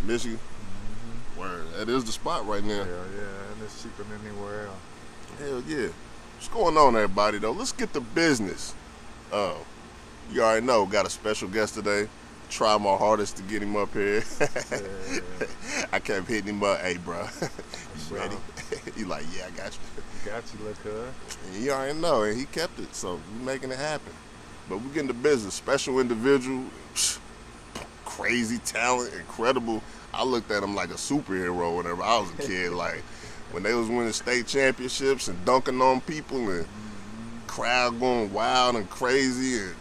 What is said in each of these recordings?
Michigan. Word, that is the spot right now. Hell yeah, and it's cheaper than anywhere else. Hell yeah. What's going on, everybody, though? Let's get to business. You already know, got a special guest today. Try my hardest to get him up here. Yeah. I kept hitting him up. Hey, bro, you ready? He like, yeah, I got you. Got you, look good. And you already know, and he kept it, so we making it happen. But we getting to business. Special individual, crazy talent, incredible. I looked at him like a superhero whenever I was a kid. Like when they was winning state championships and dunking on people and crowd going wild and crazy and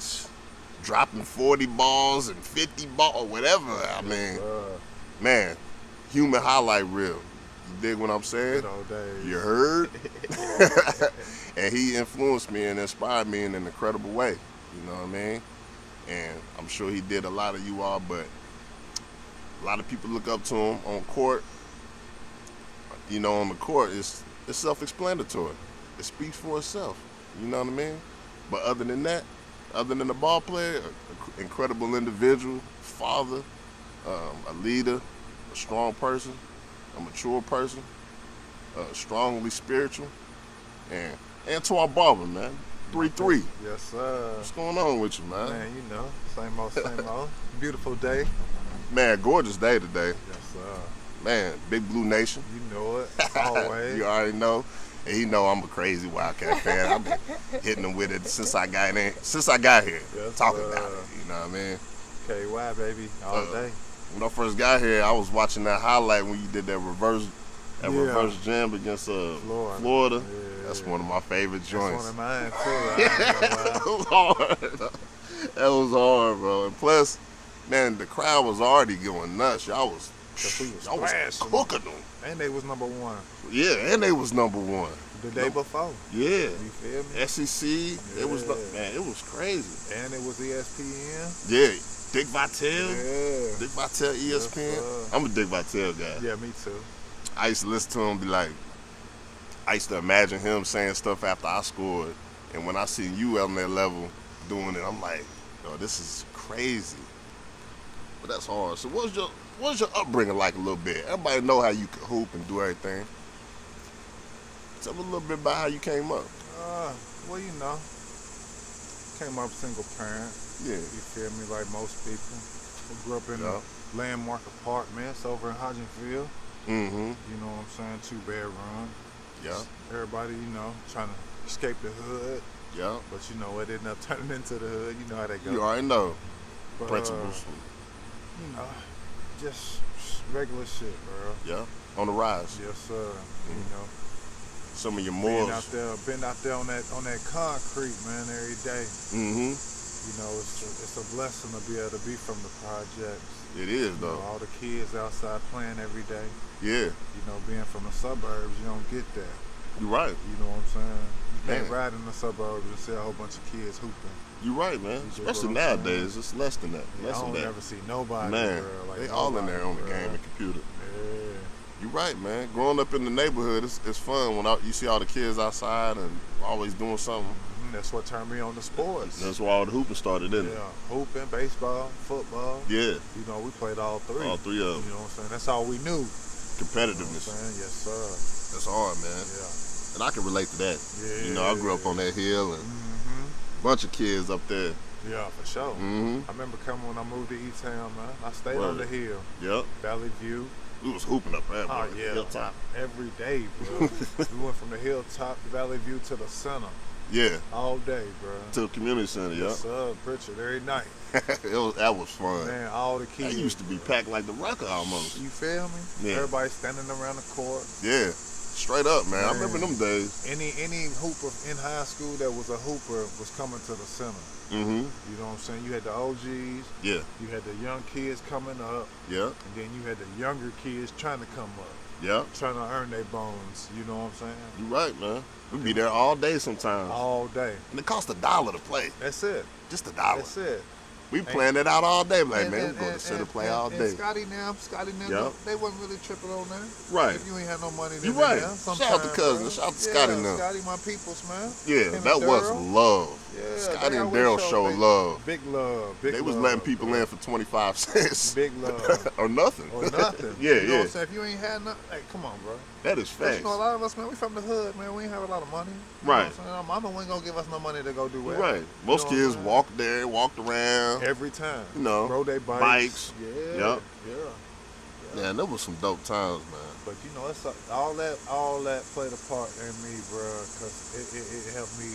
dropping 40 balls and 50 balls, whatever. I mean, man, human highlight reel. You dig what I'm saying? Good old days. You heard? And he influenced me and inspired me in an incredible way. You know what I mean? And I'm sure he did a lot of you all, but a lot of people look up to him on court. You know, on the court, it's self-explanatory. It speaks for itself. You know what I mean? But other than that, other than the ball player, an incredible individual, father, a leader, a strong person, a mature person, strongly spiritual, and Antwain Barbour, man. 3-3. Yes, sir. What's going on with you, man? Man, you know, same old. Beautiful day. Man, gorgeous day today. Yes, sir. Man, Big Blue Nation. You know it, always. You already know. And he know I'm a crazy Wildcat fan. I've been hitting him with it since I got here. Yes, talking about it. You know what I mean? KY, baby, all day. When I first got here, I was watching that highlight when you did that reverse jam against Florida. Yeah. That's one of my favorite joints. That's one of mine, too. That was hard. That was hard, bro. And plus, man, the crowd was already going nuts. Y'all was cooking them. And they was number one. Yeah, and they was number one. The day before. Yeah. You feel me? SEC, Yeah. it was crazy. And it was ESPN. Yeah. Dick Vitale. Yeah. Dick Vitale, ESPN. Yes, I'm a Dick Vitale guy. Yeah, me too. I used to listen to him be like, I used to imagine him saying stuff after I scored. And when I seen you on that level doing it, I'm like, yo, this is crazy. But that's hard. So what's your upbringing like a little bit? Everybody know how you can hoop and do everything. Tell me a little bit about how you came up. Well, you know, came up single parent. Yeah. You feel me? Like most people. We grew up in a landmark apartments over in Hodgenville. Mm-hmm. You know what I'm saying? 2-bedroom. Yeah. Everybody, you know, trying to escape the hood. Yeah. But you know, it ended up turning into the hood. You know how they go. You already know. But, Principles. You know, just regular shit, bro. Yeah. On the rise. Yes, sir. Mm-hmm. You know. Some of your morals. Been out there on that concrete, man, every day. Mm-hmm. You know, it's a blessing to be able to be from the projects. It is, You though. know, all the kids outside playing every day. Yeah. You know, being from the suburbs, you don't get that. You're right. You know what I'm saying? You can't Man. ride in the suburbs and see a whole bunch of kids hooping. You're right, man. You get Especially what I'm nowadays, saying? it's less than that. Yeah, Less I than don't that. never see nobody, Man, bro. Like, they all in there on the bro. game and computer. Yeah. You're right, man. Growing up in the neighborhood, it's fun when you see all the kids outside and always doing something. That's what turned me on to sports. That's where all the hooping started, didn't it? Yeah, hooping, baseball, football. Yeah. You know, we played all three. All three of them. You know what I'm saying? That's all we knew. Competitiveness. You know what I'm saying? Yes, sir. That's hard, man. Yeah. And I can relate to that. Yeah. You know, I grew up on that hill and a bunch of kids up there. Yeah, for sure. Mm-hmm. I remember coming when I moved to E-Town, man. I stayed on Word. the hill. Yep. Valley View. We was hooping up there, Oh, bro. yeah. Hilltop. Every day, bro. We went from the hilltop, Valley View to the center. Yeah. All day, bro. To the community center, yeah. Yes, sir. Pritchard, every night. That was fun. Man, all the That kids. used to be packed like the Rucker almost. You feel me? Yeah. Everybody standing around the court. Yeah. Straight up, man. I remember them days. Any hooper in high school that was a hooper was coming to the center. Mm-hmm. You know what I'm saying? You had the OGs. Yeah. You had the young kids coming up. Yeah. And then you had the younger kids trying to come up. Yeah. Trying to earn their bones. You know what I'm saying? You're right, man. We be there all day sometimes. All day. And it cost $1 to play. That's it. Just $1. That's it. We planned it out all day. Like, And, man, and, we go to and, center and, play and, all and day. Scotty now, Yep. they wasn't really tripping on that. Right. If you ain't had no money, You then right. Now, Shout out to Cousin. Shout out to Scotty now. Scotty, my peoples, man. Yeah, Him that and was Daryl. love. Yeah, Scotty they and always Daryl showed love. Big love. Big They love. was letting people bro. in for 25 cents. Big love. Or nothing. Or nothing. Yeah, you know yeah. what I'm saying? If you ain't had nothing, hey, come on, bro. That is facts. You know, a lot of us, man, we from the hood, man. We ain't have a lot of money. You Right. Know what I'm saying? Our mama ain't gonna give us no money to go do that. Right. Most kids walked there, walked around. Every time. You know. Rode their bikes. Yeah. Yep. Yeah. Man, that was some dope times, man. But you know, it's all that played a part in me, bro, because it helped me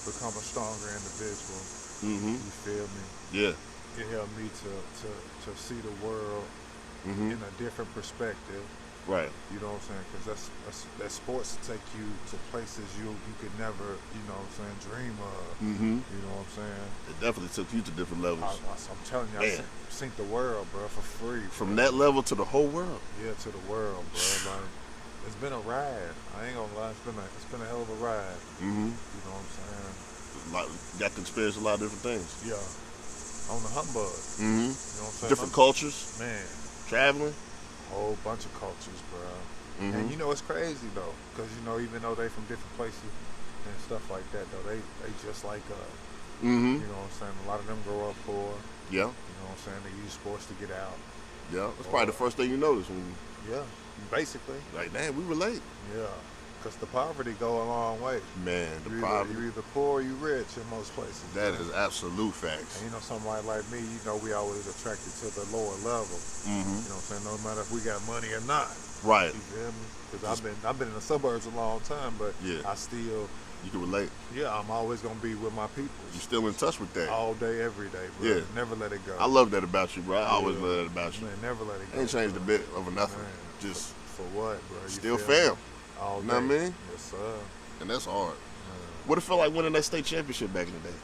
become a stronger individual. Mm-hmm. You feel me? Yeah. It helped me to see the world Mm-hmm. in a different perspective. Right. You know what I'm saying? Because that sports take you to places you could never, you know what I'm saying, dream of. Mm-hmm. You know what I'm saying? It definitely took you to different levels. I'm telling you, I seen the world, bro, for free. From that level to the whole world. Yeah, to the world, bro. Like, it's been a ride. I ain't gonna lie, it's been a hell of a ride. Mm-hmm. You know what I'm saying? Got to experience a lot of different things. Yeah. On the humbug. Mm-hmm. You know what I'm saying? Different cultures. Man. Traveling. Whole bunch of cultures, bro. Mm-hmm. And you know it's crazy though, because you know even though they from different places and stuff like that though, they just like us. Mm-hmm. You know what I'm saying? A lot of them grow up poor. Yeah. You know what I'm saying? They use sports to get out. Yeah. That's probably the first thing you notice when Yeah. Basically. like, damn, we relate. Yeah. Because the poverty go a long way. Man, the You're poverty. either poor or you rich in most places. That is absolute facts. And you know, somebody like me, you know, we always attracted to the lower level. Mm-hmm. You know what I'm saying? No matter if we got money or not. Right. You feel me? Because I've been in the suburbs a long time, but Yeah. I still, You can relate. yeah, I'm always gonna be with my people. You still in touch with that. All day, every day, bro. Yeah. Never let it go. I love that about you, bro. I always Yeah. love that about you. Man, never let it go. Ain't changed a bro. bit over nothing. Man, Just for what, bro? You still feel me? fam. All You know what I day. mean? Yes, sir. And that's hard. Man. What it felt like winning that state championship back in the day?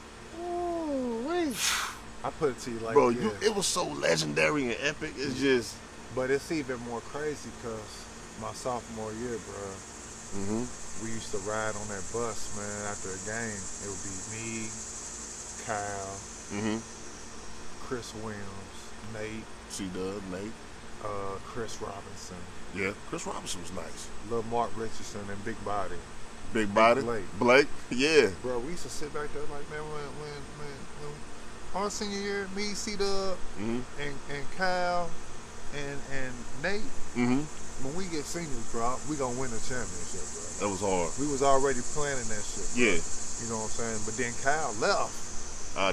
I put it to you like Bro, this. it was so legendary and epic. It's just But it's even more crazy because my sophomore year, bro, we used to ride on that bus, man, after a game. It would be me, Kyle, Chris Williams, Nate, C-Dub, Nate. Chris Robinson, Yeah. Chris Robinson was nice. Lil Mark Richardson, and Big Body. Big body. Blake. Yeah. Bro, we used to sit back there like, man, when our senior year, me, C-Dub, and Kyle, and Nate, when we get seniors, bro, we gonna win the championship, bro. That was hard. We was already planning that shit, bro. Yeah. You know what I'm saying? But then Kyle left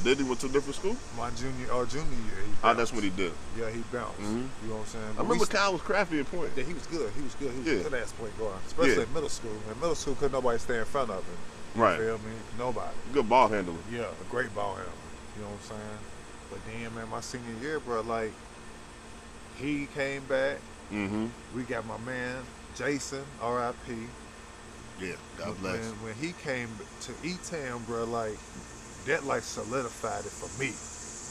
Did he went to a different school? my junior year. He bounced. That's what he did. Yeah, he bounced. You know what I'm saying? I remember Kyle was crafty at point. Yeah, he was good. He was good. He was a good ass point guard, especially in middle school. In middle school, couldn't nobody stay in front of him. You Right. feel me? Nobody. Good ball handler. Yeah, a great ball handler. You know what I'm saying? But then, man, my senior year, bro, like, he came back. We got my man, Jason, R.I.P. Yeah, God bless. When he came to E-Town, bro, like, that, like, solidified it for me.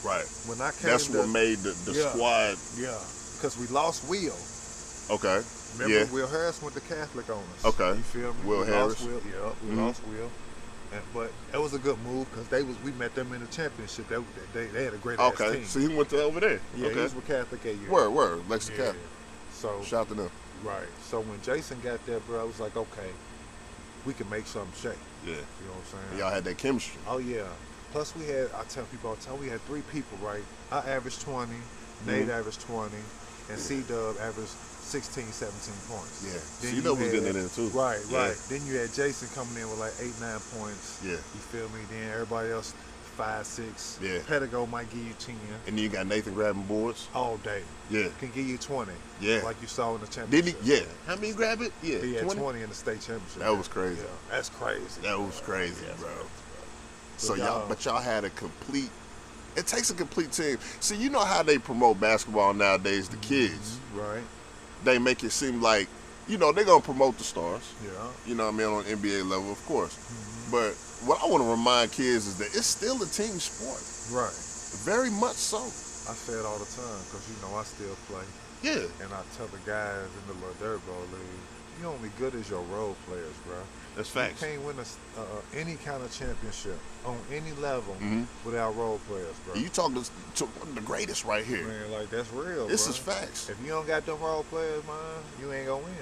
Right. When I came That's what made the squad. Yeah, because we lost Will. Okay. Remember, Will Harris went to Catholic on us. Okay. You feel me? Will we Harris. Lost Will. Yeah, we lost Will. But it was a good move because we met them in the championship. They had a great ass team. So he went to over there. Yeah, okay. he was with Catholic that year. Word. Lexington Yeah. Catholic. So Shout out to them. right. So when Jason got there, bro, I was like, okay, we can make something shake. Yeah. You know what I'm saying? And y'all had that chemistry. Oh yeah. Plus we had, I tell people all the time, we had 3 people, right? I averaged 20, Nate averaged 20, and C-Dub averaged 16, 17 points. Yeah. Then C-Dub you was had- getting in there too. Right. Yeah. Then you had Jason coming in with like 8, 9 points. Yeah. You feel me? Then everybody else 5, 6. Yeah. Pedigo might give you 10 And then you got Nathan grabbing boards. all day. Yeah. Can give you 20. Yeah. Like you saw in the Did championship. he? Yeah. How many grab it? Yeah. He had 20 in the state championship. That was crazy. Yeah, that's crazy. That was crazy, Yeah, bro. that's crazy, So But y'all had a complete. It takes a complete team. See, you know how they promote basketball nowadays. The kids, Right. they make it seem like, you know, they're gonna promote the stars. Yeah. You know what I mean, on NBA level, of course. But what I want to remind kids is that it's still a team sport. Right. Very much so. I say it all the time because, you know, I still play. Yeah. And I tell the guys in the little dirt ball league, you only good as your role players, bro. That's You facts. can't win any kind of championship on any level Mm-hmm. without role players, bro. You talking to one of the greatest right here. Man, like that's real, This bro. is facts. If you don't got them role players, man, you ain't gonna win.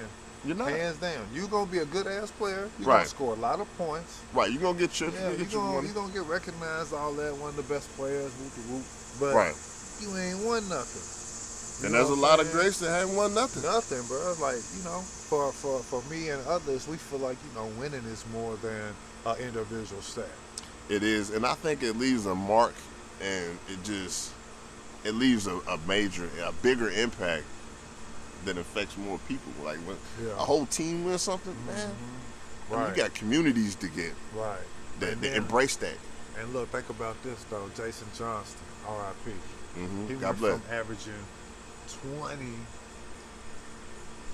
You're not. Hands down. You gonna be a good ass player. You Right. gonna score a lot of points. Right, you're gonna get your Yeah, you gonna get recognized, all that, one of the best players, whoop. But right. you ain't won nothing. And there's a lot of greats that haven't won nothing. Nothing, bro. It's like, for me and others, we feel like, winning is more than an individual stat. It is, and I think it leaves a mark, and it leaves a bigger impact that affects more people. Like when a whole team wins something, man, Right. you got communities to get Right. that embrace that. And look, think about this though. Jason Johnston, R.I.P. Mm-hmm. He God went bless. from averaging 20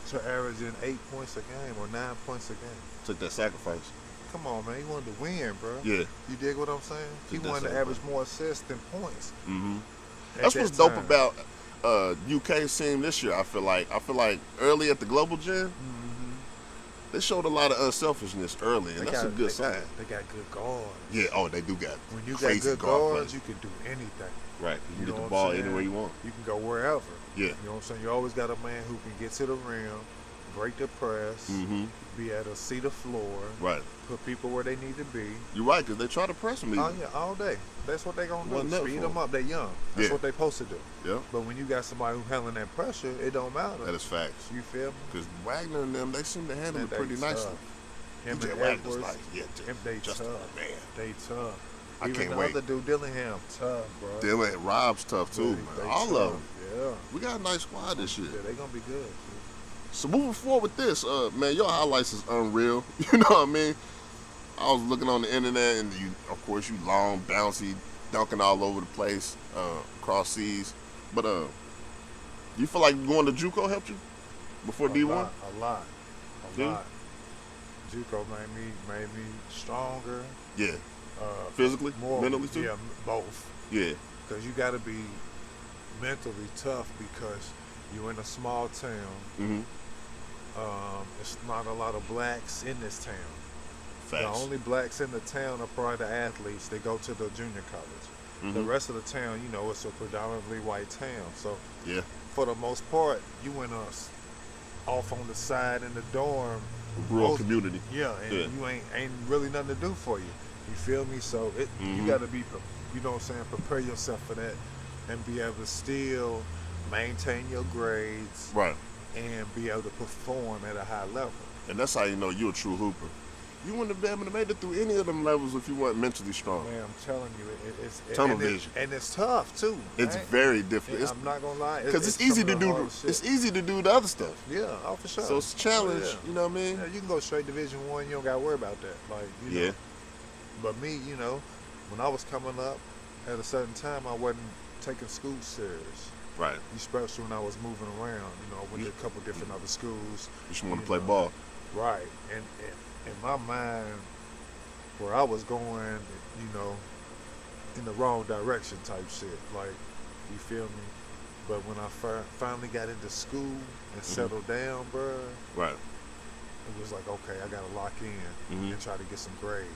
to averaging 8 points a game or 9 points a game. Took that sacrifice. Come on, man. He wanted to win, bro. Yeah. You dig what I'm saying? He wanted to average more assists than points. Mm-hmm. That's what's dope about UK's team this year. I feel like early at the Global Gym, they showed a lot of unselfishness early, and that's a good sign. They got good guards. Yeah. Oh, they do got. When you crazy got good guards, guards, you can do anything. Right. You can You get know the what ball I'm saying? anywhere you want. You can go wherever. Yeah. You know what I'm saying? You always got a man who can get to the rim, break the press, Mm-hmm. be able to see the floor, Right. put people where they need to be. You're right, because they try to press me. Oh, yeah, all day. That's what they going to Wasn't do. nothing Speed for them up. They young. That's Yeah. what they supposed to do. Yeah. But when you got somebody who's handling that pressure, it don't matter. That is facts. You feel me? Because Wagner and them, they seem to handle it They pretty tough. nicely. Him DJ and Wagner's Edwards, like, they just tough. man. They tough. I Even can't the wait. other dude, Dillingham, tough, bro. Dylan, Rob's tough too, man. They All tough. of them. Yeah. We got a nice squad this year. Yeah, they gonna be good. So moving forward with this, man, your highlights is unreal. You know what I mean? I was looking on the internet, and of course, you long, bouncy, dunking all over the place, across seas. But you feel like going to JUCO helped you before D1? A lot. Yeah. JUCO made me stronger. Yeah. Physically, more mentally too. Yeah, both. Yeah. Because you got to be mentally tough because you're in a small town. Mm-hmm. It's not a lot of blacks in this town. Facts. The only blacks in the town are probably the athletes. They go to the junior college. Mm-hmm. The rest of the town, it's a predominantly white town. So Yeah. for the most part, you went off on the side in the dorm. Rural community. Yeah, and you ain't really nothing to do for you. You feel me? So Mhm. you got to be, prepare yourself for that, and be able to still maintain your grades Right. and be able to perform at a high level. And that's how you know you're a true hooper. You wouldn't have been able to make it through any of them levels if you weren't mentally strong. Man, I'm telling you, it's Tunnel vision. and it's tough too. It's right? very difficult. Yeah, I'm not gonna lie, Because it's easy some to of the do. hardest shit. It's easy to do the other stuff. Yeah, for sure. So it's a challenge. Oh, yeah. You know what I mean? Yeah, you can go straight Division I. You don't got to worry about that. Like, Yeah. But me, when I was coming up, at a certain time, I wasn't taking school serious. Right. Especially when I was moving around. I went to a couple different other schools. You just want to play ball. Right. And in my mind, where I was going, in the wrong direction type shit. Like, you feel me? But when I finally got into school and settled down, bruh, Right. it was like, okay, I got to lock in Mhm. and try to get some grades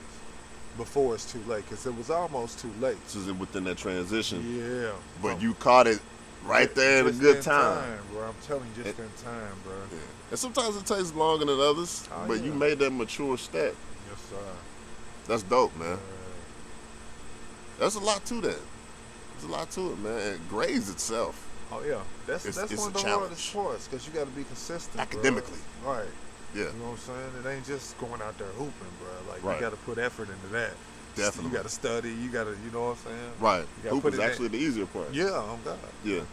before it's too late, because it was almost too late. This is within that transition. Yeah. But you caught it right there at a Just good in time. bro. I'm telling you, just in time, bro. Yeah. And sometimes it takes longer than others, Oh, but yeah. you made that mature step. Yes, sir. That's dope, man. There's a lot to that. There's a lot to it, man. And grades itself. Oh, yeah. That's It's one of a the challenge. hardest parts, because you got to be consistent, bro. Academically. Right. Yeah. You know what I'm saying? It ain't just going out there hooping, bro. Like, Right. you got to put effort into that. Definitely. You got to study. You got to, you know what I'm saying? Right. You gotta Hoop put is it in- actually the easier part. Yeah, I'm God. Yeah. I'm God.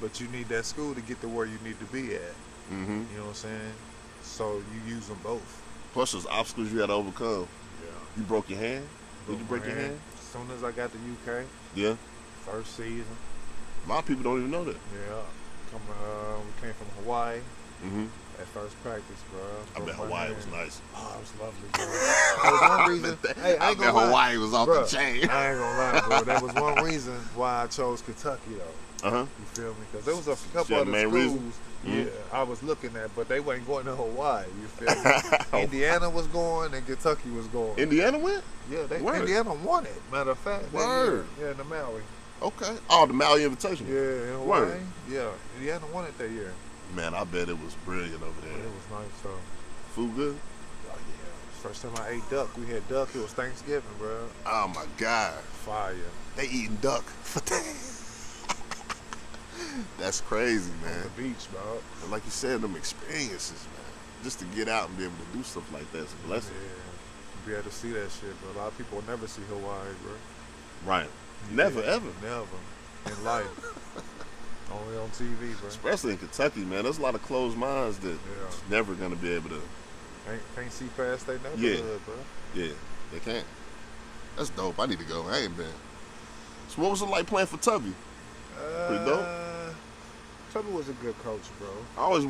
But you need that school to get to where you need to be at. Mm-hmm. You know what I'm saying? So you use them both. Plus, there's obstacles you had to overcome. Yeah. You broke your hand? Did you break your hand? As soon as I got to UK, Yeah. first season. A lot of people don't even know that. Yeah. We came from Hawaii. Mm-hmm. At first practice, bro. I bet Hawaii was nice. Oh, it was lovely, bro. That was one reason. Hey, I I ain't bet gonna lie. Hawaii was off Bruh, the chain. I ain't gonna lie, bro. That was one reason why I chose Kentucky, though. Uh-huh. You feel me? Because there was a couple Yeah, other main schools, reason? yeah, I was looking at, but they wasn't going to Hawaii. You feel me? Indiana was going and Kentucky was going. Indiana went? Yeah, Word. Indiana won it. Matter of fact, Word. Yeah, in the Maui. Okay. Oh, the Maui Invitation. Yeah, in Hawaii. Word. Yeah, Indiana won it that year. Man, I bet it was brilliant over But there. it was nice, so. Food good? Oh yeah. First time I ate duck, we had duck. It was Thanksgiving, bro. Oh my God. Fire. They eating duck. That's crazy, On man. the beach, bro. And like you said, them experiences, man. Just to get out and be able to do stuff like that is a blessing. Yeah. Be able to see that shit, but a lot of people will never see Hawaii, bro. Right. Never, Yeah, ever. Never. In life. Only on TV, bro. Especially in Kentucky, man. There's a lot of closed minds that never gonna be able to. Can't see past their neighborhood, bro. Yeah, they can't. That's dope. I need to go. I ain't been. So what was it like playing for Tubby? Pretty dope. Tubby was a good coach, bro. I always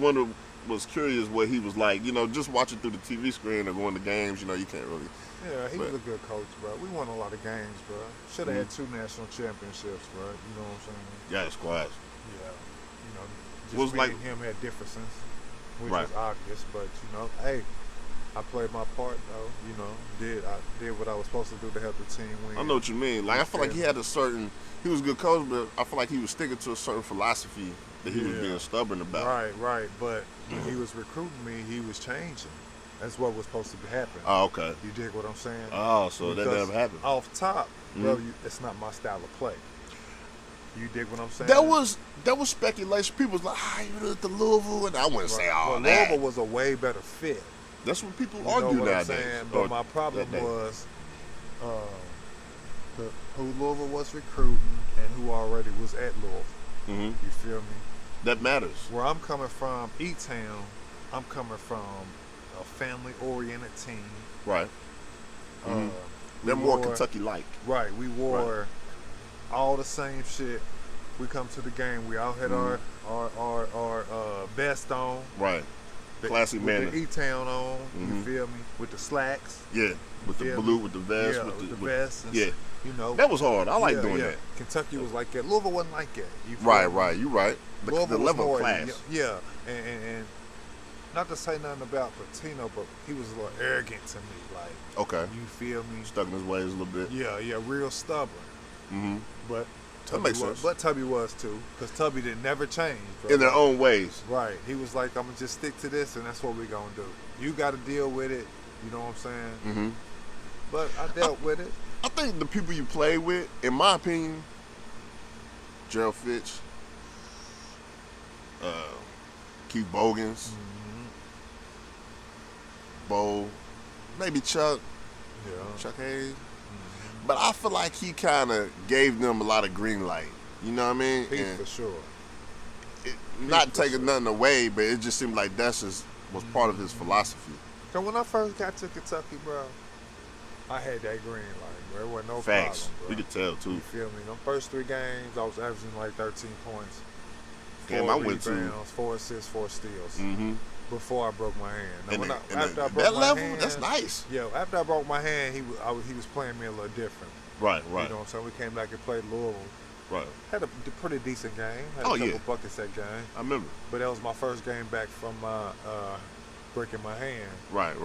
was curious what he was like. You know, just watching through the TV screen or going to games. You know, you can't really. Yeah, he was a good coach, bro. We won a lot of games, bro. Should have had 2 national championships, bro. You know what I'm saying? Yeah, squads. Yeah. You know, just Was me like- and him had differences, which Right. was obvious. But you know, hey, I played my part though. You know, I did what I was supposed to do to help the team win. I know what you mean. Like I feel like he had a certain. He was a good coach, but I feel like he was sticking to a certain philosophy that he was being stubborn about. Right. But when he was recruiting me, he was changing. That's what was supposed to happen. Oh, okay. You dig what I'm saying? Oh, so that Because never happened. Off top, bro, it's not my style of play. You dig what I'm saying? That was speculation. People was like, you look at the Louisville, and I wouldn't say all well, that. Louisville was a way better fit. That's what people You argue know what nowadays. I'm saying? Or But my problem that day. was who Louisville was recruiting and who already was at Louisville. Mhm. You feel me? That matters. Where I'm coming from, E-Town, I'm coming from a family-oriented team. Right. We They're more wore- Kentucky-like. Right. We wore all the same shit. We come to the game. We all had our vest on. Right. Classy with manner. the E-Town on. You feel me? With the slacks. Yeah. With the feel blue, me? with the vest. Yeah, with the vest. And yeah. You know. That was hard. I like Yeah, doing yeah. that. Kentucky was like that. Louisville wasn't like that. You feel Right, me? right. You right. The Louisville was level more, of class. Yeah, and not to say nothing about Patino, but he was a little arrogant to me. Like, Okay. you feel me? Stuck in his ways a little bit. Yeah, real stubborn. Mm-hmm. But That makes sense. But Tubby was too, because Tubby didn't never change. Bro. In their own ways. Right. He was like, I'm gonna just stick to this, and that's what we're gonna do. You got to deal with it. You know what I'm saying? Mm-hmm. But I dealt with it. I think the people you play with, in my opinion, Gerald Fitch, Keith Bogans, Bo, maybe Chuck Hayes. But I feel like he kind of gave them a lot of green light. You know what I mean? Pete And for sure. not taking nothing away, but it just seemed like that's just was part of his philosophy. So when I first got to Kentucky, bro, I had that green light, bro. It wasn't no Facts. problem, bro. We could tell too. You feel me? Them first 3 games, I was averaging like 13 points. Damn, 4 I went to- rebounds, 4 assists, 4 steals. Mm-hmm. Before I broke my hand. Now, And when then- after I broke that my level, hand, that's nice. Yeah, after I broke my hand, he was playing me a little different. Right, You know what I'm saying? We came back and played Louisville. right. Had a pretty decent game. Had Oh, a couple yeah. buckets that game. I remember. But that was my first game back from breaking my hand. Right.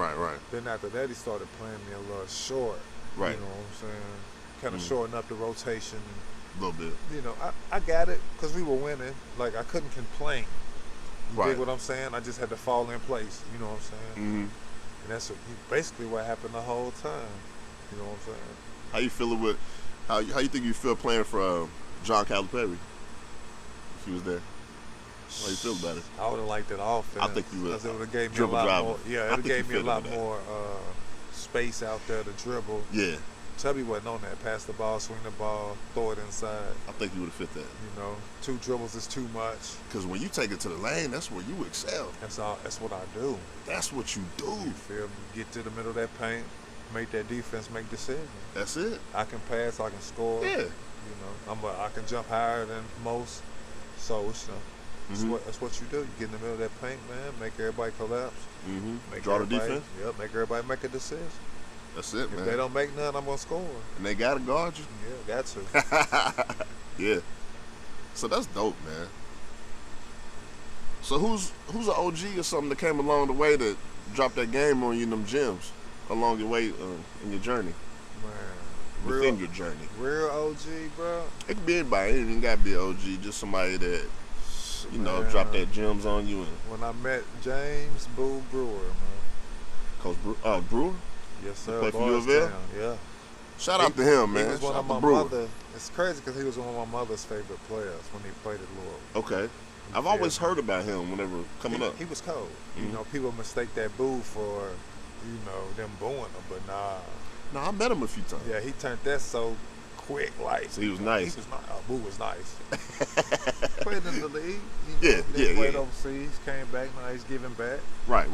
Then after that, he started playing me a little short. Right. You know what I'm saying? Kind of shorten up the rotation. A little bit. You know, I got it because we were winning. Like, I couldn't complain. You Right. dig what I'm saying? I just had to fall in place. You know what I'm saying? Mm-hmm. And that's basically what happened the whole time. You know what I'm saying? How you feeling with? How you think you feel playing for John Calipari? If he was there, how you feel about it? I would have liked that offense. I think you would. Because it would have gave me a Dribble lot driver. more. Yeah, I it think gave you me a fit lot into that. more space out there to dribble. Yeah, Tubby wasn't on that. Pass the ball, swing the ball, throw it inside. I think you would have fit that. You know, 2 dribbles is too much. Because when you take it to the lane, that's where you excel. That's all. That's what I do. That's what you do. You feel me? Get to the middle of that paint, make that defense make decisions. That's it. I can pass, I can score. Yeah. You know, I can jump higher than most. So it's That's what you do. You get in the middle of that paint, man. Make everybody collapse. Draw the defense. Yep. Make everybody make a decision. That's it, man. If they don't make none, I'm gonna score. And they gotta guard you. Yeah, got to. Yeah. So that's dope, man. So who's an OG or something that came along the way that dropped that game on you in them gyms along your way in your journey? Man, within your journey. Real OG, bro. It could be anybody. It ain't even gotta be an OG. Just somebody that dropped that gems on you. And when I met James Boo Brewer, man. Coach Brewer. Yes, sir. Play for U of L? Yeah. Shout out to him, man. He was one Shout of out my to mother. It's crazy because he was one of my mother's favorite players when he played at Louisville. Okay. I've always heard about him whenever coming up. He was cold. You know, people mistake that boo for, them booing him, but nah. No, I met him a few times. Yeah, he turned that so quick, like. So he was nice. He was not. Boo was nice. Played in the league. Played overseas, came back. Now he's giving back. Right.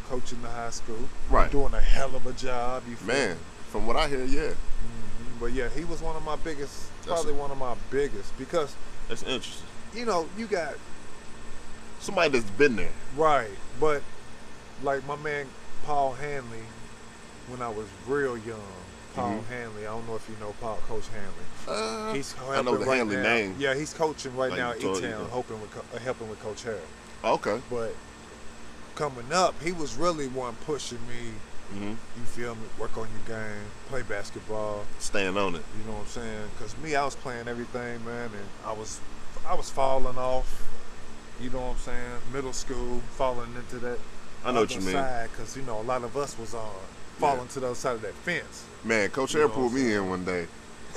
Coaching the high school. Right. Doing a hell of a job. Man, from what I hear, yeah. But yeah, he was one of my biggest. One of my biggest because. That's interesting. You got. Somebody that's been there. Right, but like my man Paul Hanley, when I was real young, Paul Hanley, I don't know if you know Coach Hanley. He's I know the right Hanley now. name. Yeah, he's coaching right now at E-Town, E-Town, helping with Coach Harris. Okay. But coming up, he was really one pushing me. You feel me? Work on your game, play basketball, staying on it. You know what I'm saying? Because I was playing everything, man, and I was falling off. You know what I'm saying? Middle school, falling into that other side, because a lot of us was falling to the other side of that fence. Man, Coach Harris pulled me in one day.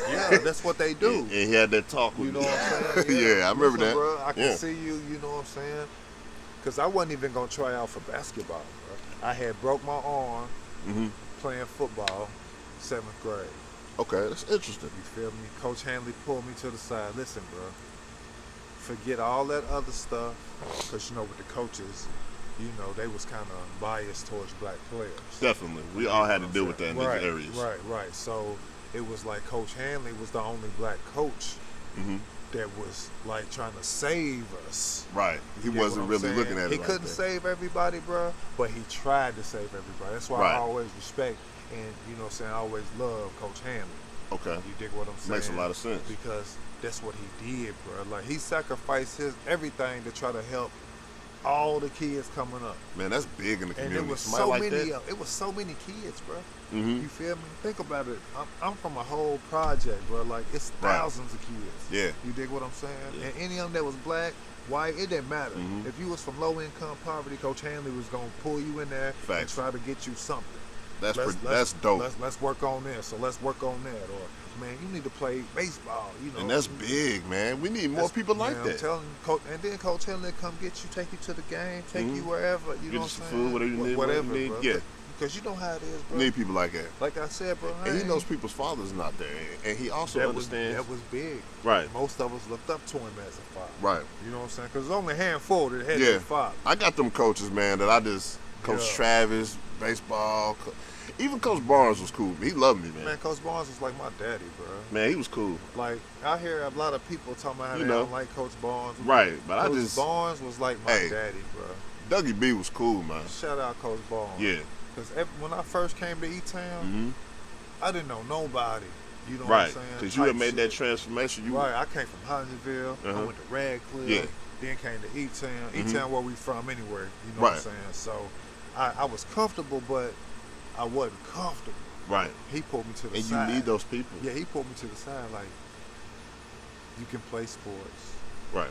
Yeah, that's what they do. And he had that talk with me. You know what I'm saying? Yeah, I remember that. Bro, I can see you. You know what I'm saying? Because I wasn't even gonna try out for basketball, bro. I had broke my arm playing football, 7th grade. Okay, that's interesting. You feel me? Coach Hanley pulled me to the side. Listen, bro. Forget all that other stuff, because with the coaches, they was kind of biased towards black players. Definitely, we all had to deal with that in these areas. Right. So it was like Coach Hanley was the only black coach that was like trying to save us. Right, he wasn't really looking at it. He couldn't save everybody, bro, but he tried to save everybody. That's why I always respect and I always love Coach Hanley. Okay, you dig what I'm saying? Makes a lot of sense because that's what he did, bro. Like, he sacrificed his everything to try to help all the kids coming up. Man, that's big in the community. And it was it was so many kids, bro. You feel me? Think about it. I'm from a whole project, bro. Like, it's thousands of kids. Yeah. You dig what I'm saying? Yeah. And any of them that was black, white, it didn't matter. If you was from low income poverty, Coach Hanley was gonna pull you in there and try to get you something. That's dope. Let's work on this. So let's work on that. Or, man, you need to play baseball. And that's big, man. We need more people like that. I'm telling you, Coach, and then Coach Hanley come get you, take you to the game, take you wherever. You know what I'm saying? Food, whatever you need. Whatever, bro. Yeah. Because you know how it is, bro. We need people like that. Like I said, bro. And he knows people's fathers not there. And he also understands. That was big. Right. Most of us looked up to him as a father. Right. You know what I'm saying? Because there's only a handful that had a father. I got them coaches, man, that I just, Coach Travis, baseball. Even Coach Barnes was cool. He loved me, man. Man, Coach Barnes was like my daddy, bro. Man, he was cool. Like, I hear a lot of people talking about how they don't like Coach Barnes. Right, but Coach Barnes was like my daddy, bro. Dougie B was cool, man. Shout out Coach Barnes. Yeah. Because when I first came to E-Town, I didn't know nobody. You know what I'm saying? Because you had made that transformation. I came from Huntersville. I went to Radcliffe. Then came to E-Town. E-Town where we from anywhere. You know what I'm saying? So I was comfortable, but I wasn't comfortable. Right. He pulled me to the side. And you need those people. Yeah, he pulled me to the side like, you can play sports. Right.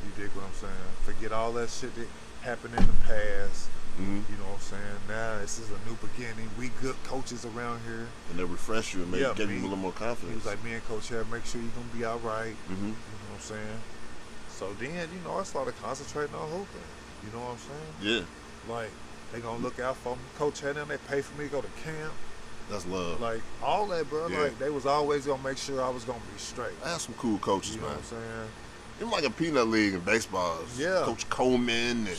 You dig what I'm saying? Forget all that shit that happened in the past. You know what I'm saying? Now this is a new beginning. We good coaches around here. And they refresh you and give you a little more confidence. He was like, me and Coach Harris, make sure you're going to be all right. You know what I'm saying? So then, I started concentrating on hooping. You know what I'm saying? Yeah. Like, they going to look out for me. Coach had them, they pay for me to go to camp. That's love. Like, all that, bro. Yeah. Like, they was always going to make sure I was going to be straight. I had some cool coaches, you know man. What I'm saying? Even like a peanut league in baseball. Yeah. Coach Coleman and...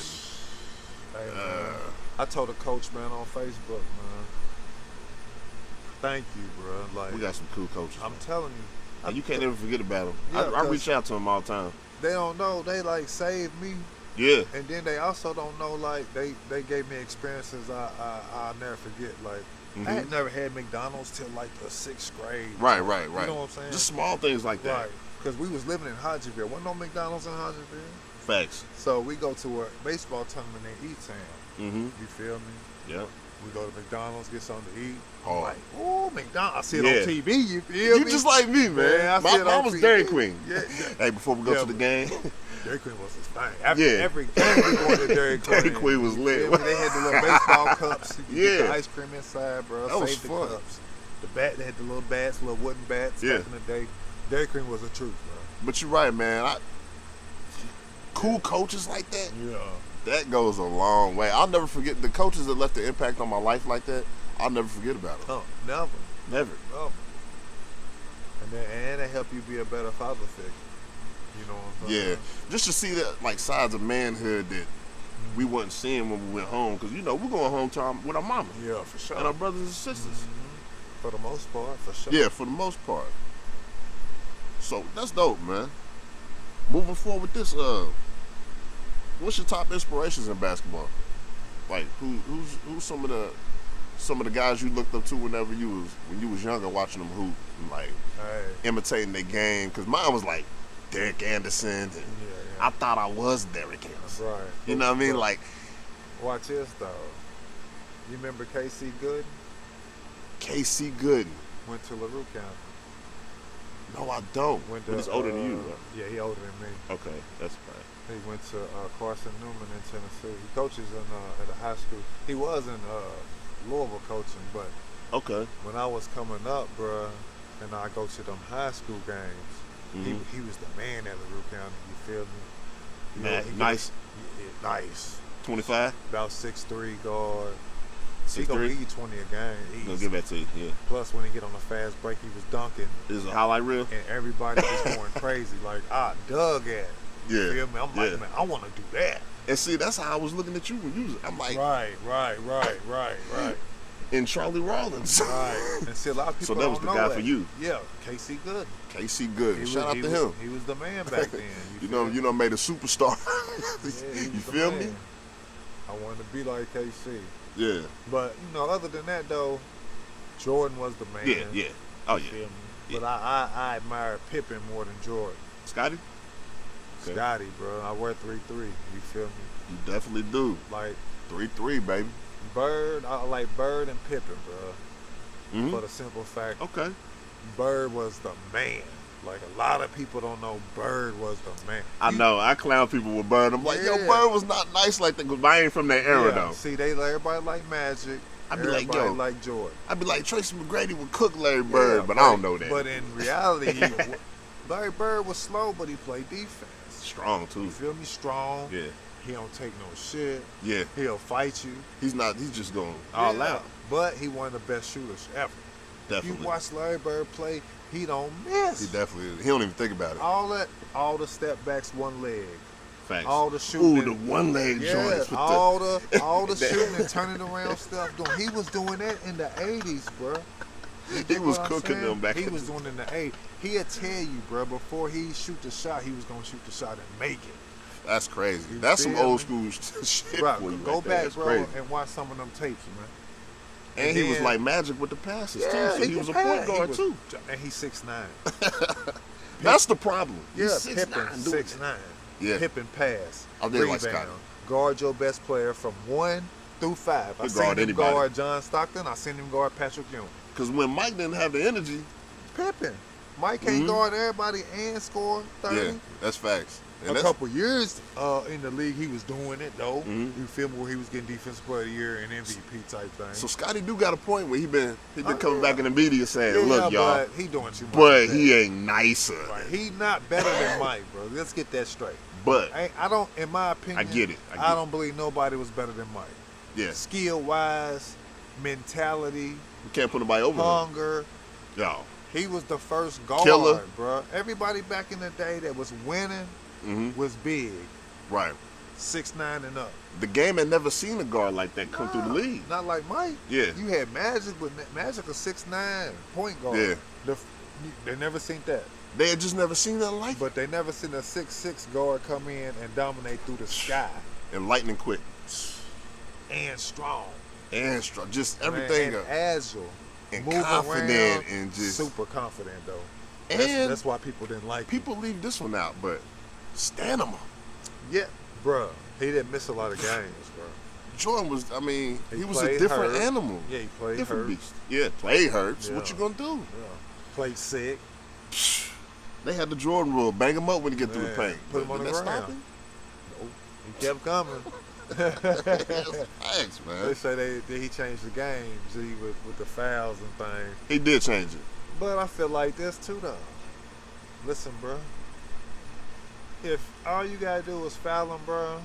Hey, I told a coach, man, on Facebook, man, thank you, bro. Like, we got some cool coaches. I'm telling you. And you can't ever forget about them. Yeah, I reach out to them all the time. they don't know they like saved me. Yeah. And then they also don't know, like, they gave me experiences I'll never forget. Like, I had never had McDonald's till, like, the 6th grade. Right. You know what I'm saying? Just small things like that. Right. Because we was living in Hodgenville. Wasn't no McDonald's in Hodgenville. Facts. So we go to a baseball tournament in E-Town. You feel me? Yeah. We go to McDonald's, get something to eat. I'm Oh. like, oh, McDonald's. I see it on TV. You feel me? You just like me, man. Yeah, I see it Mine on was TV. Dairy Queen. Yeah. Hey, before we go to the game. Dairy Queen was his thing. Every game we going to Dairy Queen. Dairy Queen was lit. They had the little baseball cups. You get the ice cream inside, bro. That was Save the fun. cups. The bat, they had the little bats, little wooden bats back in the day. Dairy Queen was the truth, bro. But you're right, man. Cool coaches like that. Yeah. That goes a long way. I'll never forget the coaches that left the impact on my life like that. I'll never forget about them. Oh, never. Never. And they help you be a better father figure. You know what I'm saying? Yeah. Just to see that, like, sides of manhood that we wasn't seeing when we went home. Because, you know, we're going home with our mama. Yeah, for sure. And our brothers and sisters. For the most part, for sure. Yeah, for the most part. So, that's dope, man. Moving forward with this, what's your top inspirations in basketball? Like, who's some of the guys you looked up to when you was younger, watching them hoop and like imitating their game? Because mine was like Derek Anderson, and I thought I was Derek Anderson. Right. You know what I mean? Like, watch this though. You remember KC Gooden? KC Gooden Went to LaRue County. No, I don't. But he's older than you, right? Yeah, he older than me. Okay, that's fine. He went to Carson Newman in Tennessee. He coaches at a high school. He was in Louisville coaching, but when I was coming up, bruh, and I go to them high school games, he was the man at LaRue County. You feel me? Nice. Nice. 25? About 6'3" guard. He 6'3"? gonna give you 20 a game. Gonna give that to you, yeah. Plus, when he get on the fast break, he was dunking. Is it a highlight reel? And everybody was going crazy. Like, I dug at it. You feel me? I'm like, man, I want to do that. And see, that's how I was looking at you when you was, I'm like. Right. In Charlie Rollins. Right. And see, a lot of people So that was the guy for you. Yeah, KC Gooden. KC Gooden. Shout out to him. He was the man back then. You know, made a superstar. You feel me? I wanted to be like KC. Yeah. But, you know, other than that, though, Jordan was the man. Yeah. Oh, yeah. Feel me? But I admire Pippen more than Jordan. Scotty? Okay. Scotty, bro. I wear 3'3". You feel me? You definitely do. Like 3'3", baby. Bird, I like Bird and Pippen, bro. For the simple fact, Bird was the man. Like, a lot of people don't know Bird was the man. I know. I clown people with Bird. I'm like, yo, Bird was not nice like that. Because I ain't from that era, though. See, everybody like Magic. I'd be like, yo. Like Jordan. I'd be like, Tracy McGrady would cook Larry Bird, but I don't know that. But in reality, Larry Bird was slow, but he played defense. Strong, too. You feel me? Strong. Yeah. He don't take no shit. Yeah. He'll fight you. He's just going all out. But he one of the best shooters ever. Definitely. If you watch Larry Bird play, he don't miss. He definitely is. He don't even think about it. All the step backs, one leg. Facts. All the shooting. Ooh, the one leg joints. All the shooting and turning around stuff. He was doing that in the 80s, bro. He was cooking them back. He was doing it in the 80s. He'll tell you, bro, before he shoot the shot, he was gonna shoot the shot and make it. That's crazy. That's some old school shit. Right. For you Go back, bro, crazy. and watch some of them tapes, man. And he was like Magic with the passes too. So he was a point guard too. And he's 6'9". That's the problem. He's 6'9". Yeah. Pippen pass. I did like Scotty. Guard your best player from 1 through 5. I seen him guard John Stockton. I seen him guard Patrick Ewing. Because when Mike didn't have the energy, Pippen. Mike can't guard everybody and score 30. Yeah, that's facts. And a couple years in the league, he was doing it though. You feel me? Where he was getting Defensive Player of the Year and MVP type thing. So Scotty do got a point where he been coming back in the media saying, "Look, y'all, but he doing too much. But he ain't nicer. Right. He not better than Mike, bro. Let's get that straight. But I don't, in my opinion, I get it. I don't believe nobody was better than Mike. Yeah. Skill wise, mentality. We can't put nobody over hunger. Yo. He was the first guard, Killer. bro. Everybody back in the day that was winning was big. Right. 6'9" and up. The game had never seen a guard like that come through the league. Not like Mike. Yeah. You had Magic, but Magic was 6'9", point guard. Yeah. They never seen that. They had just never seen nothing like it. But they never seen a 6'6" guard come in and dominate through the sky. And lightning quick. And strong. And strong. Just everything. And agile. And moving confident around, and just super confident though. And that's why people didn't like people him. leave this one out, but stamina. Yeah, bruh. He didn't miss a lot of games, bro. Jordan was, he was a played different hurt. animal. Yeah, he played different hurt. beast. Yeah, played hurt. So Yeah. what you gonna do? Yeah. Played sick. They had the Jordan rule. Bang him up when you get through the paint. Put him on the Did that ground. stop him? Nope. He kept coming. Thanks, man. They say he changed the game, with the fouls and things. He did change it. But I feel like this too, though. Listen, bro. If all you gotta do is foul him, bro,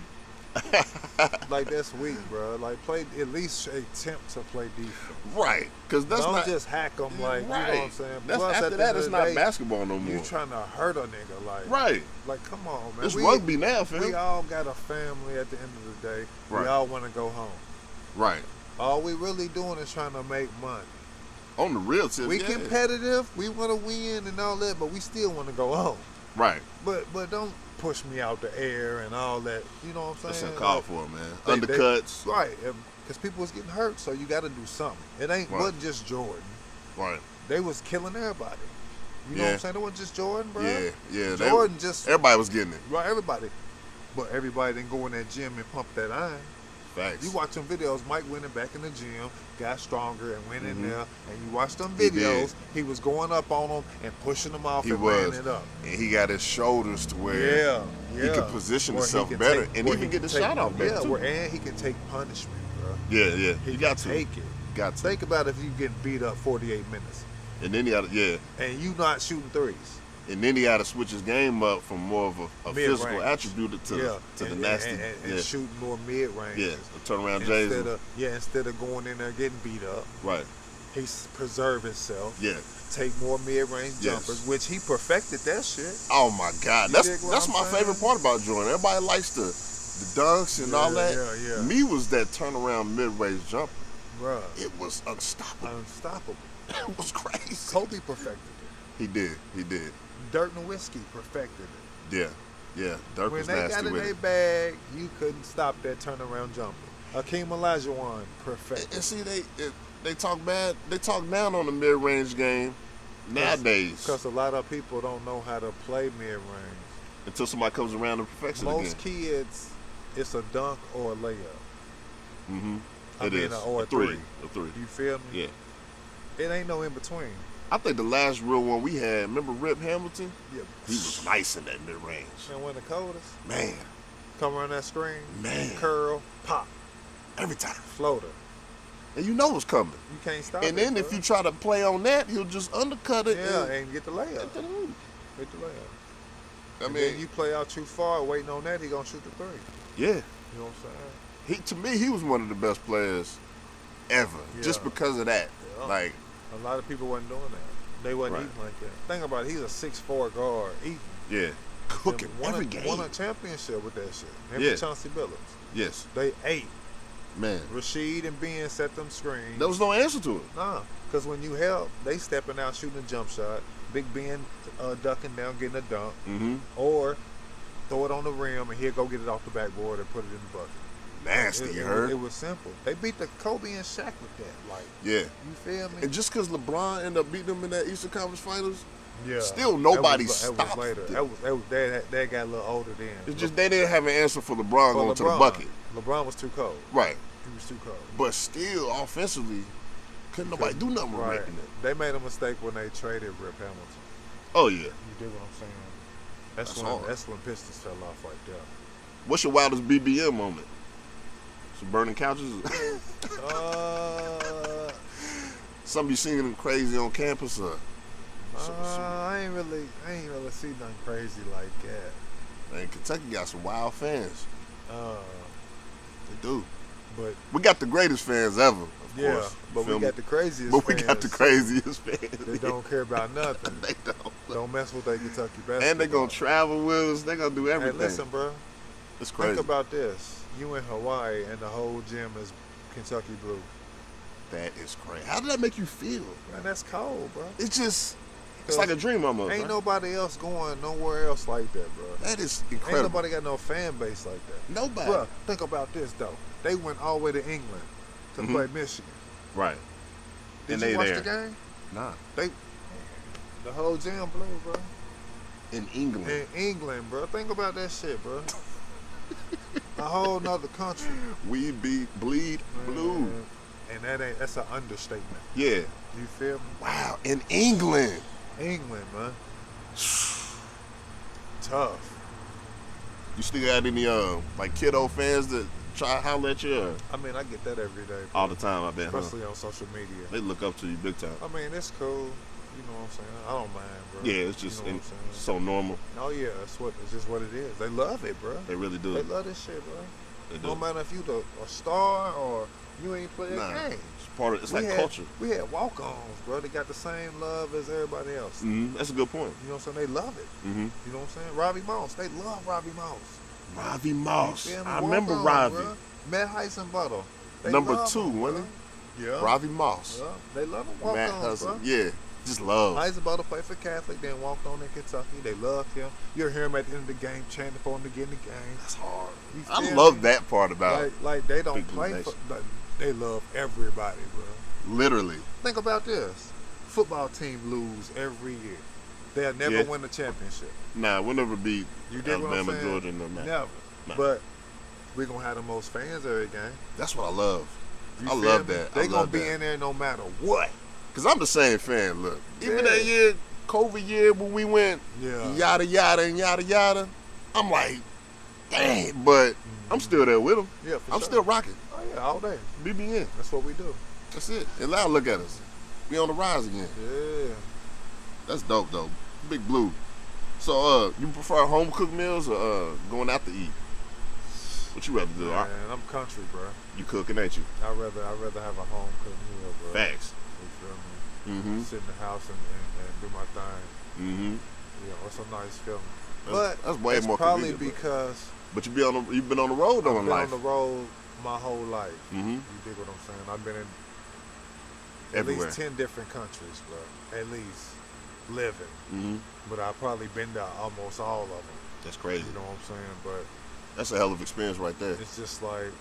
like that's weak, bro. Like play, at least attempt to play defense. Right, because that's Don't not just hack them like right. you know what I'm saying. That's Plus, after at the that, end it's of the not day, basketball no more. You trying to hurt a nigga like Right. Like come on, man. It's rugby now, We fam. all got a family at the end of the day. Right. We all want to go home. Right. All we really doing is trying to make money. On the real tip, We yeah. competitive. We want to win and all that, but we still want to go home. Right. But don't push me out the air and all that. You know what I'm That's saying? uncalled for, man. They- Undercuts. Right. Because people was getting hurt, so you got to do something. It wasn't just Jordan. Right. They was killing everybody. You know what I'm saying? It wasn't just Jordan, bro. Yeah. Jordan just everybody was getting it. right. Everybody, but everybody didn't go in that gym and pump that iron. Facts. You watch them videos, Mike went in back in the gym, got stronger and went in there, and you watch them He videos, did. he was going up on them and pushing them off He and was. laying it up. And he got his shoulders to where he could position Where he himself can better take- and where even he get the can take- shot off better, too. and he can take punishment, bro. Yeah. He You can got to. take it. Got to. Think about if you getting beat up 48 minutes And then he had and you not shooting threes. And then he had to switch his game up from more of a Mid-range. physical attribute to the nasty. And shooting more mid-range. Yeah, a turnaround Jays. Instead of going in there getting beat up, Right. he preserved himself. Yeah. Take more mid-range Yes. jumpers, which he perfected that shit. Oh my God, You that's dig what that's I'm my saying? favorite part about Jordan. Everybody likes the dunks and all that. Yeah. Me was that turnaround mid-range jumper. Bruh, It was unstoppable. unstoppable. It was crazy. Kobe perfected it. He did. Dirk Nowitzki perfected it. Yeah. Dirk When was they got nasty in with their it. bag, you couldn't stop that turnaround jumper. Hakeem Olajuwon perfected. And see, they talk bad. They talk down on the mid-range game nowadays Because a lot of people don't know how to play mid-range. until somebody comes around and perfects it again. Most kids, it's a dunk or a layup. Mm-hmm. I mean, or a three. A three. You feel me? Yeah. It ain't no in between. I think the last real one we had, remember Rip Hamilton? Yeah. He was nice in that mid-range. And when the coldest, Man, come around that screen, Man. curl, pop, every time. floater. And you know it's coming. You can't stop And it, then if bro. you try to play on that, he'll just undercut it. Yeah, and get the layup. Get to the hoop. Get the layup. I And mean, then you play out too far, waiting on that, he gonna shoot the three. yeah. You know what I'm saying? To me, he was one of the best players ever. Just Yeah. because of that. Yeah. Like, A lot of people wasn't doing that. They wasn't Right. eating like that. Think about it, he's a 6'4" guard eating. yeah. Cooking won every a, game. Won a championship with that shit. Him Yeah. and Chauncey Billups. Yes. They ate. Man. Rashid and Ben set them screens. There was no answer to it. Nah, because when you help, they stepping out shooting a jump shot. Big Ben ducking down, getting a dunk. Mm-hmm. Or throw it on the rim and he'll go get it off the backboard and put it in the bucket. Nasty, you heard? It was simple. They beat the Kobe and Shaq with that. Like, Yeah. you feel me? And just because LeBron ended up beating them in that Eastern Conference Finals, yeah. still nobody that stopped was later. it. They got a little older then. it's just they didn't have an answer for LeBron going to the LeBron- bucket. LeBron was too cold. Right. He was too cold. But still, offensively, couldn't nobody do nothing with Right. making it. They made a mistake when they traded Rip Hamilton. Oh, yeah. You dig what I'm saying? That's hard. That's when Pistons fell off right there. What's your wildest BBM moment? Some burning couches? Something you singing crazy on campus? I ain't really see nothing crazy like that. Man, Kentucky got some wild fans. They do. But We got the greatest fans ever, of yeah, course. but Feel we me? got the craziest. But we fans. got the craziest fans. They don't care about nothing. They don't. Don't mess with that Kentucky basketball. And they gonna travel with us. They gonna do everything. Hey, listen, bro. It's crazy. Think about this. You in Hawaii and the whole gym is Kentucky blue. That is crazy. How did that make you feel? Man, that's cold, bro. It's just, It's like a dream almost. Ain't right? nobody else going nowhere else like that, bro. That is incredible. Ain't nobody got no fan base like that. Nobody. Bro, think about this though. They went all the way to England to play Michigan. Right. Did and you watch there. the game? Nah. The whole gym blew, bro. In England. In England, bro. Think about that shit, bro. A whole nother country. We bleed blue. And that's an understatement. Yeah. You feel me? Wow. In England. England, man. Tough. You still got any like kiddo fans that try to holler at you? I mean, I get that every day, bro. All the time, I bet. Especially on social media. They look up to you big time. I mean, it's cool. You know what I'm saying? I don't mind, bro. Yeah, it's just so normal. Oh yeah, it's just what it is. They love it, bro. They really do. They love this shit, bro. They do. No matter if you a star or you ain't playing a game. It's part of. It's like culture. We had walk-ons, bro. They got the same love as everybody else. That's a good point. You know what I'm saying? They love it. You know what I'm saying? Robbie Mouse. They love Robbie Mouse. Robbie Mouse. I remember Walk-ons, Robbie. Bro. Matt Heisenbutter. Number 2, wasn't he? Yeah. Robbie Mouse. Yeah. They love him. Walk-ons, bro. Yeah. Just love. Heisenbutter played for Catholic, then walked on in Kentucky. They loved him. You'll hear him at the end of the game chanting for him to get in the game. That's hard. I love that part about it. Like they don't play for. They love everybody, bro. Literally. Think about this. Football team lose every year. They'll never win the championship. Nah, we'll never beat Alabama, Georgia, no matter. Never. Nah. But we're going to have the most fans every game. That's what I love. I love that. They're going to be in there no matter what. Because I'm the same fan, look. Even that year, COVID year, when we went yada, yada, and yada, yada, I'm like, dang, but I'm still there with them. Yeah, I'm still rocking. Oh, yeah, all day. BBN. That's what we do. That's it. And now look at us. We on the rise again. Yeah. That's dope, though. Big Blue. So, you prefer home cooked meals or going out to eat? What you rather do? Man, I'm country, bro. You cooking, ain't you? I'd rather have a home cooked meal, bro. Facts. You feel me? Sit in the house and do my thing. Yeah, it's a nice feeling. That's way more probably convenient, because. But you've been on the road though in life. I've been on the road my whole life. You dig what I'm saying? I've been in everywhere. At least 10 different countries, bro. At least living. But I've probably been to almost all of them. That's crazy. You know what I'm saying? But that's a hell of an experience right there. It's just like,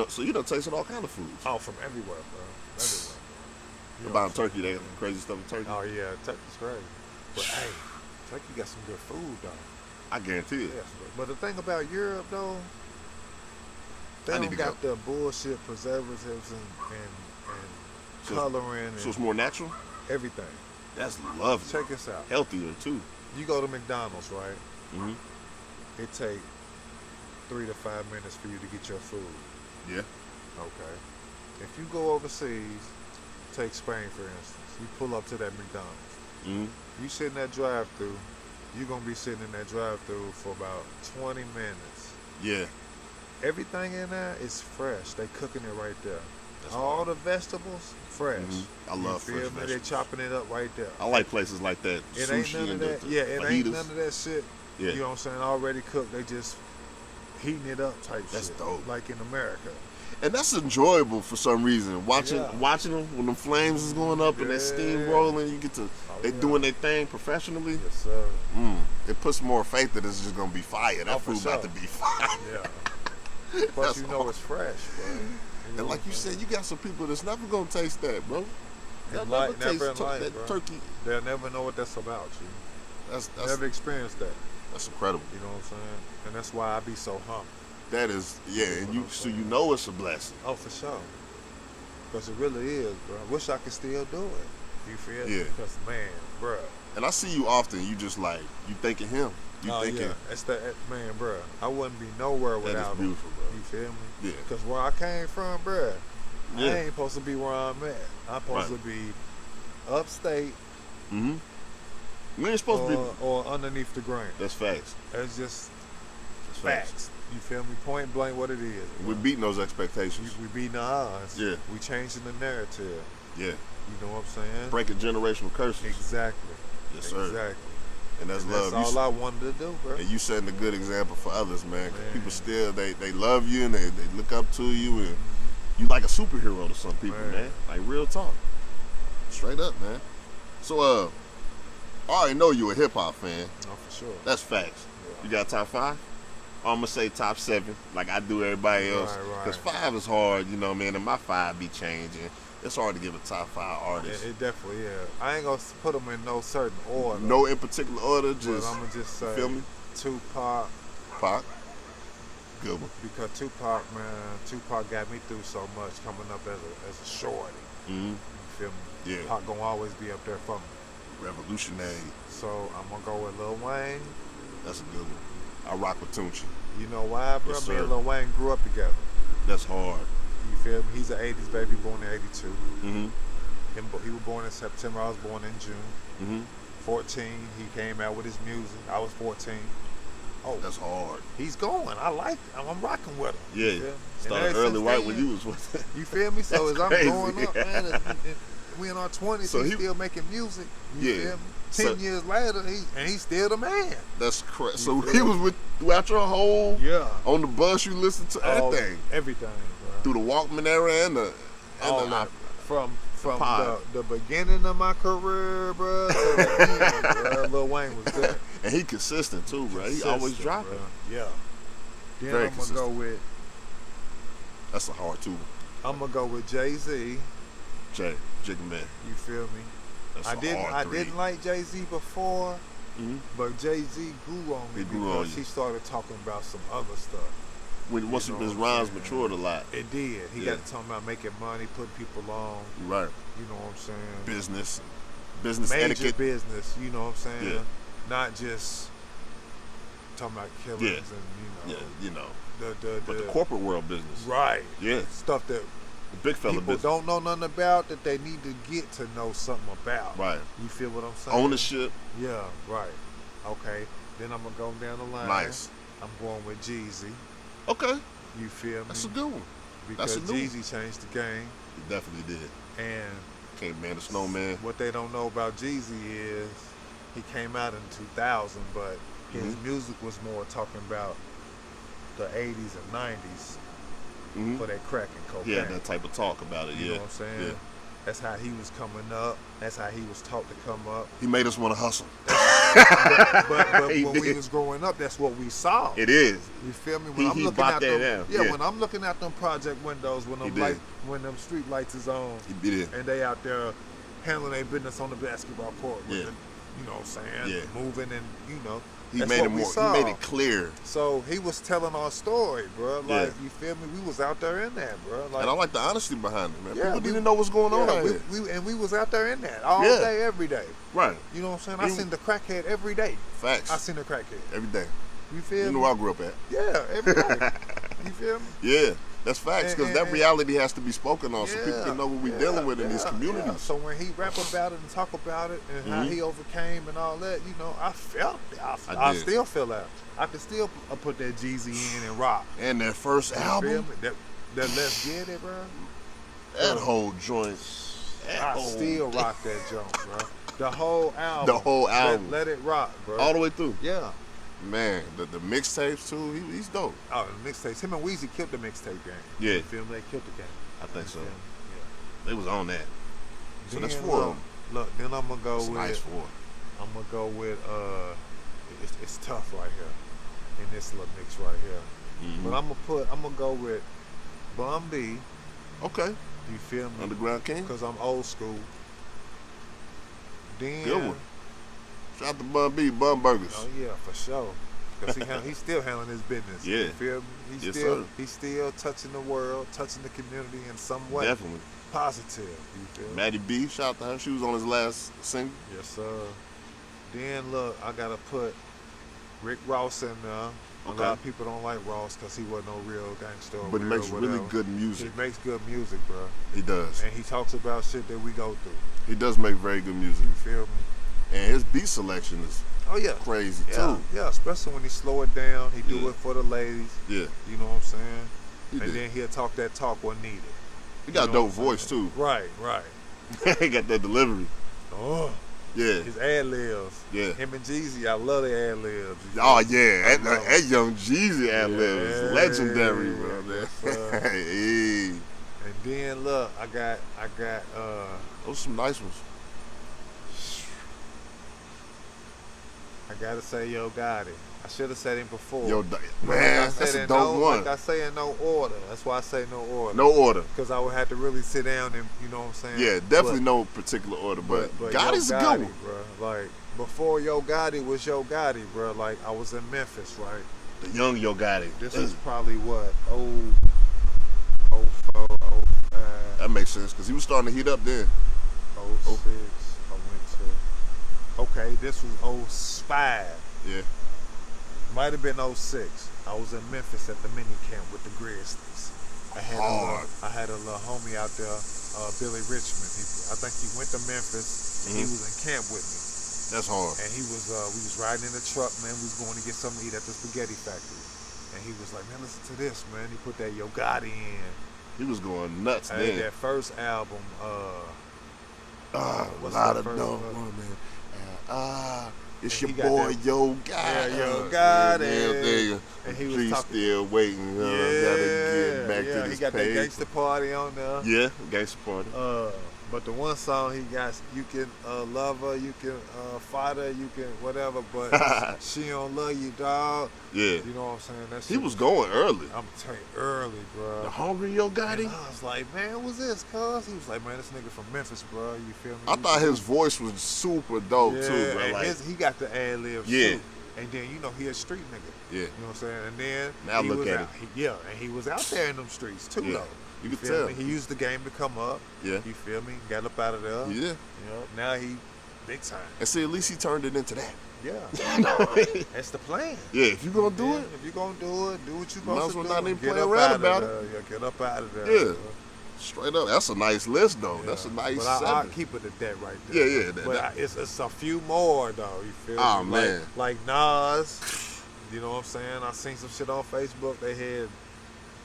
so you done tasted all kind of foods. Oh, from everywhere, bro. Everywhere. About Turkey, they have crazy stuff in Turkey. Oh yeah, Turkey's crazy. But hey, Turkey got some good food though. I guarantee it. Yes, but the thing about Europe though, they don't got the bullshit preservatives and coloring. So it's more natural? Everything. That's lovely. Check this out. Healthier too. You go to McDonald's, right? It take 3 to 5 minutes for you to get your food. Yeah. Okay. If you go overseas, take Spain for instance, you pull up to that McDonald's. You sit in that drive-thru, you're gonna be sitting in that drive-thru for about 20 minutes. Yeah. Everything in there is fresh. They cooking it right there. All the vegetables, fresh. I love fresh vegetables. They're chopping it up right there. I like places like that. It Sushi ain't none of that. It ain't none of that shit. Yeah. You know what I'm saying? Already cooked. They just heating it up type shit. That's dope. Like in America. And that's enjoyable for some reason. Watching them when the flames is going up and that steam rolling, you get to they doing their thing professionally. Yes, sir. It puts more faith that it's just gonna be fire. That food about to be fire. Yeah. Plus, you know it's fresh, bro. And like you said, you got some people that's never gonna taste that, bro. They'll never taste that turkey. They'll never know what that's about, you. That's never experienced that. That's incredible. You know what I'm saying? And that's why I be so humble. That is, and you know it's a blessing. Oh, for sure. Because it really is, bro. I wish I could still do it. You feel? Yeah. Because, man, bro. And I see you often. You just like, you thinking him. You thinking. Yeah. It's that, man, bro. I wouldn't be nowhere without him. Beautiful, bro. You feel me? Yeah. Because where I came from, bro, I ain't supposed to be where I'm at. I'm supposed to be upstate. We ain't supposed to be. Or underneath the ground. That's facts. That's just facts. You feel me? Point blank what it is. We're beating those expectations. We beating the odds. Yeah. We changing the narrative. Yeah. You know what I'm saying? Breaking generational curses. Exactly. Yes, sir. Exactly. And that's love. That's all I wanted to do, bro. And you setting a good example for others, man. People still, they love you and they look up to you, and you like a superhero to some people, man. Like real talk. Straight up, man. So, I already know you a hip hop fan. No, for sure. That's facts. Yeah. You got top 5? I'm gonna say top 7, like I do everybody else. Right. Cause 5 is hard, you know, man, and my 5 be changing. It's hard to give a top 5 artist. It definitely, yeah. I ain't gonna put them in no certain order. No in particular order, just. But I'm gonna just say, feel me? Tupac. Pac. Good one. Because Tupac got me through so much coming up as a shorty. Mm-hmm. You feel me? Yeah. Pac gonna always be up there for me. Revolutionary. So I'm gonna go with Lil Wayne. That's a good one. I rock with Tunchi. You know why, bro? Yes, Me sir. and Lil Wayne grew up together. That's hard. You feel me? He's an 80s baby, born in 82. Mm-hmm. He was born in September. I was born in June. Mm-hmm. 14, he came out with his music. I was 14. Oh, That's hard. he's going. I like him. I'm rocking with him. You Yeah. feel me? Started And ever early since right then, when you was with it. You feel me? So as I'm crazy. growing up, man, and we in our 20s, So he's he- still making music. You Yeah. feel me? So- 10 years later, he's still the man. That's crazy. So You feel he me? was with throughout your whole Yeah. on the bus. You listened to everything Everything, bro. through the Walkman era and the All that. From pod. the beginning of my career, bro, to the end, bro. Lil Wayne was there. And he consistent too, bro. He always Consistent, dropping. bro. Yeah. Then Very I'm gonna go with That's a hard two. Jay-Z. Jigga Man. You feel me? That's I a hard three. didn't like Jay-Z before, Mhm. but Jay-Z grew on me He grew because on you. he started talking about some other stuff. Once You know his what I'm rhymes saying? matured a lot. It did. He Yeah. got to talking about making money, putting people on. Right. You know what I'm saying? Business Major etiquette. business. You know what I'm saying? Yeah. Not just talking about killings Yeah. and Yeah, you know. the But the corporate world business. right Yeah. stuff that The big fella people business. don't know nothing about that they need to get to know something about. Right. You feel what I'm saying? Ownership. Yeah, right. Okay. Then I'm gonna go down the line. Nice. I'm going with Jeezy. Okay. You feel me? That's a good one. Because that's a new Jeezy changed the game. He definitely did. And Caveman the Snowman. what they don't know about Jeezy is he came out in 2000, but his Mhm. music was more talking about the 80s and 90s Mm-hmm. for that crack and cocaine. Yeah, that type of talk about it. You Yeah. know what I'm saying? Yeah. That's how he was coming up. That's how he was taught to come up. He made us want to hustle. But He when we did. was growing up, that's what we saw. It is. You feel me? He bought that down. Yeah, Yeah. when I'm looking at them project windows, He did. when them street lights is on, He did it. and they out there handling their business on the basketball court. With Yeah. the, you know what I'm saying? Yeah. Moving and, you know. He that's made what it we more. saw. He made it clear. So he was telling our story, bro. Like, Yeah. you feel me? We was out there in that, bro. Like, And I like the honesty behind it, man. Yeah, People we- didn't know what's going on out here. we was out there in that all Yeah. day, every day. Right. You know what I'm saying? I You- seen the crackhead every day. Facts. I seen the crackhead. Every day. You feel You me? know where I grew up at. Yeah, every day. You feel me? Yeah. That's facts. Because that And- reality has to be spoken on so people can know what we're dealing with in these yeah. communities. So when he rap about it and talk about it and how Mhm. he overcame and all that, you know, I felt it. I I did. still feel that. I can still put that Jeezy in and rock. And that first You feel album, me? That Let's Get It, bro. that whole joint. I still rock that junk, bro. The whole album. The whole album. Let it rock, bro. All the way through. Yeah. Man, the mixtapes too, he's dope. Oh, the mixtapes. Him and Weezy killed the mixtape game. Yeah. You feel me? They killed the game. I think so. You feel me? They was on that. So Yeah. that's Then, 4 of them. Look, then I'm gonna go It's with. nice 4. I'm gonna go with. It's tough right here, in this little mix right here. Mhm. But I'm gonna go with Bum B. Okay. You feel me? Underground King. Because I'm old school. Then. Good one. Shout out to Bun B, Bun Burgers. Oh yeah, for sure. Cause he's still handling his business. Yeah. You feel me? Yes, sir. He's still touching the world, touching the community in some way. Definitely. Positive. You feel me? Maddie B, shout out to her. She was on his last single. Yes, sir. Then look, I gotta put Rick Ross in there. A Okay. lot of people don't like Ross because he wasn't no real gangster. Or But he real makes really whatever. good music. He makes good music, bro. He does. And he talks about shit that we go through. He does make very good music. You feel me? And his beat selection is Oh yeah. crazy Yeah, too. yeah. Especially when he slow it down, he do Yeah. it for the ladies. Yeah. You know what I'm saying? He And did. then he'll talk that talk when needed. He got a You know dope what I'm voice saying? too. Right, right. He got that delivery. Oh, Yeah. his ad libs. Yeah. Him and Jeezy, I love the ad libs. Oh yeah, I that, love that young Jeezy ad lib is Yeah. legendary, bro. Man. Yes, sir. Hey, And then look, I got those some nice ones. I gotta say Yo Gotti. I should have said him before. Yo, But man, like I said, that's a dope one. Like I say in no order. That's why I say no order. No order. Because I would have to really sit down and, you know what I'm saying? Yeah, definitely no particular order, but Gotti's Yo a good one. bro. Like, before Yo Gotti was Yo Gotti, bro, like, I was in Memphis, right? The young Yo Gotti. This is probably what, 04, 05. That makes sense, because he was starting to heat up then. 06, I went to, okay, this was 05. Yeah. Might have been 06. I was in Memphis at the mini camp with the Grizzlies. I had a little homie out there, Billy Richmond. I think he went to Memphis and he was in camp with me. That's hard. And he was, we was riding in the truck, man. We was going to get something to eat at the spaghetti factory. And he was like, man, listen to this, man. He put that Yo Gotti in. He was going nuts Hey, then. that first album, what's lot that of first dope one? man. It's And your he got boy that- Yo Gotti. Yeah, Yo Gotti. Yeah, And he was Please talking. still waiting. Gotta get back to He this got that page. gangster party on there. Yeah, gangster party. But the one song he got, you can love her, you can fight her, you can whatever, but she don't love you, dog. Yeah. You know what I'm saying? That He shit was going early. I'm telling you, early, bro. The hungry Yo Gotti. And I was like, man, what's this, cuz? He was like, man, this nigga from Memphis, bro. You feel me? I thought his voice was super dope yeah, too, bro. and Like, he got the ad libs Yeah. too. And then, you know, he a street nigga. yeah. You know what I'm saying? And then Now he look was at out. Yeah, and he was out there in them streets too, Yeah. though. You could feel tell. me? He used the game to come up. Yeah. You feel me? Got up out of there. Yeah. You know, now he big time. And see, at least he turned it into that. Yeah. You know what I mean? That's the plan. Yeah, if you gonna do it, If you gonna do it, do what you Might as supposed well to not do. even Get play up around out of about there. Yeah, get up out of there. Yeah. bro. straight up. That's a nice list, though. Yeah. That's a nice But I'll seven. keep it at that right there. Yeah, yeah. But it's a few more though. You feel Oh, me? man. Like Nas. You know what I'm saying? I seen some shit on Facebook. They had,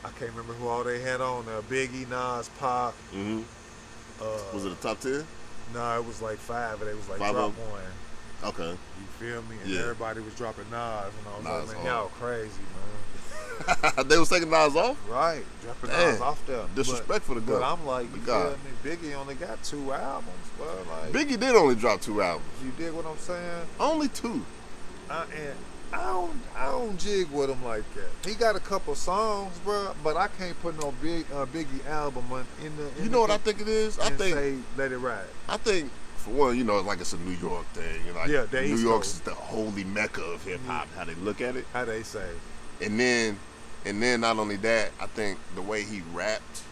I can't remember who all they had on there. Biggie, Nas, Pop. Mm-hmm. Was it a top 10? No, it was like 5, and they was like 5 drop of 'em? one. Okay. You feel me? And Yeah. everybody was dropping Nas, and I was Nas like, man, hard. y'all crazy, man. They was taking Nas off? Right, dropping Damn. Nas off there. Disrespectful to But God. I'm like, you God. feel me? Biggie only got 2 albums, bro. Like, Biggie did only drop 2 albums. you dig what I'm saying? Only 2. And I don't jig with him like that. He got a couple songs, bro, but I can't put no Biggie album in the. You know what I think it is? I and think say Let It Ride. I think for one, you know, like it's a New York thing. You know, like Yeah, the New East York's Coast. the holy mecca of hip hop. How they look at it, How they say? and then not only that, I think the way he rapped,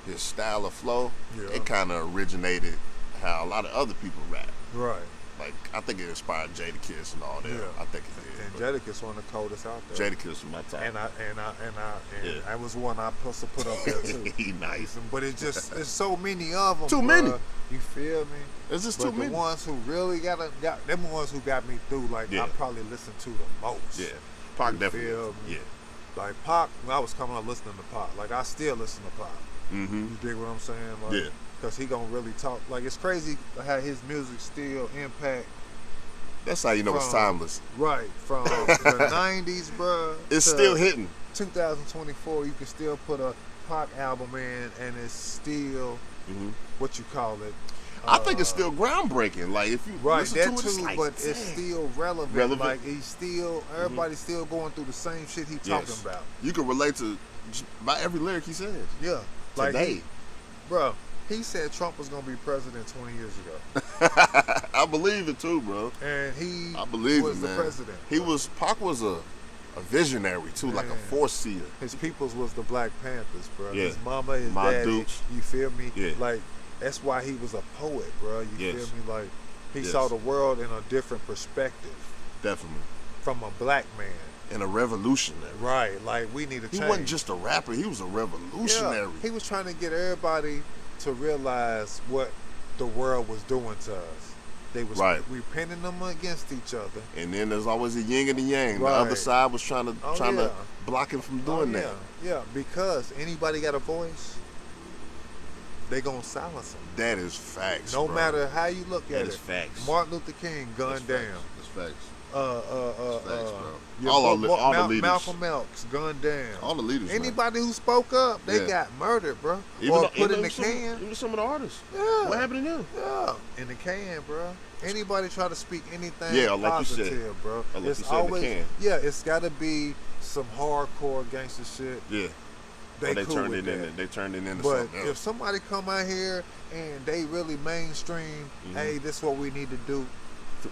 his style of flow, Yeah. it kind of originated how a lot of other people rap. Right. Like I think it inspired Jadakiss and all that. Yeah. I think it And did. Jadakiss one of the coldest out there. Jadakiss was my top. And Yeah. that was one I supposed to put up there too. He nice. But it's just there's so many of them. Too many. You feel me? It's just But too many. the ones who really got them the ones who got me through. Like Yeah. I probably listened to the most. Yeah, Pac You definitely. feel me? Yeah. Like Pac, when I was coming up listening to Pac, like I still listen to Pac. Mm-hmm. You dig what I'm saying? Like, Yeah. Cause he gonna really talk. Like it's crazy how his music still impact. That's how you know it's From- timeless. Right from the '90s, bro. It's to still hitting. 2024. You can still put a Pac album in, and it's still Mm-hmm. what you call it. I think it's still groundbreaking. Like if you Right, listen that to it, it's too, like, but it's dang. still relevant. Relevant. Like he's still, everybody's still going through the same shit he talking Yes. about. You can relate to just about every lyric he says. Yeah, like Today. bro, he said Trump was gonna be president 20 years ago, I believe it too, bro. and he I believe was it, the man. president. Pac was a visionary too, like a Man. foreseer. His peoples was the Black Panthers, bro. Yeah. His mama, his My daddy. Dukes. You feel me? Yeah. Like that's why he was a poet, bro. You Yes. feel me? Like he Yes. saw the world in a different perspective Definitely. from a black man. And a revolutionary. Right. Like we need to He change. wasn't just a rapper, he was a revolutionary. Yeah, he was trying to get everybody to realize what the world was doing to us. They was Right. repenting them against each other. And then there's always a yin and a yang. Right. The other side was trying to yeah. block him from doing yeah, that. yeah, because anybody got a voice, they gonna silence them. That is facts. No bro. matter how you look That at is it. facts. Martin Luther King gunned That's down. facts. That's facts. Thanks, bro. your All the leaders. Malcolm X gunned down. All the leaders, Anybody who spoke up, they got murdered, bro. Or put in the can. Even some of the artists. Yeah. What happened to them? Yeah, in the can, bro. Anybody try to speak anything like positive, you said. bro. Like it's you said, always, in the can. yeah, it's got to be some hardcore gangster shit. Yeah. They cool turned with it that. They turned it into but something else. if somebody come out here and they really mainstream, hey, this is what we need to do,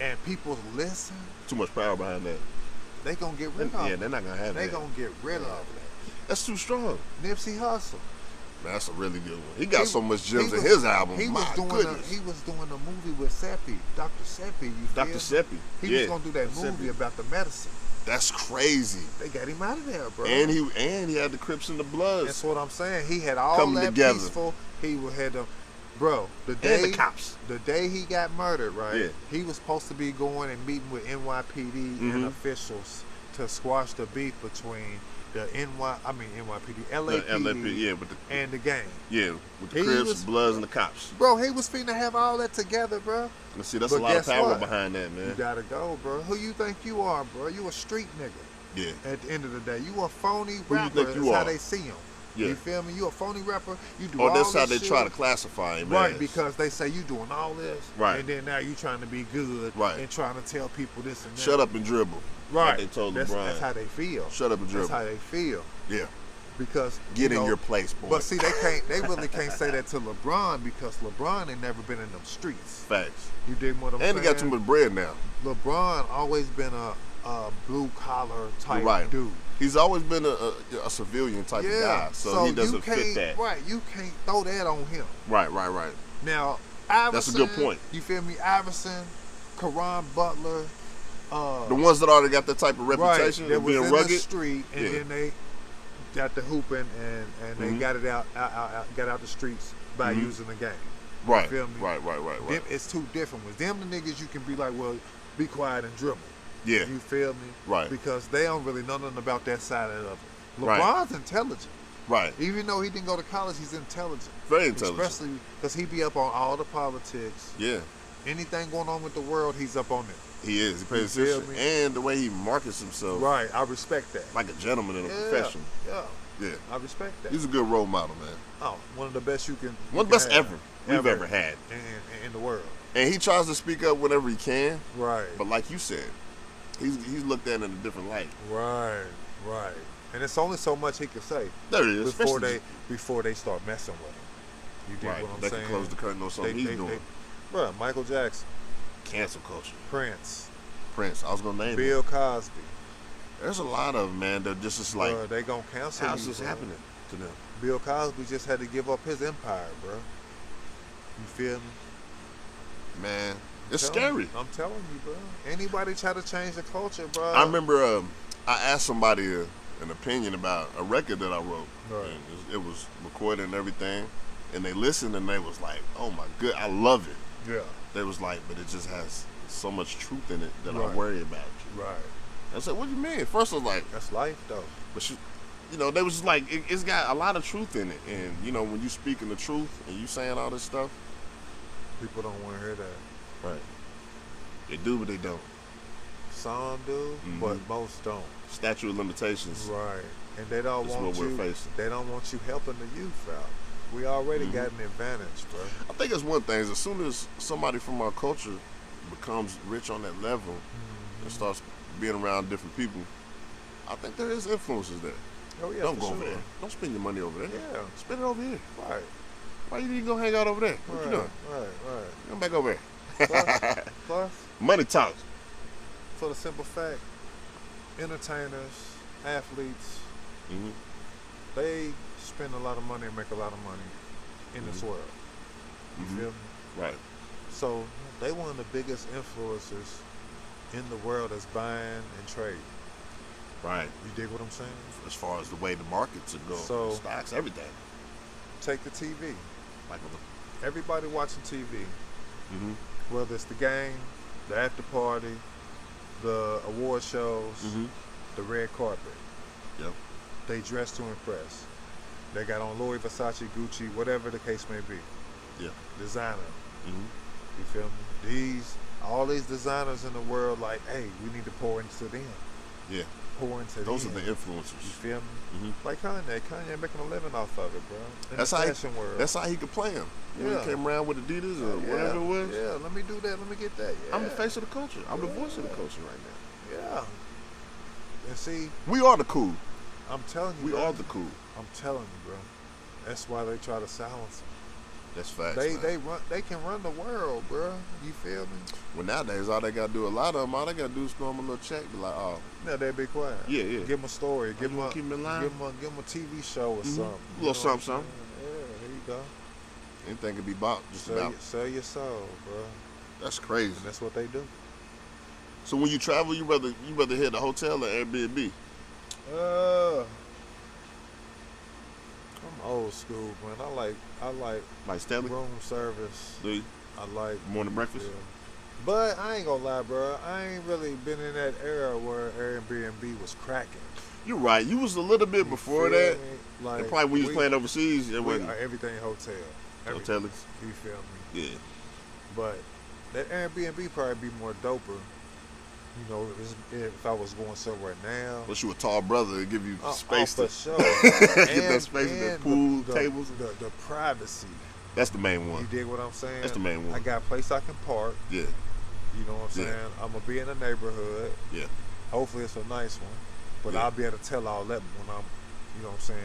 and people listen, too much power behind that. They gonna get rid of it. Yeah, they're not gonna have that. They gonna get rid of that. That's too strong. Nipsey Hussle. Man, that's a really good one. He got so much gems in his album. He was doing a movie with Seppi, Dr. Seppi. Dr. Seppi. He was gonna do that movie about the medicine. That's crazy. They got him out of there, bro. And he had the Crips and the Bloods. That's what I'm saying. He had all coming that together. Peaceful. He had them, bro. The day and the cops. The day he got murdered, right? Yeah. He was supposed to be going and meeting with NYPD and officials to squash the beef between the LAPD, and the gang. Yeah, with the Crips, Bloods, and the cops. Bro, he was finna have all that together, bro. And see, that's a lot of power behind that, man. You gotta go, bro. Who you think you are, bro? You a street nigga. Yeah. At the end of the day, you a phony Who rapper. you think you That's are? how they see him. Yeah. You feel me? You a phony rapper. You do all that's this how they shit. try to classify him. Right, as. because they say you doing all this. Right. And then now you trying to be good. Right. And trying to tell people this and that. Shut up and dribble. Right. Like they told LeBron. That's how they feel. Shut up and dribble. That's how they feel. Yeah. Because get in your place, boy. But see, they really can't say that to LeBron because LeBron ain't never been in them streets. Facts. You dig what I'm saying? And he got too much bread now. LeBron always been a blue collar type dude. He's always been a civilian type of guy, so he doesn't fit that. Right, you can't throw that on him. Right. Now, Iverson, that's a good point. You feel me? Iverson, Karan Butler, the ones that already got that type of reputation that of was being in rugged, the street, and then they got the hooping and they got it out the streets by using the game. Right. You feel me? Right. Them, it's two different ones. Them the niggas you can be like, well, be quiet and dribble. Yeah. You feel me? Right. Because they don't really know nothing about that side of it. LeBron's right. intelligent. Right. Even though he didn't go to college, he's intelligent. Very intelligent. Especially because he be up on all the politics. Yeah. Anything going on with the world, he's up on it. He is. He pays attention. And the way he markets himself. Right. I respect that. Like a gentleman in a profession. Yeah. I respect that. He's a good role model, man. Oh, one of the best you can. One of the best we've ever had. In the world. And he tries to speak up whenever he can. Right. But like you said, he's looked at in a different light. Right. And it's only so much he can say. There it is. Before they start messing with him. You dig what I'm they saying? Can close the curtain on something he's doing. Bro, Michael Jackson. Cancel culture. Prince. I was gonna name Bill Cosby. There's a lot of them, man. That just is like. Bro, they gonna cancel. How's this happening to them? Bill Cosby just had to give up his empire, bro. You feel me? Man, it's scary. I'm telling you, bro. Anybody try to change the culture, bro? I remember I asked somebody an opinion about a record that I wrote. Right. And it was recorded and everything. And they listened and they was like, oh my good, I love it. Yeah. They was like, but it just has so much truth in it that I worry about you. Right. I said, what do you mean? First I was like, that's life though. But they was just like, it's got a lot of truth in it. And, when you speaking the truth and you saying all this stuff. People don't want to hear that. Right. They do, but they don't. Some do, but most don't. Statute of limitations. Right. And they don't want what we're facing. They don't want you helping the youth out. We already got an advantage, bro. I think it's one thing. As soon as somebody from our culture becomes rich on that level and starts being around different people, I think there is influences there. Oh yeah, don't go over there. Don't spend your money over there. Yeah, spend it over here. Right. Why you need to go hang out over there? What you doing? Right. Come back over here. Plus, money talks. For the simple fact, entertainers, athletes, they spend a lot of money and make a lot of money in this world. You feel me? Right. So they one of the biggest influencers in the world that's buying and trading. Right. You dig what I'm saying? As far as the way the markets are going, so, stocks, everything. Take the TV. Like everybody watching TV, whether it's the game, the after party, the award shows, the red carpet. Yep. They dress to impress. They got on Louis, Versace, Gucci, whatever the case may be. Yeah. Designer. You feel me? These all these designers in the world, like, hey, we need to pour into them. Yeah. Pour into Those them. are the influencers. You feel me? Mm-hmm. Like Kanye making a living off of it, bro. In That's the how fashion world. That's how he could play him. When Yeah. he came around with Adidas or whatever it was. Yeah, let me do that. Let me get that. Yeah. I'm the face of the culture. I'm the voice of the culture right now. Yeah. And see, We are the cool. I'm telling you, We bro. are the cool. I'm telling you, bro. That's why they try to silence them. That's facts. They can run the world, bro. You feel me? Well, nowadays, all they got to do, a lot of them, all they got to do is throw them a little check. Be like, oh. Yeah, they be quiet. Yeah. Give them a story. Give them keep them in line? Give them a TV show or something. A little something. Yeah, there you go. Anything could be bought, just about. Sell your soul, bro. That's crazy. And that's what they do. So when you travel, you rather hit a hotel or Airbnb? I'm old school, man. I like Stanley? room service. Do you? I like Morning breakfast? Yeah. But I ain't gonna lie, bro. I ain't really been in that era where Airbnb was cracking. You're right. You was a little bit before feel that. me? Like, And probably when you was playing overseas, it wasn't. Everything hotel. Hotels? You feel me? Yeah. But that Airbnb probably be more doper. You know, if I was going somewhere now. Unless you a tall brother, it give you space for to sure. get that space in the pool, tables. The privacy. That's the main one. You dig what I'm saying? That's the main one. I got a place I can park. Yeah. You know what I'm saying? I'm going to be in a neighborhood. Yeah. Hopefully it's a nice one. But Yeah. I'll be able to tell all that when I'm, you know what I'm saying,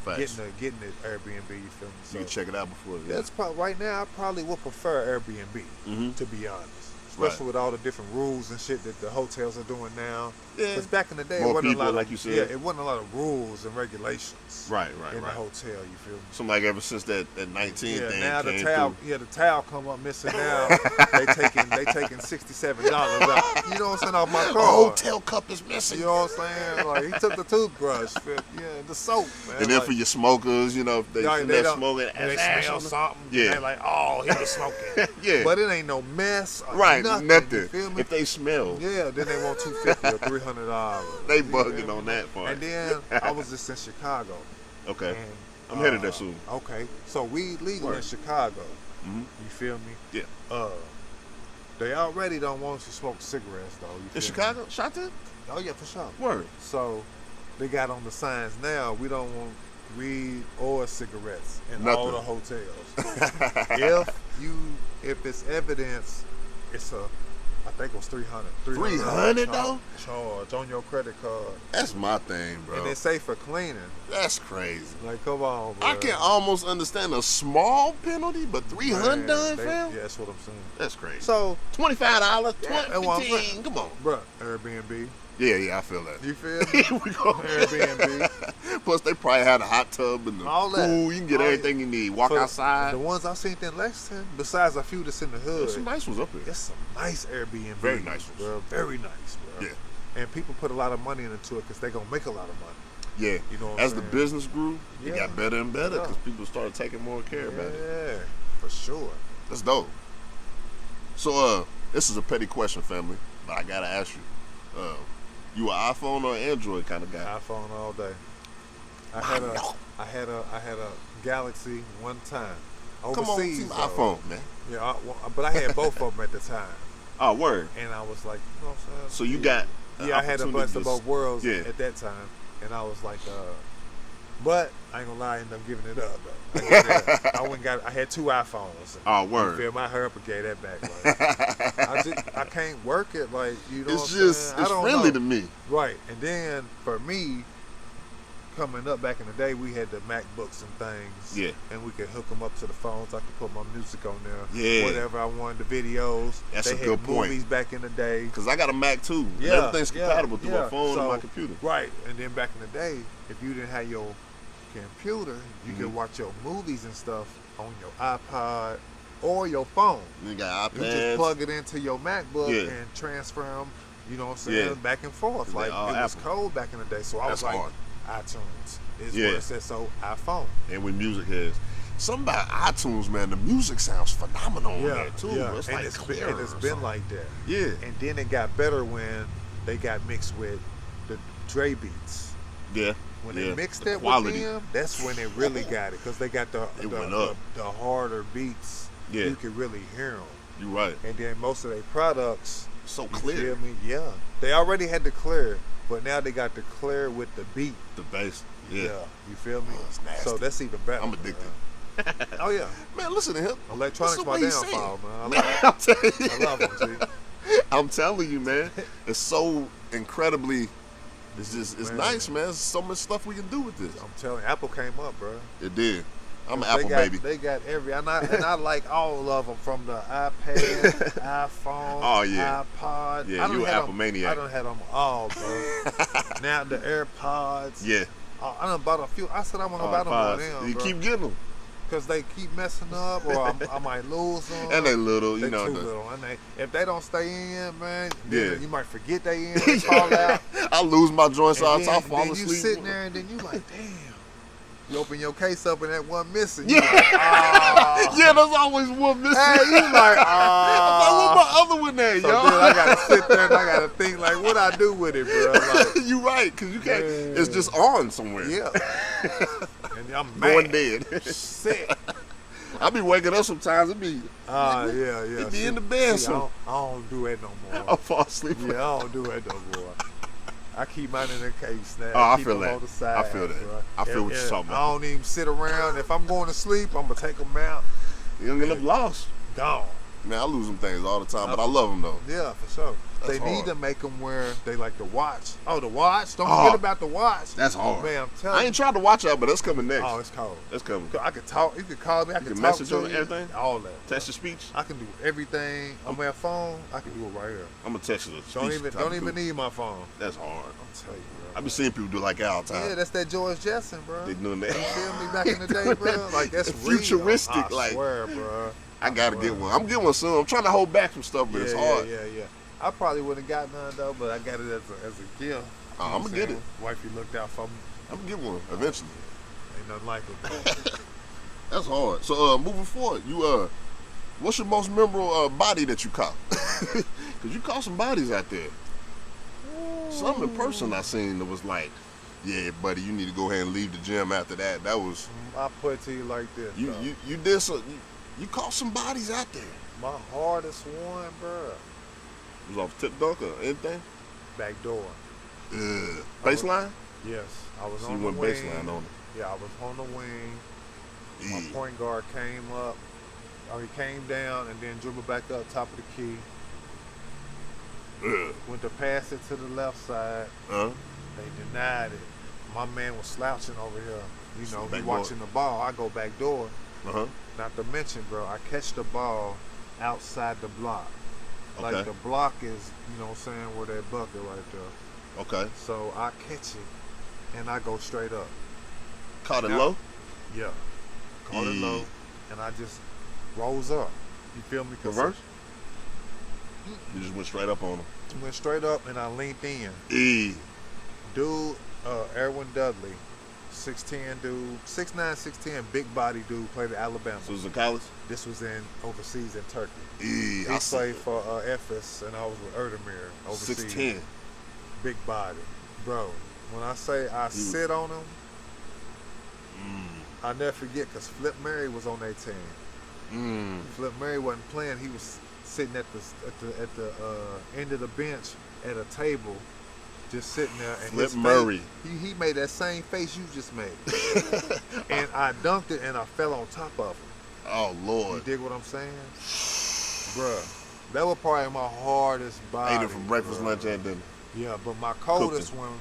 Facts. getting the Airbnb, you feel me? So You can check it out before. Yeah. that's probably, right now, I probably would prefer Airbnb, to be honest. Especially with all the different rules and shit that the hotels are doing now. Yeah. Because back in the day, More it wasn't people, a lot like of, you said. Yeah, it wasn't a lot of rules and regulations. Right. In the hotel, you feel me? So like ever since that 19 Yeah, thing now came the towel, through. the towel come up missing now. they taking $67 out. You know what I'm saying, off my A car. hotel cup is missing. You know what I'm saying? Like he took the toothbrush, the soap, man. And then like, for your smokers, you know, if they don't- smoking, they ash smell on them. something. Yeah. They like, oh, he was smoking. Yeah. But it ain't no mess. Or Right, nothing. nothing. You feel me? If they smell, Yeah, then they want $250 or $300. they You feel bugging me? on that part. And then I was just in Chicago. Okay. And, I'm headed there soon. Okay, so weed legal in Word. Chicago. Mm-hmm. You feel me? Yeah. They already don't want us to smoke cigarettes though. You feel In me? Chicago? Shot there? Oh yeah, for sure. Word. So they got on the signs now. We don't want weed or cigarettes in Nothing. all the hotels. if it's evidence, it's I think it was $300. $300 though? Charge on your credit card. That's my thing, bro. And they say for cleaning. That's crazy. Like, come on, bro. I can almost understand a small penalty, but $300, fam? Yeah, that's what I'm saying. That's crazy. So $25, Yeah, that's what I'm $15, saying. come on. Bruh, Airbnb. Yeah, I feel that. You feel me? Here we go. Airbnb. Plus, they probably had a hot tub and the All that. pool. You can get All everything you need. Walk So, outside. The ones I seen in Lexington, besides a few that's in the hood, There's some nice ones up here. there's some nice Airbnb. Very nice ones. Bro. Very nice, bro. Yeah. And people put a lot of money into it because they're going to make a lot of money. Yeah. You know what As I'm the saying? business grew, it Yeah. got better and better Yeah. because people started taking more care about it. Yeah, for sure. That's dope. So, this is a petty question, family, but I gotta ask you. You an iPhone or Android kind of guy? iPhone all day. I had a Galaxy one time. Come on, Overseas, team though. iPhone, man. Yeah, but I had both of them at the time. Oh, word. And I was like, you know what I'm saying? So you got Yeah, I had a bunch of both worlds Yeah. at that time. And I was like, but I ain't gonna lie, I ended up giving it up though. I had two iPhones. Oh, You word. feel my hurry up and gave that back. Like, I can't work it like, you know It's what I'm just, saying? I it's don't friendly know. to me. Right. And then for me, coming up back in the day, we had the MacBooks and things. Yeah. And we could hook them up to the phones. I could put my music on there. Yeah. Whatever I wanted, the videos. That's they a had good point. movies back in the day. Because I got a Mac too. And Yeah, everything's compatible through my phone and my computer. Right. And then back in the day, if you didn't have your computer, you Mm-hmm. could watch your movies and stuff on your iPod or your phone. You got You iPads. just plug it into your MacBook Yeah. and transfer them, you know what I'm saying, Yeah. back and forth. They Like, all it was Apple. cold back in the day. So I That's was like, hard. iTunes is Yeah. what it says. So iPhone. And with music heads. Something about iTunes, man, the music sounds phenomenal on Yeah, there too. yeah. It's and like it's clear. been, and it's been like that. Yeah. And then it got better when they got mixed with the Dre beats. Yeah. When yeah. they mixed The that quality. with them, that's when it really got it. Because they got It went up. the harder beats. Yeah. You could really hear them. You right. And then most of their products, So you clear. feel me? Yeah. They already had the clear, but now they got the clear with the beat. The bass. Yeah. You feel me? Oh, it's nasty. So that's even better. I'm addicted. Oh yeah. Man, listen to him. Electronics Listen my what he's downfall, saying. man. I'm telling you. I love them, G. I'm telling you, man. It's so incredibly. It's Man. nice, man. There's so much stuff we can do with this. I'm telling you, Apple came up, bro. It did. I'm an They Apple got, baby. They got and I like all of them, from the iPad, iPhone, Oh, yeah. iPod. Yeah, you an Apple maniac. I done had them all, bro. Now the AirPods. Yeah. I done bought a few. I said I want to buy them more than You bro. keep getting them. Because they keep messing up, or I might lose them. And they little, They you know. too little. And if they don't stay in, man, Yeah. then you might forget they in, they fall out. I lose my joints all the time. I And fall then you asleep. sitting there, and then you like, damn. You open your case up, and that one missing. Yeah. You like, ah. Yeah, there's always one missing. Hey, you like, ah. I'm like, what my other one there, So yo? then I gotta sit there and I gotta think like, what I do with it, bro? Like, You right, because you can't. Man. It's just on somewhere. yeah. And I'm Going mad. dead. Sick. I be waking up sometimes. It be. Yeah. It be in the bed, See, so I don't do that no I more. fall asleep. Yeah, I don't do that no more. I keep mine in the case now. Oh, I keep feel them that. on the side, I feel that. bro. I feel what you're talking about. I don't even sit around. If I'm going to sleep, I'm gonna take them out. You don't get up lost. Gone. Man, I lose them things all the time, but I love them though. Yeah, for sure. That's They need hard. to make them where they like the watch. Oh, the watch! Don't Oh, forget about the watch. That's hard. Man, I'm telling I you. ain't tried to watch out, but that's coming next. Oh, it's cold. That's coming. I could talk. You could call me. I could can talk message to on you. everything? All that. Text to speech. I can do everything on my phone. I can do it right here. I'm gonna text you. the Don't speech even type of need my phone. That's hard. I'm telling you, bro. I be seeing people do like that all the time. Yeah, that's that George Jetson, bro. They doing You that. feel me? Back in the day, bro. Like that's real. Futuristic, I like- swear, bro. I gotta get one. I'm getting one soon. I'm trying to hold back some stuff, but it's hard. Yeah. I probably wouldn't have got none though, but I got it as a gift. Oh, I'ma get it. Wifey looked out for me. I'm gonna get one eventually. Ain't nothing like it, bro. That's hard. So moving forward, you what's your most memorable body that you caught? Cause you caught some bodies out there. Some in person I seen that was like, yeah, buddy, you need to go ahead and leave the gym after that. That was I put it to you like this. you though. you did some you caught some bodies out there. My hardest one, bro. Was off tip dunk or anything? Back door. Baseline? Yes, I was So on you the went wing. baseline on it. Yeah, I was on the wing. My Yeah. point guard came up. He came down and then dribbled back up top of the key. Went to pass it to the left side. They denied it. My man was slouching over here. You So know, he back watching the ball. I go back door. Not to mention, bro, I catch the ball outside the block. Okay. Like the block is, you know what I'm saying, where that bucket right there. Okay. So I catch it and I go straight up. Caught it Now- low? Yeah. Caught it Yeah. low. And I just rose up. You feel me? 'Cause Reverse? You just went straight up on him. I went straight up and I leaned in. Dude, Erwin Dudley, 6'10" dude, 6'9", 6'10", big body dude, played at Alabama. So it was in college? This was in overseas in Turkey. I He see. played for Ephes, and I was with Erdemir overseas. 6'10". Big body. Bro, when I say I sit on him, I'll never forget, because Flip Murray was on that team. Flip Murray wasn't playing. He was sitting at the end of the bench at a table, just sitting there. And Flip his Murray. Face, he made that same face you just made. And I dunked it and I fell on top of him. Oh, You Lord. dig what I'm saying? Bruh, that was probably my hardest body. Ate it for breakfast, bruh. lunch, and dinner. Yeah, but my coldest one,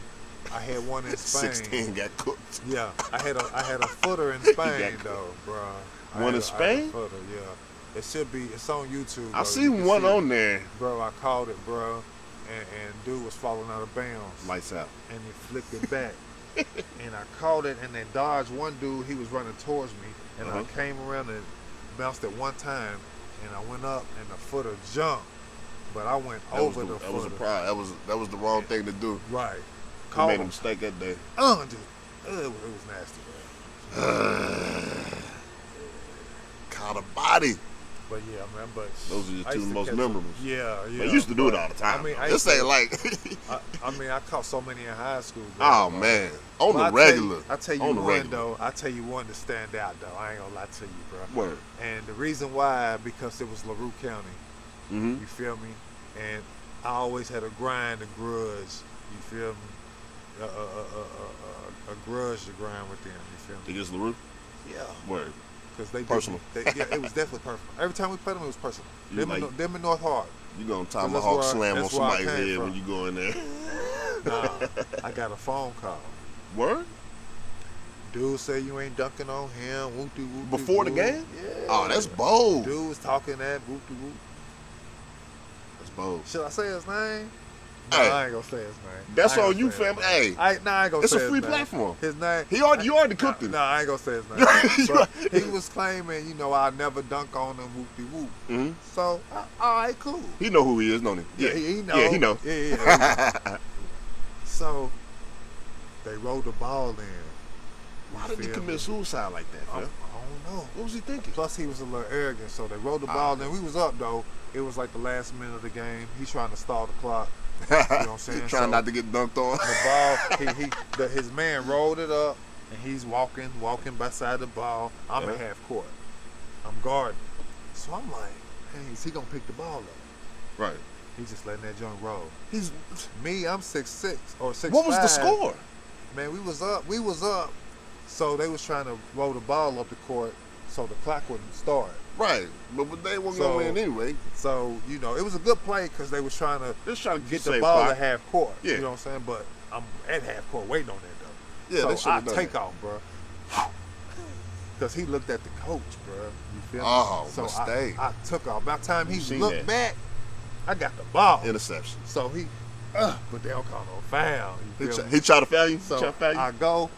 I had one in Spain. 16 got cooked. Yeah, I had a footer in Spain got though, bro. One in Spain? Footer, yeah. It should be. It's on YouTube. I bro. see You can one see it. on there. Bro, I caught it, bro, and dude was falling out of bounds, Lights out. and he flicked it back, and I caught it, and then dodged one dude. He was running towards me, and I came around and bounced it one time, and I went up, and the footer jumped, but I went over the That was a footer. pride. That was the wrong thing to do. Right. You Caught made a him. mistake that day. Dude. It was nasty, bro. Caught a body. But yeah, man. But Those are your I two used to most catch memorable. them. Yeah. I used to do it but, all the time. I mean, This ain't like. I mean, I caught so many in high school. Bro. Oh man, on But the regular. I tell you on the one regular. though. I tell you one to stand out though. I ain't gonna lie to you, bro. Word. And the reason why, because it was LaRue County. You feel me? And I always had a grind, a grudge. You feel me? A grudge to grind with them. You feel me? Against LaRue? Yeah. Word. Because they personal. Yeah, it was definitely personal. Every time we played them, it was personal. Them in North Hard. You gonna tomahawk slam on somebody's head when you go in there? Nah, I got a phone call. Word? Dude said you ain't dunking on him. Whoop-de whoop. Before the game? Yeah. Oh, that's bold. Dude was talking that whoop-de whoop. That's bold. Should I say his name? Hey, I ain't gonna say his name. That's on you, fam. Hey, I ain't gonna it's say a free his name. platform. His name. You already cooked him. No, I ain't gonna say his name. But he was claiming, I never dunk on him, whoop-de whoop. Mm-hmm. So, all right, cool. He know who he is, don't he? Yeah, he know. Yeah, he know. Yeah. So, they rolled the ball in. Why did he commit suicide like that, fam? I don't know. What was he thinking? Plus, he was a little arrogant, so they rolled the ball in. We was up, though. It was like the last minute of the game. He's trying to stall the clock. You know what I'm saying? Trying not to get dunked on. The ball, his man rolled it up, and he's walking beside the ball. I'm at half court. I'm guarding. So I'm like, hey, is he going to pick the ball up? Right. He's just letting that joint roll. Me, I'm 6'6" or 6'5". What was the score? Man, we was up. So they was trying to roll the ball up the court so the clock wouldn't start. Right, but they weren't going to win anyway. So, it was a good play because they was trying to get the save ball clock. at half court. Yeah. You know what I'm saying? But I'm at half court waiting on that, though. Yeah, so I take that. off, bro. Because he looked at the coach, bro. You feel me? Oh, so mistake. I took off. By the time he looked looked back, I got the ball. Interception. So he, but they don't call no foul. You feel me? He tried to foul you? So I go,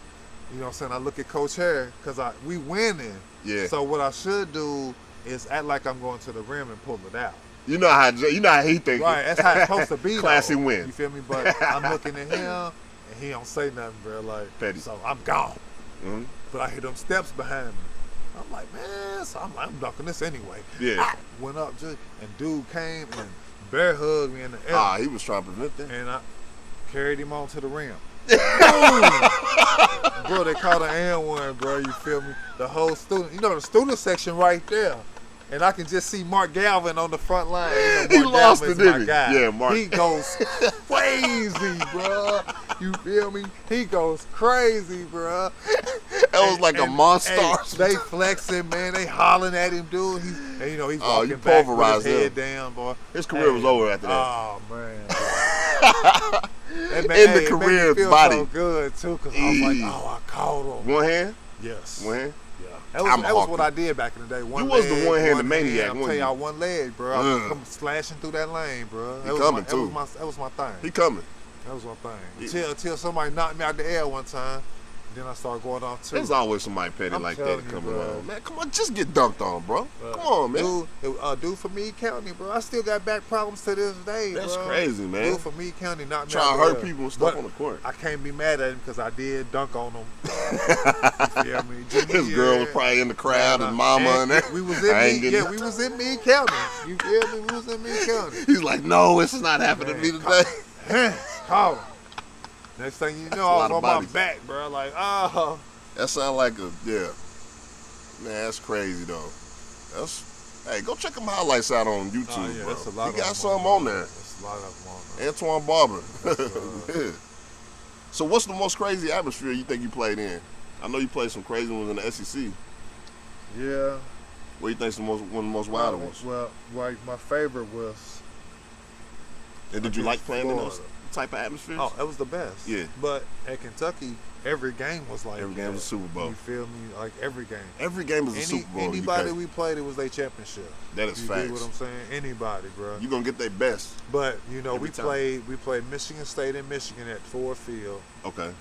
you know what I'm saying? I look at Coach Harry because we winning. Yeah. So what I should do is act like I'm going to the rim and pull it out. You know how he thinking. Right, that's how it's supposed to be. Classy though. win. You feel me? But I'm looking at him, and he don't say nothing, bro. Like, petty. So I'm gone. Mm-hmm. But I hear them steps behind me. I'm like, man, so I'm dunking this anyway. Yeah. I went up, and dude came and bear hugged me in the air. He was trying to prevent that. And I carried him on to the rim. Bro, they called an Antwain, bro. You feel me? The whole student, the student section right there. And I can just see Mark Galvin on the front line. He lost it, didn't he? Yeah, Mark. He goes crazy, bro. You feel me? He goes crazy, bro. That was like a monster. They flexing, man. They hollering at him, dude. He's walking you back with his pulverized him. head down, boy. His career was over after that. Oh, man. The career made me feel body. so good, too, because I was like, I caught him. One hand? Yes. One hand? That was what I did back in the day. You was the one-handed maniac, I'm wasn't telling you? y'all, one leg, bro. I was coming slashing through that lane, bro. He coming, too. That was my thing. He coming. That was my thing. Until somebody knocked me out the air one time. Then I started going off, too. There's always somebody petty like that coming around. Man, come on, just get dunked on, bro. Come on, man. Dude from Meade County, bro. I still got back problems to this day, That's bro. crazy, man. Dude from Meade County knocked me out Trying to hurt there. people and stuff on the court. I can't be mad at him because I did dunk on him. You feel me? His girl was probably in the crowd and mama and that. We was in Meade County. You feel me? We was in Meade County. He's like, no, it's not happening to me today. Call him. Next thing you know, I was on my back, bro. Like, oh. That sound like Man, that's crazy though. Hey, go check them highlights out on YouTube, bro. That's a lot he got them something on there. That's a lot of them on there. Antwain Barbour. Yeah. So what's the most crazy atmosphere you think you played in? I know you played some crazy ones in the SEC. Yeah. What do you think's one of the most wild ones? Well, my favorite was. And did you like playing in those type of atmospheres? Oh, that was the best. Yeah. But at Kentucky, every game was like every game was a Super Bowl. You feel me? Like every game. Every game was a Super Bowl. Anybody we played, it was their championship. That is facts. You know what I'm saying? Anybody, bro. You gonna get their best. But we played Michigan State in Michigan at Ford Field. Okay.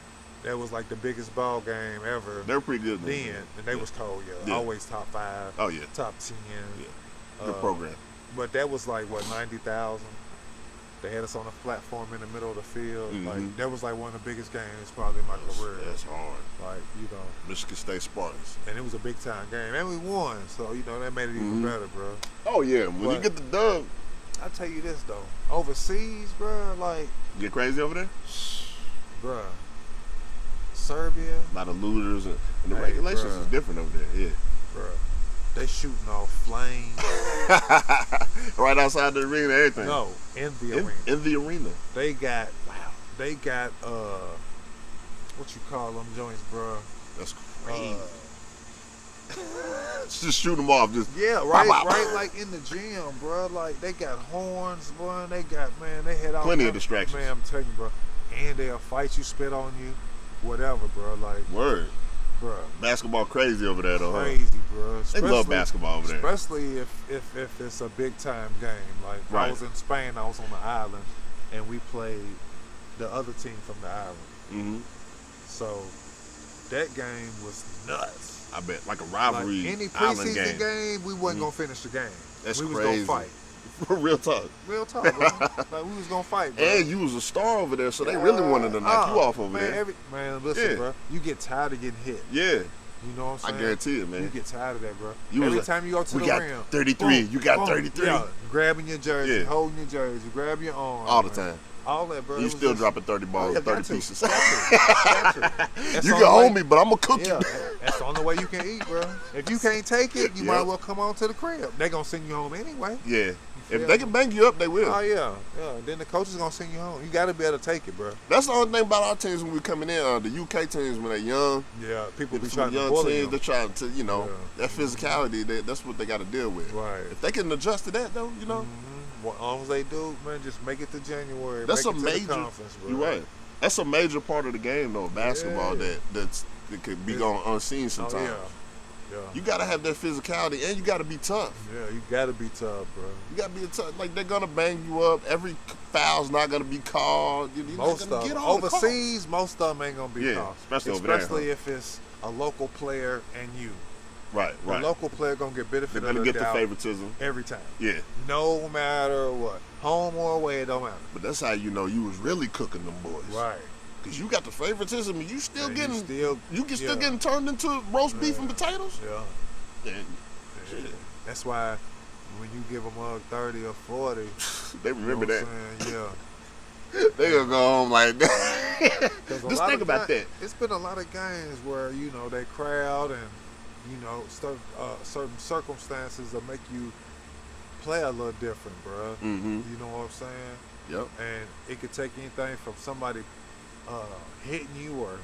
That was like the biggest ball game ever. They were pretty good then, and they was cold. Yeah. Always top 5. Oh yeah. Top 10. Yeah. Good program. But that was like 90,000. They had us on a platform in the middle of the field. Mm-hmm. Like that was like one of the biggest games probably in my career. That's hard. Like Michigan State Spartans. And it was a big time game, and we won. So that made it even better, bro. Oh yeah, when you get the dub. I tell you this though, overseas, bro, like get crazy over there, bro. Serbia. A lot of looters and the regulations is different over there. Yeah, bro. They shooting off flames. Right outside the arena, everything. No, in the arena. In the arena. They got what you call them joints, bro? That's crazy. Just shoot them off. Just right, bop, bop. right, like in the gym, bro. Like they got horns, bro. They got they had all plenty of distractions. Man, I'm telling you, bro. And they'll fight you, spit on you, whatever, bro. Like word, bro. Basketball crazy over there, though. Crazy, bro. They love basketball over there, especially if it's a big time game. Like right. I was in Spain, I was on the island, and we played the other team from the island. Mm-hmm. So that game was nuts. I bet, like a rivalry. Like any island preseason game, we wasn't gonna finish the game. That's we crazy. was gonna fight. Real talk. Real talk, bro. Like we was gonna fight, bro. And you was a star over there, so they really wanted to knock you off over there. Man, listen, bro. You get tired of getting hit. Yeah. You know what I'm saying? I guarantee it, man. You get tired of that, bro. Every time you go to the rim, 33. You got 33. Yeah, grabbing your jersey, holding your jersey, grabbing your arm. All the time. All that, bro. You still dropping 30 balls, 30 pieces. You can hold me, but I'm going to cook you. That's the only way you can eat, bro. If you can't take it, you might as well come on to the crib. They're going to send you home anyway. Yeah. If they can bang you up, they will. Oh, yeah. Then the coach is going to send you home. You got to be able to take it, bro. That's the only thing about our teams when we coming in. The UK teams, when they're young. Yeah, people be trying to bully teams, them. They're trying to, that physicality, that's what they got to deal with. Right. If they can adjust to that, though, Mm-hmm. As long as they do, man, just make it to January. That's make a it major. To the conference, bro. You're right. That's a major part of the game, though. Basketball that could be going unseen sometimes. Yeah. You gotta have that physicality, and you gotta be tough. Yeah, you gotta be tough, bro. You gotta be tough. Like they're gonna bang you up. Every foul's not gonna be called. You're most not of get them on overseas, most of them ain't gonna be called. Especially if it's a local player and you. Right. The local player gonna get benefit. They're gonna get the favoritism every time. Yeah. No matter what, home or away, it don't matter. But that's how you know you was really cooking them boys. Right. Cause you got the favoritism, and you still getting still getting turned into roast beef and potatoes. Yeah. That's why when you give them a 30 or 40, they remember that. Yeah. They gonna go home like that. Just think about that. It's been a lot of games where they crowd and certain circumstances that make you play a little different, bro. Mm-hmm. You know what I'm saying? Yep. And it could take anything from somebody hitting you or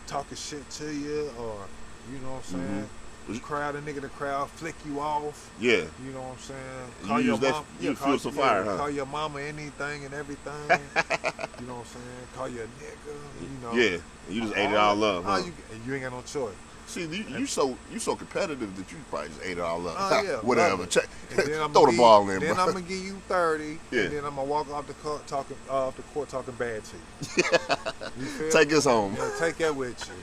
talking shit to you, or you know what I'm saying. Crowd a nigga in the crowd flick you off. Yeah. You know what I'm saying? Call your mom. You feel some fire, huh? Call your mama anything and everything. You know what I'm saying? Call you a nigga. Yeah. You just ate it all up. Huh? You ain't got no choice. See, you so competitive that you probably just ate it all up. Oh yeah. Whatever. Throw the ball in, then bro. I'm gonna give you 30. Yeah. And then I'm gonna walk off the court talking bad to you. You Take this home. Yeah, take that with you.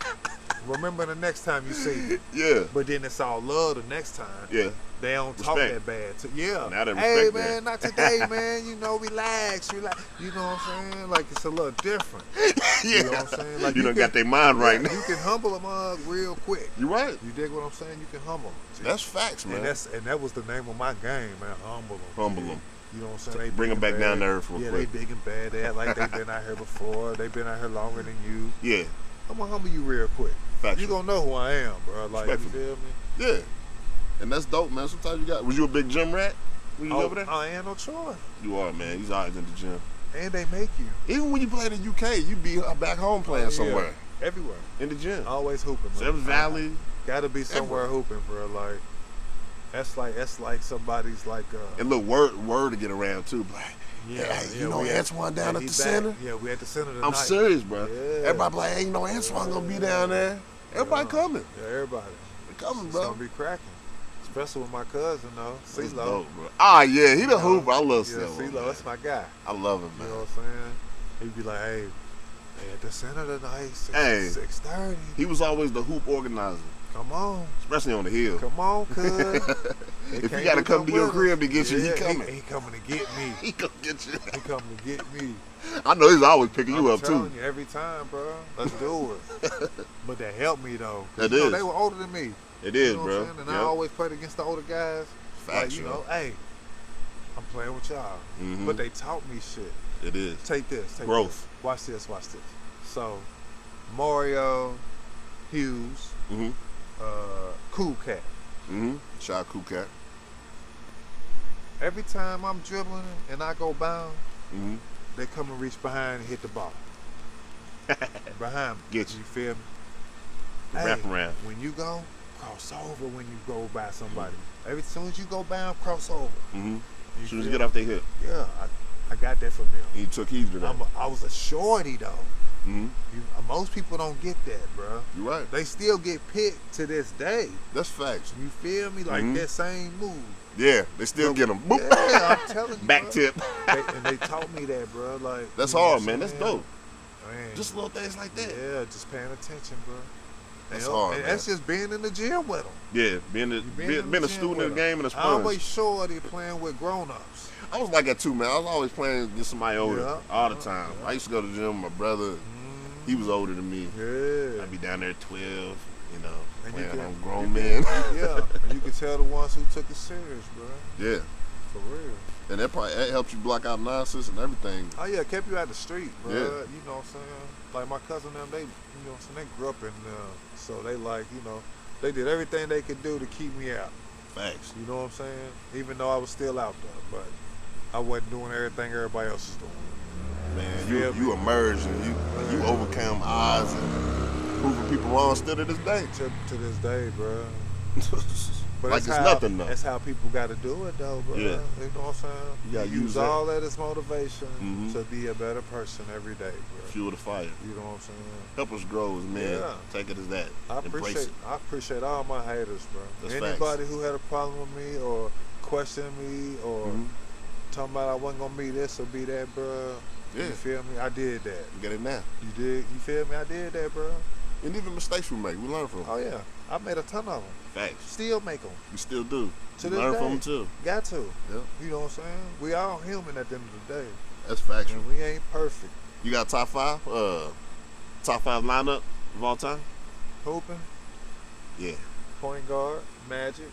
Remember the next time you see me. Yeah. But then it's all love the next time. Yeah. They don't talk that bad. Yeah. Now they respect hey, that. man, not today, man. Relax. You know what I'm saying? Like, it's a little different. Yeah. You know what I'm saying? Like, you done got their mind right now. You can humble a mug real quick. You right. You dig what I'm saying? You can humble them. That's facts, man. And that was the name of my game, man. Humble them. Humble them. You know what I'm saying? They bring them back down to earth real quick. They big and bad. They act like they've been out here before. They've been out here longer than you. Yeah. I'm going to humble you real quick. Factual. You going to know who I am, bro. Like, you feel me? Yeah. And that's dope, man. Sometimes was you a big gym rat when you over there? I ain't no choice. You are, man. He's always in the gym. And they make you. Even when you play in the UK, you be back home playing somewhere. Everywhere. In the gym. Always hooping. Sevens Valley. Gotta be somewhere hooping, bro. Like, that's like somebody's like and look, word to get around too. Like, you know Antwain down at the center? Yeah, we at the center tonight. I'm serious, bro. Yeah. Everybody like, hey, Antwain gonna be down there. Everybody coming. Yeah, everybody. They coming, bro. It's gonna be cracking. Especially with my cousin, though. CeeLo. Ah, yeah, he the hooper. I love CeeLo. CeeLo, that's my guy. I love him, man. You know what I'm saying? He'd be like, hey, at the center tonight, 6:30. He was always the hoop organizer. Come on. Especially on the hill. Come on, cuz. If you gotta come to your crib to get you, he coming. He coming to get me. He gonna get you. He coming to get me. I know he's always picking you up, too. I'm telling you, every time, bro. Let's do it. But that helped me, though. That is. They were older than me. It is, you know bro. What I'm saying? And I always played against the older guys. Facts, like, hey, I'm playing with y'all. Mm-hmm. But they taught me shit. It is. Take this. Take growth. This. Watch this. So, Mario, Hughes, Cool Cat. Shot Kukat. Every time I'm dribbling and I go bound, they come and reach behind and hit the ball. Behind me. Get you. You feel me? Wrap around. When you go, cross over when you go by somebody. As soon as you go bound, cross over. As soon as you get off their hip. Yeah, I got that from them. And you took heed to that. I was a shorty, though. Most people don't get that, bro. You're right. They still get picked to this day. That's facts. You feel me? Like that same move. Yeah, they still get them. Boop. Yeah, I'm telling you. Back bro. tip. And they taught me that, bro. Like That's you know hard, what man. I'm That's saying? dope. Man. Just little things like that. Yeah, just paying attention, bro. That's and, hard, and man. that's just being in the gym with them. Yeah, being a student in the game and a I sponge. always shorty playing with grown-ups. I was like that too, man. I was always playing against somebody older all the time. Yeah. I used to go to the gym with my brother. He was older than me. Yeah. I'd be down there at 12, you know, And playing on grown men. Yeah, and you can tell the ones who took it serious, bro. Yeah. For real. And that helped you block out nonsense and everything. Oh yeah, kept you out the street, bro. Yeah. You know what I'm saying? Like my cousin them, they, you know what I'm saying, they grew up in so they like, you know, they did everything they could do to keep me out. Facts. You know what I'm saying? Even though I was still out there, but I wasn't doing everything everybody else is doing. Man, you emerged and you overcame odds and proving people wrong still to this day. To this day, bro. But like it's nothing though. That's how people got to do it though, bro. Yeah. You know what I'm saying? You gotta use all that as motivation Mm-hmm. to be a better person every day, bro. Fuel the fire. You know what I'm saying? Help us grow as men. Yeah. Take it as that. I Embrace appreciate all my haters, bro. That's Anybody facts. who had a problem with me or questioned me or talking about I wasn't gonna be this or be that, bro. Yeah. You feel me? I did that. You get it now. You did? You feel me? I did that, bro. And even mistakes we make, we learn from them. Oh yeah, I made a ton of them. Facts. Still make them. We still do. To We this learn day. from them too. Got to. Yeah. You know what I'm saying? We all human at the end of the day. That's factual. And we ain't perfect. You got top five lineup of all time? Hooping, Yeah. point guard, Magic,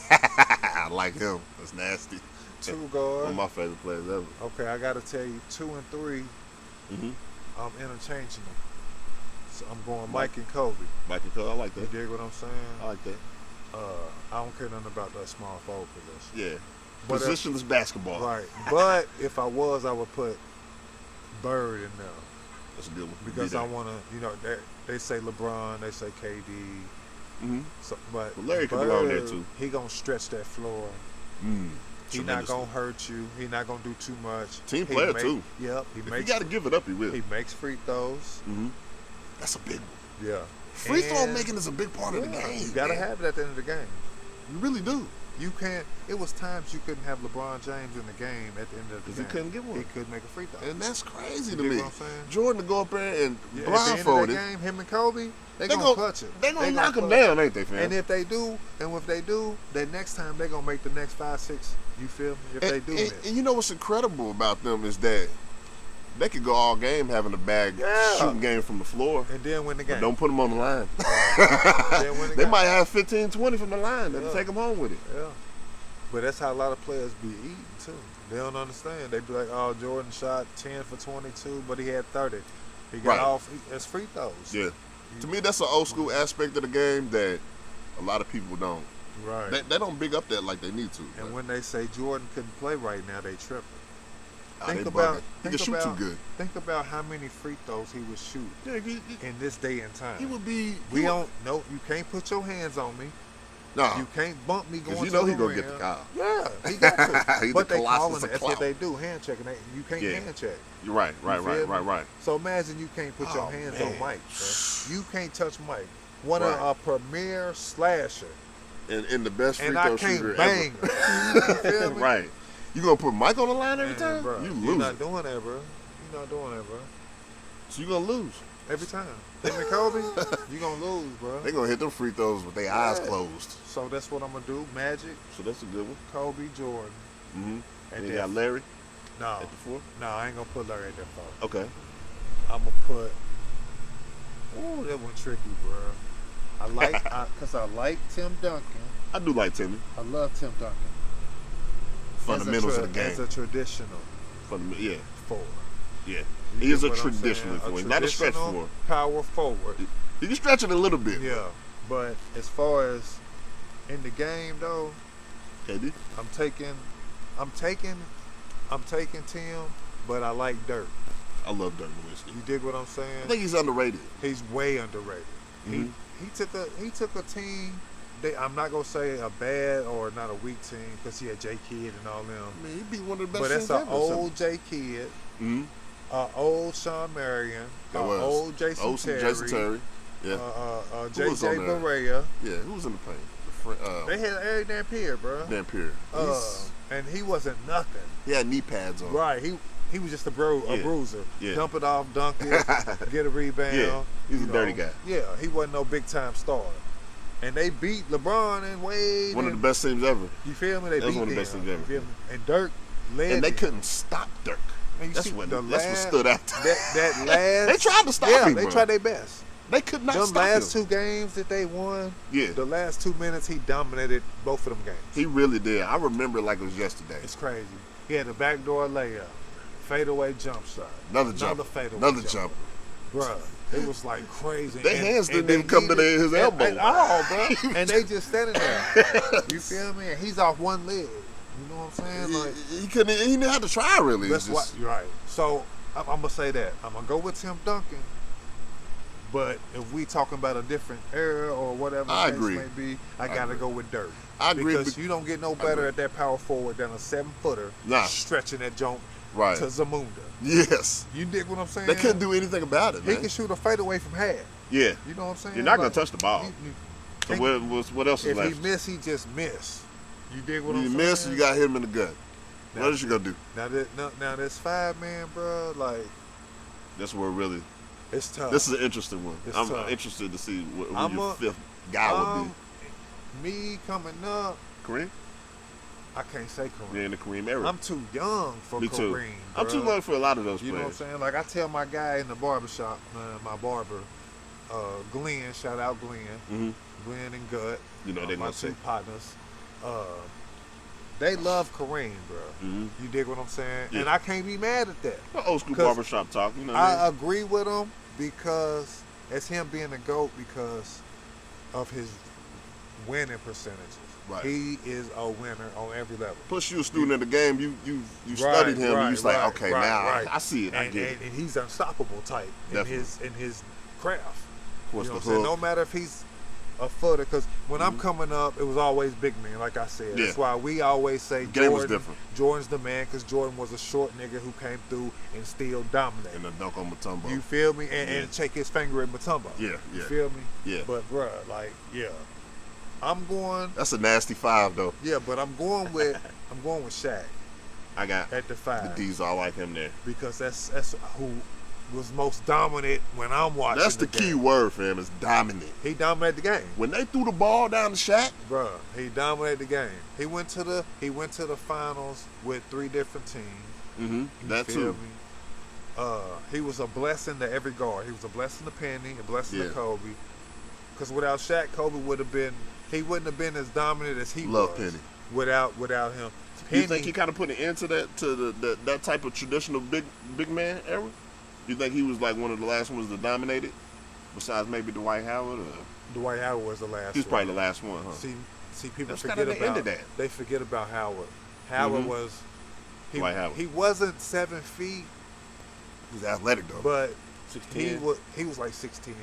I like him. That's nasty. two One guard. of my favorite players ever. Okay, I gotta tell you, 2 and 3, Mm-hmm. I'm interchanging them. So I'm going Mike and Kobe. Mike and Cole, I like You that. dig what I'm saying? I like that. I don't care nothing about that small forward position. Yeah. But, Positionless basketball. Right. But if I was, I would put Bird in there. That's a good one. Because Be I there. want to, you know, they say LeBron, they say KD. Mm-hmm. So, but Well, Larry can belong there, too. He going to stretch that floor. He not going to hurt you. He not going to do too much. Team player, too. Yep. If you got to give it up, he will. He makes free throws. Mm-hmm. That's a big one. Yeah. Free throw making is a big part of the game. You got to man. have it at the end of the game. You really do. You can't. It was times you couldn't have LeBron James in the game at the end of the Because game. he couldn't get one. He couldn't make a free throw. And that's crazy You to dig me. what I'm saying? Jordan to go up there and Yeah, at the end of blindfolded. that game, him and Kobe, they They gonna clutch it. They gonna They knock him clutch it. down, ain't they, fam? And if they do, then next time they gonna make the next 5, 6. You feel me? If they do miss. And you know what's incredible about them is that they could go all game having a bag shooting game from the floor. And then win the game. But don't put them on the line. Then win the They game. might have 15, 20 from the line. They'll Yeah. take them home with it. Yeah. But that's how a lot of players be eating too. They don't understand. They be like, oh, Jordan shot 10 for 22, but he had 30. He got Right. off. That's free throws. Yeah. To me, that's an old school aspect of the game that a lot of people don't. Right. They don't big up that like they need to. And when they say Jordan couldn't play right now, they tripping. They bugging. He can shoot too good. Think about how many free throws he would shoot Yeah, in this day and time. he would be. We don't. No, you can't put your hands on me. Nah. You can't bump me going. Because you know to he the gonna rim. get the call. Yeah, he got to. He's But the they Colossus calling of it. That's what clout. they do. Hand checking. You can't Yeah. hand check. You're right. You feel me? Right. So imagine you can't put your Oh, hands man. on Mike. Bro. You can't touch Mike. One Right. of a premier slasher, And the best free and throw I can't shooter bang. ever. him. You feel me? Right. You gonna put Mike on the line every Man, time? bro, You You're lose. not doing that, bro. You're not doing that, bro. So you gonna lose. Every time. Him and Kobe, you gonna lose, bro. They gonna hit them free throws with their eyes closed. So that's what I'm gonna do. Magic, So that's a good one. Kobe, Jordan. Mm-hmm. And And you then got Larry no, at the 4. no, I ain't gonna put Larry at that far. Okay. I'm gonna put. Oh, that one tricky, bro. I like Tim Duncan. I do like Timmy. I love Tim Duncan. Fundamentals of the game. As a traditional Yeah. forward. Yeah. You He is get a what I'm traditional saying? forward, not a stretch traditional forward. Power forward. You can stretch it a little bit. Yeah, but as far as In the game though, KD? I'm taking Tim, but I like Dirk. I love Dirk Nowitzki. You dig what I'm saying? I think he's underrated. He's way underrated. Mm-hmm. He took a team. I'm not gonna say a bad or not a weak team because he had J Kidd and all them. I mean, he'd be one of the best. But that's teams an ever, old J Kidd, old Sean Marion, old Jason Terry. Yeah. JJ Barea. Yeah, who was in the paint? They had Eric Dampier, bro. Dampier. And he wasn't nothing. He had knee pads on. Right. He was just a bruiser. Yeah. Dump it off, dunk it, get a rebound. Yeah. He's a dirty guy. Yeah, he wasn't no big time star. And they beat LeBron and Wade. One of the best teams ever. You feel me? That was one of the best teams ever. You feel me? And Dirk led. And they couldn't stop Dirk. Man, that's what stood out. That last. They tried to stop him. Yeah, they tried their best. They could not stop him. Them last 2 games that they won. Yeah. The last 2 minutes, he dominated both of them games. He really did. I remember it like it was yesterday. It's crazy. He had a backdoor layup, fadeaway jump shot, another jump. Bruh, it was like crazy. Their hands didn't even come to his elbow. At all, bro. And they just standing there. You feel me? And he's off one leg. You know what I'm saying? Like he didn't have to try really. That's what. Right. So I'm gonna say that I'm gonna go with Tim Duncan. But if we talking about a different era or whatever the case may be, I gotta go with Dirk. I agree. Because you don't get no better at that power forward than a 7-footer stretching that jump to Zamunda. Yes. You dig what I'm saying? They couldn't do anything about it, man. He can shoot a fadeaway from half. Yeah. You know what I'm saying? You're not going to touch the ball. So what else is left? If he miss, he just miss. You dig what I'm saying? You miss, you got hit him in the gut. What else you going to do? Now this 5-man, bro, like. That's where really. It's tough. This is an interesting one. I'm interested to see who your 5th guy would be. Me coming up. Kareem? I can't say Kareem. Yeah, in the Kareem era. I'm too young for Me Kareem. Too. I'm too young for a lot of those players. You know what I'm saying? Like I tell my guy in the barbershop, my barber, Glenn, shout out Glenn. Mm-hmm. Glenn and Gut. You know they my say. 2 partners. They love Kareem, bro. Mm-hmm. You dig what I'm saying? Yeah. And I can't be mad at that. Well, old school barbershop talk, you know. I agree with him because it's him being the GOAT because of his winning percentages. Right. He is a winner on every level. Plus, you a student of the game. You studied him. And you like, okay, I see it. I get it. And he's unstoppable type in his craft. What's you know the what I'm saying? hook? No matter if he's a footer, because when I'm coming up, it was always big men, like I said. Yeah. That's why we always say game was different. Jordan's the man, because Jordan was a short nigga who came through and still dominated. And a dunk on Mutombo. You feel me? And shake his finger at Mutombo. Yeah. You feel me? Yeah. But bruh, like, I'm going. That's a nasty 5 though. Yeah, but I'm going with Shaq. I got at the 5. The D's all like him there because that's who was most dominant when I'm watching. That's the key word for him is dominant. He dominated the game. When they threw the ball down the Shaq, bruh, he dominated the game. He went to the finals with 3 different teams. Mm-hmm. That too. Me? He was a blessing to every guard. He was a blessing to Penny, a blessing to Kobe. Because without Shaq, Kobe wouldn't have been as dominant as he was. Penny. Without him. Penny, you think he kind of put an end to that type of traditional big man era? You think he was like one of the last ones that dominated, besides maybe Dwight Howard? Or? Dwight Howard was the last. He's probably the last one, huh? See, people That's forget about the end of that. They forget about Howard. Howard was. Dwight Howard. He wasn't 7 feet. He was athletic though. But 6'10". he was like 6'10",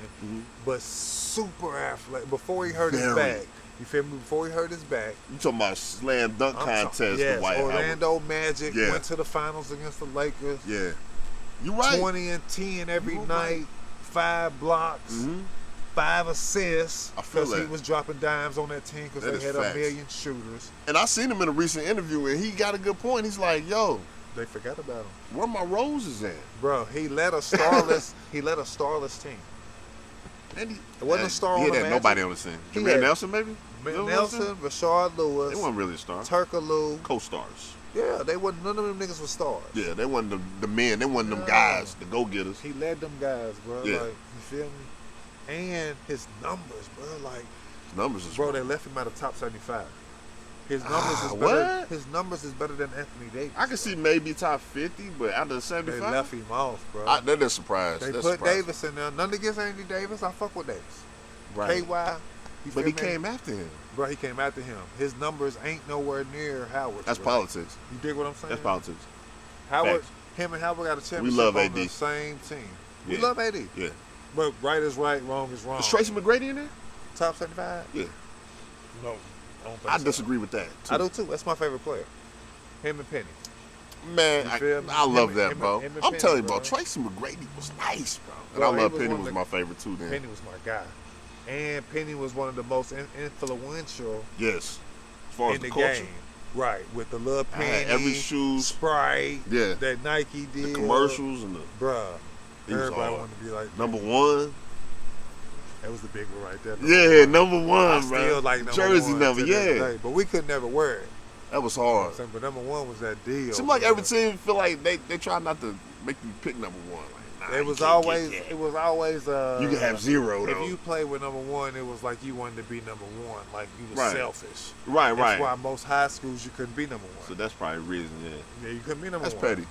but super athletic. Before he hurt his back. You feel me? Before he hurt his back. You talking about slam dunk contest? Yes, Dwight Orlando Howard. Magic went to the finals against the Lakers. Yeah. You right. 20 and 10 every night, 5 blocks, 5 assists. I feel because he was dropping dimes on that team because they had a million shooters. And I seen him in a recent interview, and he got a good point. He's like, "Yo, they forgot about him. Where my roses at, bro? He led a starless team. And it wasn't a star on the Magic. Nobody on the team. Jameer Nelson, maybe. Nelson, Rashard Lewis. They weren't really a star. Turkaloo. Co-stars. Yeah, they wasn't. None of them niggas were stars. Yeah, they wasn't the men. They wasn't them guys, the go-getters. He led them guys, bro. Yeah. Like, you feel me? And his numbers, bro. Like, his numbers is bro. They left him out of top 75. His numbers is better. His numbers is better than Anthony Davis. I can see maybe top 50, but out of 75, they left him off, bro. That is surprised. They put Davis in there. Nothing against Anthony Davis. I fuck with Davis. Right. KY. But he came after him. Bro, he came after him. His numbers ain't nowhere near Howard's. That's bro. politics. You dig what I'm saying? That's politics. Howard, Facts. him and Howard got a championship We love on AD. the same team. We Yeah. love AD. Yeah. But right is right, wrong is wrong. Is Tracy McGrady in there? Top 75? Yeah. No, I don't think I so. disagree with that. Too. I do too. That's my favorite player. Him and Penny. Man, You feel me? I love Him- that, him- bro. him and I'm Penny, telling you, bro. bro. Tracy McGrady was nice, bro. And Bro, I he love was Penny one of was the- my favorite too. Then. Penny was my guy. And Penny was one of the most influential Yes. As far as in the the culture. game. Right, with the little I Penny, had every shoes. Sprite, Yeah. that Nike did. The commercials and the Bruh, He was everybody hard. wanted to be like number one. That was the big one right there. Yeah, number one, I bro. still like number Jersey one number, to this yeah. day, but we could never wear it. That was You know what hard. I'm saying? But number one was that deal. Seems like bro. every team feel like they try not to make you pick number one. Like, nah, It you was can't always get that. it was always You can have zero though. If you played with number one, it was like you wanted to be number one, like you was Right. selfish. Right, That's right. why most high schools you couldn't be number one. So that's probably the reason, yeah. Yeah, you couldn't be number That's one. petty.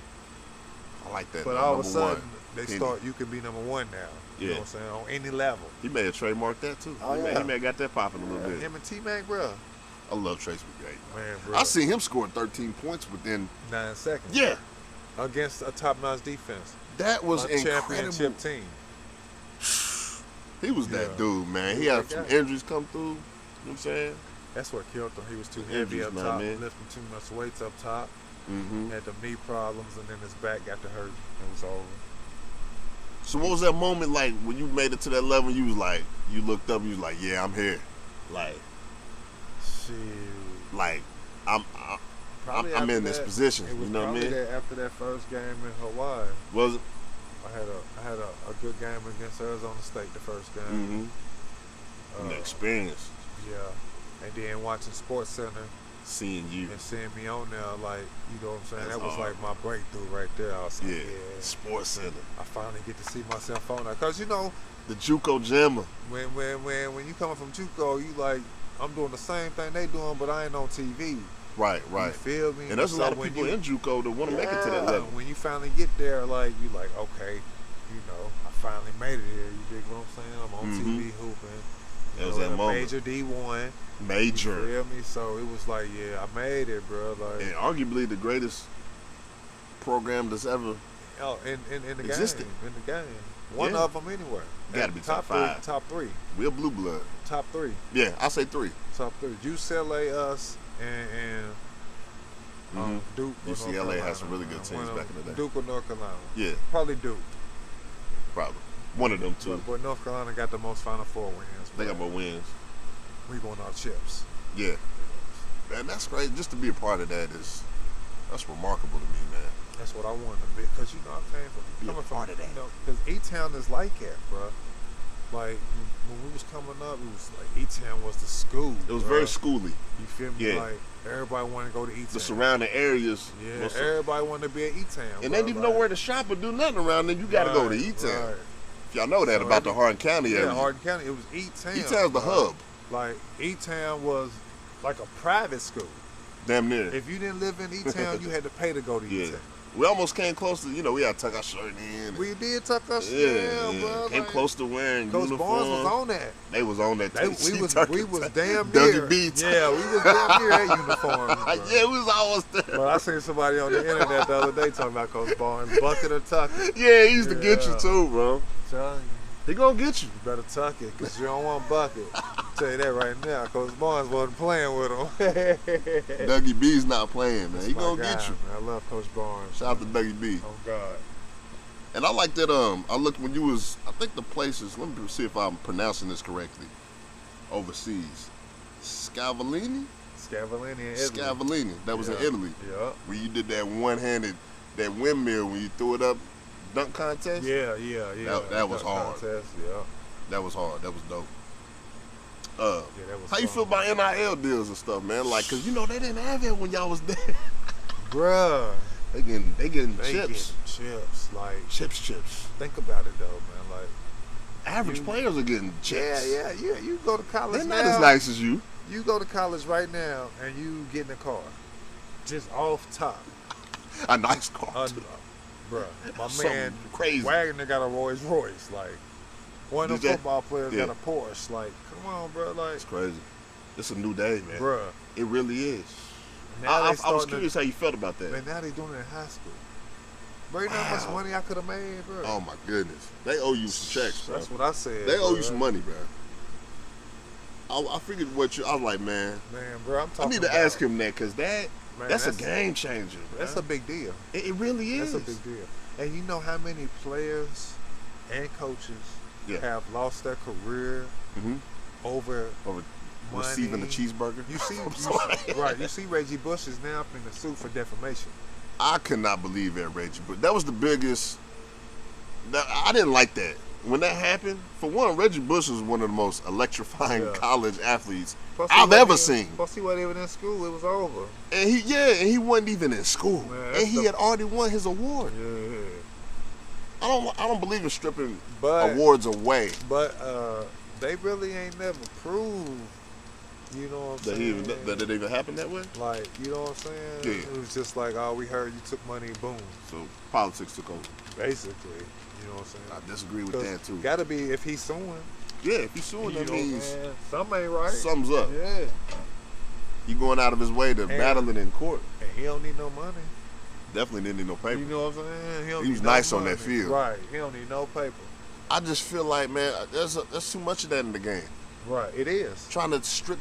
I like that. But though, all of a number sudden, one. they Penny. start. You can be number one now. You know Yeah. what I'm saying? On any level. He may have trademarked that too. Oh, He may yeah. have got that popping a little bit. Him and T-Mac, bro. I love Tracy McGrady. Man, bro. I seen him score 13 points within. 9 seconds. Yeah, Against a top-notch defense. that was A incredible. championship team. He was Yeah. that dude, man. He He was had that some guy. injuries come through. You know what I'm saying? That's what killed him. He was too The heavy injuries, up man, top, man. lifting too much weights up top. Mm-hmm. Had the knee problems, and then his back got to hurt. It was over. So what was that moment like when you made it to that level? You was like, you looked up, and you was like, yeah, I'm here. Like, Shit. I'm Probably I'm after in this that- position. It was You know what I probably mean? that after that first game in Hawaii. Was it? I had a good game against Arizona State the first game. Mm-hmm. Uh, The experience, Yeah. And then watching Sports Center seeing you. and seeing me on there, like, you know what I'm saying? That's That was hard. like my breakthrough right there. I was like, Yeah. yeah, Sports Center, I finally get to see myself on there. Because, you know, the JUCO Jammer. when you coming from JUCO, you like, I'm doing the same thing they doing, but I ain't on TV. Right, You right. feel me? And there's a So lot of when people you- in JUCO that want to make it to that Yeah, level. When you finally get there, like, you like, okay, you know, I finally made it here. You dig what I'm saying? I'm on Mhm. TV hooping. That was in that a moment. major D1. Major. You feel me? So it was like, yeah, I made it, bro. Like, And arguably the greatest program that's ever. oh, in the Existed. game, in the game, one Yeah. of them anywhere. Gotta And be top three, five. top three, We're blue blood. top three, Yeah, I say 3. top three. UCLA, us, and Mhm. Duke. or North UCLA had some Carolina, really good man. teams One of back in the them. day. Duke or North Carolina. Yeah, Probably Duke. probably. One of them two. But North Carolina got the most Final Four wins. They bro. got more wins. We won our chips. Yeah. And that's great. Just to be a part of that that's remarkable to me, man. That's what I wanted to be. Because, you know, I came from, Be a coming part from, of that. you know, because E-Town is like that, bro. Like, when we was coming up, it was like E-Town was the school. It was bruh. very schooly. You feel me? Yeah. Like, everybody wanted to go to E-Town. The surrounding areas. Yeah, was- everybody wanted to be at E-Town. and they didn't even know where to shop or do nothing around there. You got to go to E-Town. Right. If y'all know that So about the Hardin County Yeah, area. Hardin County. It was E-Town. E-Town's the bro. hub. Like, E-Town was like a private school. Damn near. If you didn't live in E-Town, you had to pay to go to Yeah. E-Town. We almost came close to, we had to tuck our shirt in. We did tuck us yeah. bro. Came like, close to wearing Coach uniform. Barnes was on that. They was on that They, too. we was damn Dougie near. Beats. Yeah, we was damn near at uniform. Yeah, we was almost there. But I seen somebody on the internet the other day talking about Coach Barnes, bucket or tuck it. Yeah, he used to get you Yeah. too, bro. Telling you, He gonna get you. you better tuck it, because you don't want bucket. Tell you that right now. Coach Barnes wasn't playing with him. Dougie B's not playing, man. He My gonna guy, get you. man. I love Coach Barnes. Shout out to Dougie B. Oh, God. And I like that. I looked when you was. I think the places. Let me see if I'm pronouncing this correctly. Overseas, Scavallini. Scavallini in Italy. Scavallini. That was in Yeah. Italy. Yeah. Where you did that one-handed, that windmill when you threw it up, dunk contest. Yeah. That was hard. Contest, yeah. That was hard. That was dope. Yeah, that was How you feel fun. about NIL deals and stuff, man? Like, cause they didn't have it when y'all was there. Bruh. They getting They chips. getting chips. Like, Chips. think about it, though, man. Like, Average players are getting chips. yeah. You go to college They're now. not as nice as you. You go to college right now, and you get in a car. Just off top. A nice car. too. Bruh. My Something man, crazy. Wagner got a Rolls Royce. Like, one of Did them they? football players Yeah. got a Porsche. Like, come on, bro. Like, It's crazy. It's a new day, man. Bruh. It really is. Now I was curious how you felt about that. Man, now they doing it in high school. Bro, you know how much money I could have made, bro? Oh my goodness. They owe you some checks, bro. That's what I said. They owe bro. you some money, bro. I figured I was like, man, bro, I'm talking I need to ask him that because that's a game changer, bro. That's a big deal. It really is. That's a big deal. And you know how many players and coaches have lost their career over receiving a cheeseburger? You see Reggie Bush is now in the suit for defamation. I could not believe that, Reggie, but that was the biggest. I didn't like that. When that happened, for one, Reggie Bush was one of the most electrifying college athletes I've ever seen. Plus, he wasn't even in school; it was over. And he wasn't even in school, man, and he had already won his award. Yeah. I don't believe in stripping awards away. But they really ain't never proved. You know what I'm saying? That it even happened that way? Like, you know what I'm saying? Yeah. It was just like, oh, we heard you took money, boom. So politics took over. Basically. You know what I'm saying? I disagree with that too. Gotta be if he's suing. Yeah, if he's suing, that means something ain't right. Something's up. Yeah. He going out of his way to battle it in court. And he don't need no money. Definitely didn't need no paper. You know what I'm saying? He was nice on that field. Right. He don't need no paper. I just feel like, man, there's too much of that in the game. Right. It is. Trying to strip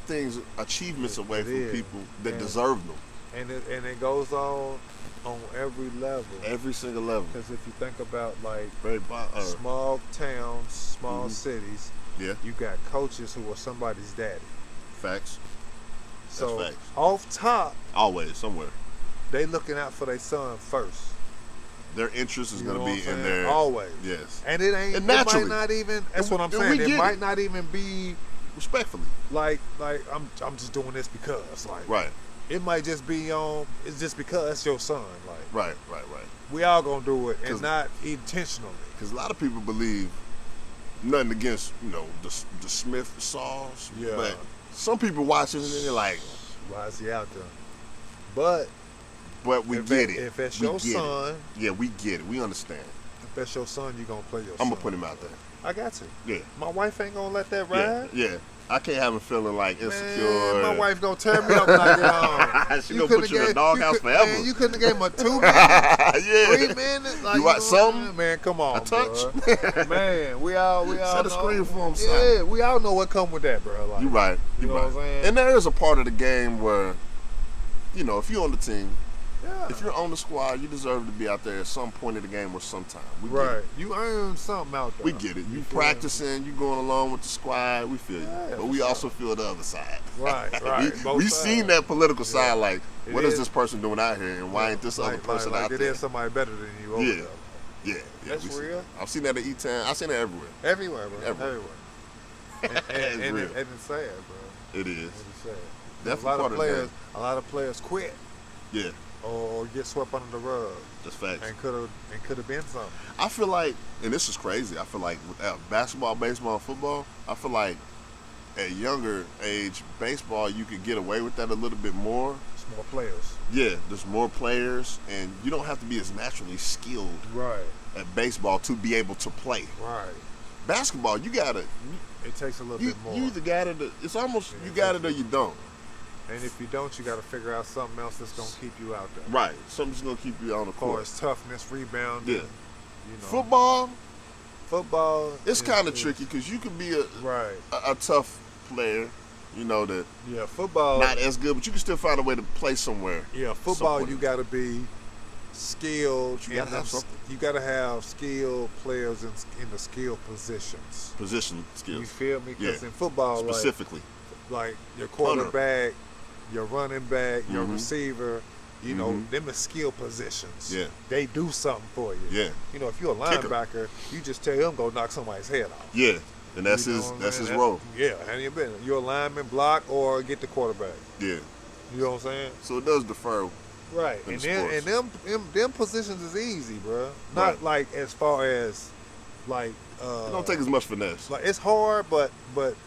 achievements away from people that deserve them. And it goes on every level. Every single level. Because if you think about like small towns, small cities, you got coaches who are somebody's daddy. Facts. So That's facts. Off top, always somewhere, they looking out for their son first. Their interest is going to be in their always. Yes. And it ain't. And naturally, it might not even. That's what I'm saying. It might not even be respectfully. Like I'm just doing this because like. Right. It might just be it's just because it's your son. Like. Right. We all gonna do it and not intentionally. Because a lot of people believe nothing against the Smith saws. Yeah. But some people watch it and they're like, why is he out there? But we get it. If it's your son, we get it. We understand. If that's your son, you gonna play your son. I'm gonna put him out there. I got to. Yeah. My wife ain't gonna let that ride. Yeah. I can't have him feeling like insecure. Man, my wife gonna tear me up when I get home. She gonna put you in a doghouse forever. Man, you couldn't have gave him a 2 minutes, 3 minutes. Like, you want something? Man, come on, a touch. Man, we all set a screen for him. Yeah, we all know what come with that, bro. Like, you right. You know what I'm saying? And there is a part of the game where, if you're on the team. If you're on the squad, you deserve to be out there at some point of the game or sometime. We get it. You earn something out there. We get it. You practicing, you going along with the squad, we feel you. But we also feel the other side. Right. we seen that political side, like, what is this person doing out here and why ain't this other person out there? There's somebody better than you over there. Yeah. That's real. I've seen that at E-Town. I've seen that everywhere. Everywhere, bro. Everywhere. And it's sad, bro. It is. It's sad. Definitely a lot of players quit. Yeah. Or get swept under the rug. That's facts. And could have been something. I feel like, and this is crazy, I feel like with basketball, baseball, and football, I feel like at younger age, baseball, you could get away with that a little bit more. There's more players. Yeah, there's more players, and you don't have to be as naturally skilled at baseball to be able to play. Right. Basketball, you got to. It takes a little bit more. You either got it, it's almost, you got it or you don't. And if you don't, you got to figure out something else that's going to keep you out there. Right. Something's going to keep you on the court. As toughness, rebounding. Yeah. Football, it's kind of tricky because you could be a tough player, that football not as good, but you can still find a way to play somewhere. Yeah, football, you got to be skilled. You got to have skilled players in the skilled positions. Position skills. You feel me? Because in football, specifically, like your quarterback, your running back, your receiver, them are skill positions. Yeah. They do something for you. Yeah. If you're a linebacker, you just tell him go knock somebody's head off. Yeah. And that's his role. Yeah. And you're a lineman, block, or get the quarterback. Yeah. You know what I'm saying? So it does defer. Right. And them positions is easy, bro. Not like as far as like it don't take as much finesse. Like it's hard, but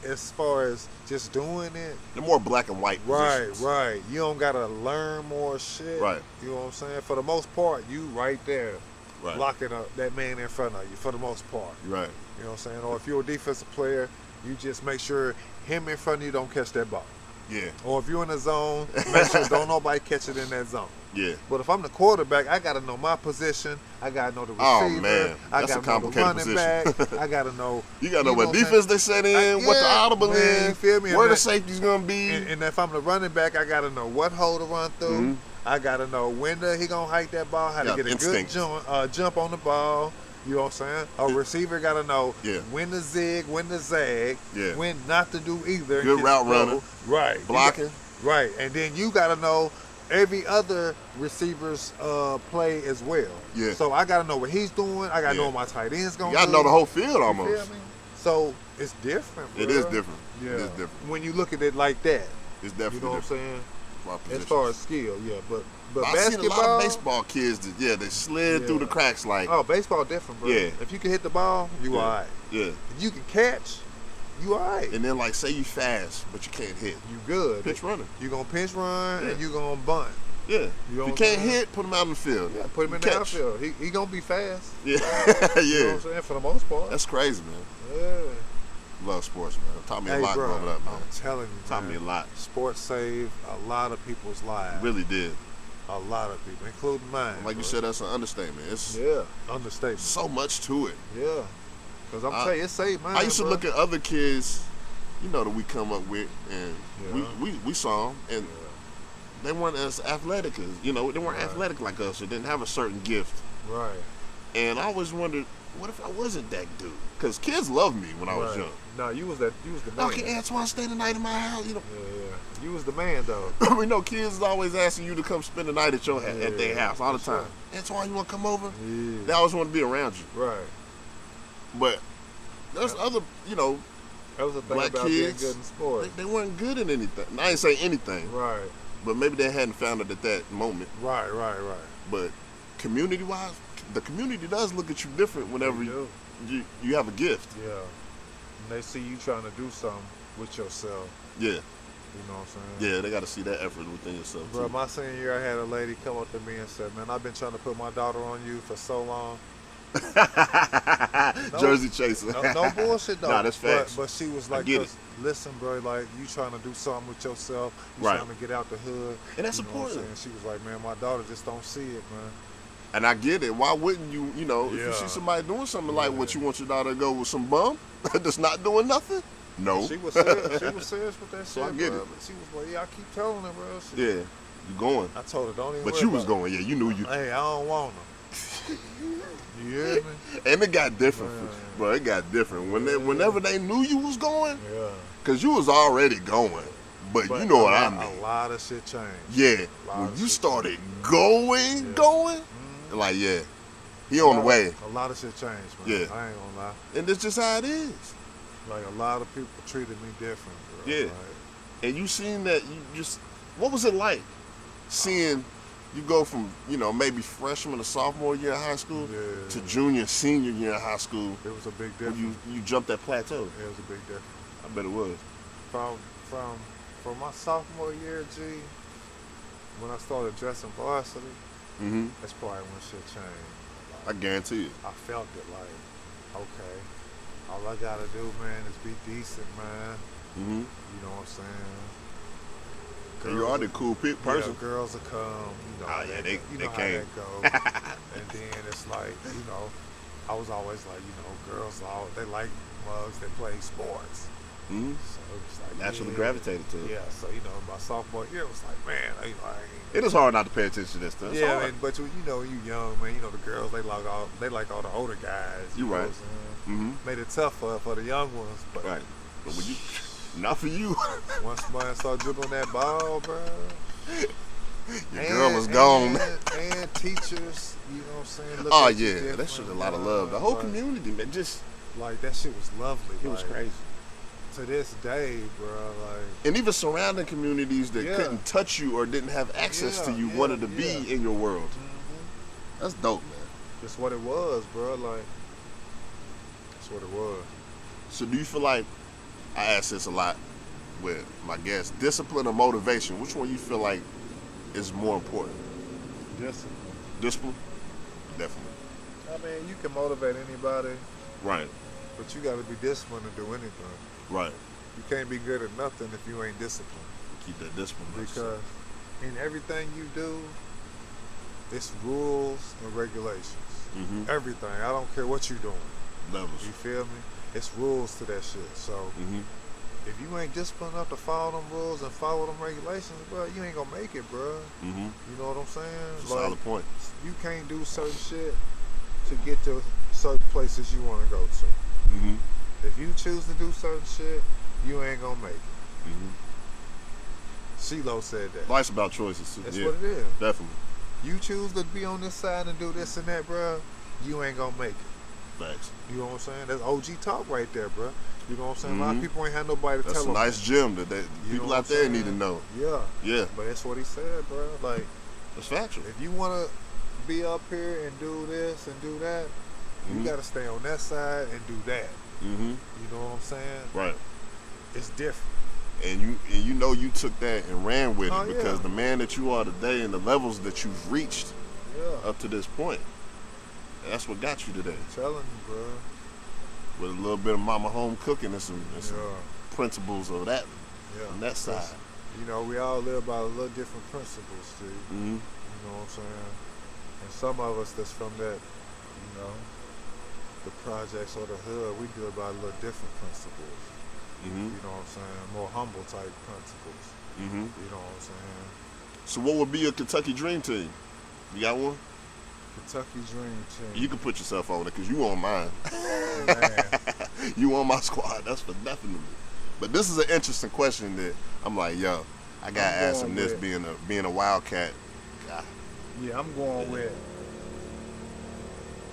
as far as just doing it, they're more black and white positions. Right. You don't gotta learn more shit. Right. You know what I'm saying? For the most part, you right there, locking up that man in front of you. For the most part. Right. You know what I'm saying? Or if you're a defensive player, you just make sure him in front of you don't catch that ball. Yeah. Or if you're in the zone, make sure don't nobody catch it in that zone. Yeah. But if I'm the quarterback, I got to know my position. I got to know the receiver. Oh, man. I That's got a to know the complicated running position. back. I got to know. You got to know what I'm defense saying? they set in, what the audible man, is, feel me? where And the that- safety's going to be. And if I'm the running back, I got to know what hole to run through. Mhm. I got to know when he going to hike that ball, how Yeah, to get a instinct. good jump on the ball. You know what I'm saying? A receiver got to know Yeah. when to zig, when to zag, Yeah. when not to do either. Good route runner. Right. Blocking. Right. And then you got to know every other receiver's play as well. Yeah. So I got to know what he's doing. I got to Yeah. know what my tight end's going You to got do. to know the whole field You almost. feel me? So it's different, bro. It is different. Yeah. It is different. When you look at it like that. It's definitely You know what I'm different. saying? For our As positions. far as skill, yeah. But I seen a basketball, lot of baseball kids that, they slid Yeah. through the cracks like, oh, baseball different, bro. Yeah. If you can hit the ball, you Yeah. all right. yeah. If you can catch, you all right. And then like say you fast, but you can't hit. You good. Pitch running. You gonna pinch run Yeah. and you gonna bunt. Yeah. You know If you what I'm can't saying? hit, put him out in the field. Yeah, put him in the Catch. outfield. He gonna be fast. Yeah. You know what yeah. I'm saying? For the most part. That's crazy, man. Yeah. Love sports, man. Taught me a Hey, lot bro, growing up, man. I'm telling you, Taught man. me a lot. Sports saved a lot of people's lives. Really did. A lot of people, including mine. Like you bro. said, that's an understatement. It's Yeah, understatement. so much to it. Yeah. Because I'm telling you, it saved mine. I used to bro. look at other kids, that we come up with, and Yeah. we saw them, and Yeah. they weren't as athletic as, they weren't Right. athletic like us, or didn't have a certain gift. Right. And I always wondered, what if I wasn't that dude? Because kids loved me when I was Right. young. No, you was the man. Okay, Antwain, stay the night in my house. Yeah. You was the man though. We know kids is always asking you to come spend the night at your at their house all the for time. Antwain, you want to come over? Yeah. They always want to be around you. Right. But there's other, That was the thing black about kids, being good in sports. they weren't good in anything. I ain't say anything, Right. but maybe they hadn't found it at that moment. Right. But community-wise, the community does look at you different whenever They do. you have a gift. Yeah. And they see you trying to do something with yourself. Yeah, You know what I'm saying? yeah, they got to see that effort within yourself. Bro, too. my senior year, I had a lady come up to me and said, "Man, I've been trying to put my daughter on you for so long." Jersey chaser. No bullshit though. Nah, that's facts. But she was I like, get it. "Listen, bro, like you trying to do something with yourself. You Right. trying to get out the hood." And that's You know what I'm important. saying? She was like, "Man, my daughter just don't see it, man." And I get it. Why wouldn't you, if you Yeah. see somebody doing something like Yeah. what, you want your daughter to go with some bum that's not doing nothing? No. She was serious. She was serious with that So shit, I get bro. it. But she was like, "Yeah, I keep telling her, bro." She, Yeah, you going. I told her, "Don't even." But worry you was about going. Yeah, you knew you. it. Hey, I don't want her. You hear me? And it got different, Man. bro. It got different. Whenever they knew you was going, Yeah. because you was already going. But you know what I mean. A lot of shit changed. Yeah, lot when of you shit started going, Mhm. like, yeah, he on the way. A lot of shit changed, man. Yeah. I ain't gonna lie. And that's just how it is. Like a lot of people treated me different, bro. Yeah. Like, And you seen that, what was it like seeing you go from, maybe freshman to sophomore year of high school Yeah. to junior, senior year of high school it was a big when difference. you jumped that plateau? It was a big difference. I bet it was. From my sophomore year, G, when I started dressing varsity, Mm-hmm. that's probably when shit changed. I guarantee you. I felt it like, okay, all I gotta do, man, is be decent, man. Mm-hmm. You know what I'm saying? And you are the cool person. Yeah, girls will come. You know, Oh, how yeah, that they- go- you they know how came. that goes. And then it's like, I was always like, girls, they like mugs, they play sports. Mm-hmm. So it's like Naturally yeah. gravitated to it. Yeah, so my sophomore year it was like, man, I ain't. It is hard not to pay attention to that stuff. It's Yeah, hard. and, but you young, man. The girls they like all the older guys. You know right. what I'm saying? Mm-hmm. Made it tough for the young ones, but Right. But when you, not for you. once man start dribbling that ball, bro. Your girl is gone. And teachers, you know what I'm saying? Look Oh at you yeah, that different, shit a lot of love. The whole like- community, man, just Like that shit was lovely. it was like, crazy. To this day, bro, like And even surrounding communities that Yeah. couldn't touch you or didn't have access to Yeah, you yeah, wanted to yeah. be in your world. mhm. That's dope, man. That's what it was, bro. Like that's what it was. So do you feel like, I ask this a lot with my guests, discipline or motivation, which one you feel like is more important? Discipline. Discipline? Definitely. I mean, you can motivate anybody, Right, but you got to be disciplined to do anything. right. You can't be good at nothing if you ain't disciplined. Keep that discipline. Because in everything you do, it's rules and regulations. Mm-hmm. Everything. I don't care what you're doing. Levels. You feel me? It's rules to that shit. So if you ain't disciplined enough to follow them rules and follow them regulations, bro, you ain't gonna make it, bro. Mm-hmm. You know what I'm saying? It's a solid point. You can't do certain shit to get to certain places you want to go to. Mm-hmm. If you choose to do certain shit, you ain't gonna make it. Mm-hmm. CeeLo said that. Life's about choices too. That's yeah, what it is. Definitely. You choose to be on this side and do this and that, bro, you ain't gonna make it. Facts. You know what I'm saying? That's OG talk right there, bro. You know what I'm saying? A lot of Mm-hmm. people ain't had nobody to That's tell them. That's a nice gem that people out there need to know. Yeah. Yeah. But that's what he said, bro. Like, That's factual. if you want to be up here and do this and do that, you got to stay on that side and do that. Mm-hmm. You know what I'm saying? Right. It's different. And you know you took that and ran with it because yeah. the man that you are today and the levels that you've reached up to this point, that's what got you today. I'm telling you, bro. With a little bit of mama home cooking and some principles of that on that side. You know, we all live by a little different principles, Steve. Mm-hmm. You know what I'm saying? And some of us that's from that, you know, the projects or the hood, we do it by a little different principles. Mm-hmm. You know what I'm saying? More humble type principles. Mm-hmm. You know what I'm saying? So what would be your Kentucky dream team? You got one? Kentucky Dream Team. You can put yourself on it because you on mine. Man. You on my squad. That's for definitely. But this is an interesting question that I'm like, yo, I gotta ask him this, being a Wildcat guy. Yeah, I'm going with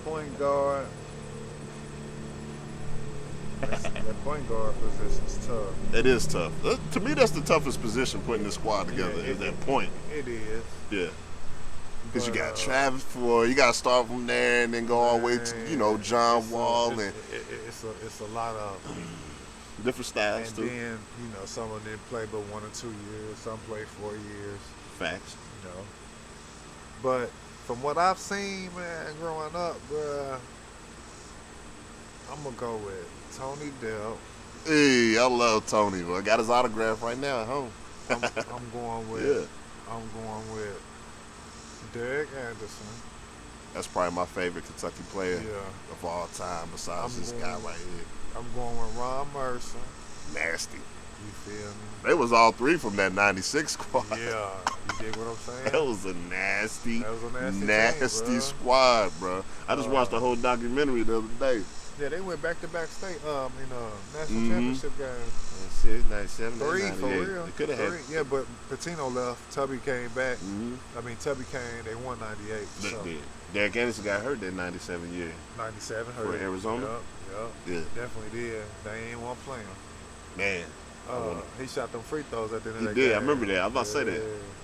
point guard. That point guard position's tough. It is tough. To me, that's the toughest position putting this squad together is that point. It is. Yeah. Because you got Travis Ford, you got to start from there and then go all the way to, John Wall. It's a lot of different styles, and too. And then, some of them play but 1 or 2 years, some play 4 years. Facts. But from what I've seen, man, growing up, bruh, I'm going to go with Tony Delp. Hey, I love Tony, bro. I got his autograph right now at home. I'm going with Derek Anderson. That's probably my favorite Kentucky player of all time besides this guy right here. I'm going with Ron Mercer. Nasty. You feel me? They was all three from that 96 squad. Yeah. You dig what I'm saying? That was a nasty team, squad, bro. I just watched the whole documentary the other day. Yeah, they went back-to-back state, national championship games. 97, 3 for real. They could have had. Yeah, but Patino left. Tubby came back. Mm-hmm. Tubby came. They won 98. So. Derek Anderson got hurt that 97 year. 97 hurt. For Arizona? Yep. Yeah. Definitely did. They ain't want to play him. Man. He shot them free throws at the end of that game. He did. game. I remember that. I was about to say that.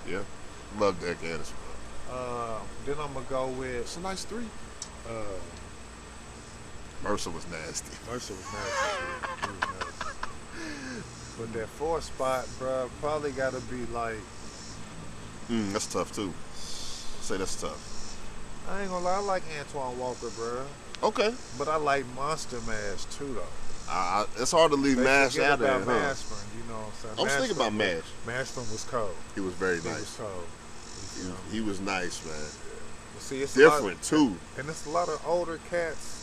Yeah. Love Derek Anderson. Then I'm going to go with... It's a nice 3. Mercer was nasty. He was nasty. But that 4th spot, bro, probably got to be like... That's tough, too. Say that's tough. I ain't gonna lie, I like Antwain Walker, bro. Okay. But I like Monster Mash, too, though. It's hard to leave Mash out of there, huh? Mashburn, you know what I'm saying? I was thinking about Mash. Mashburn was cold. He was very nice. He was cold. He was nice, man. Well, see, it's different, too. And it's a lot of older cats,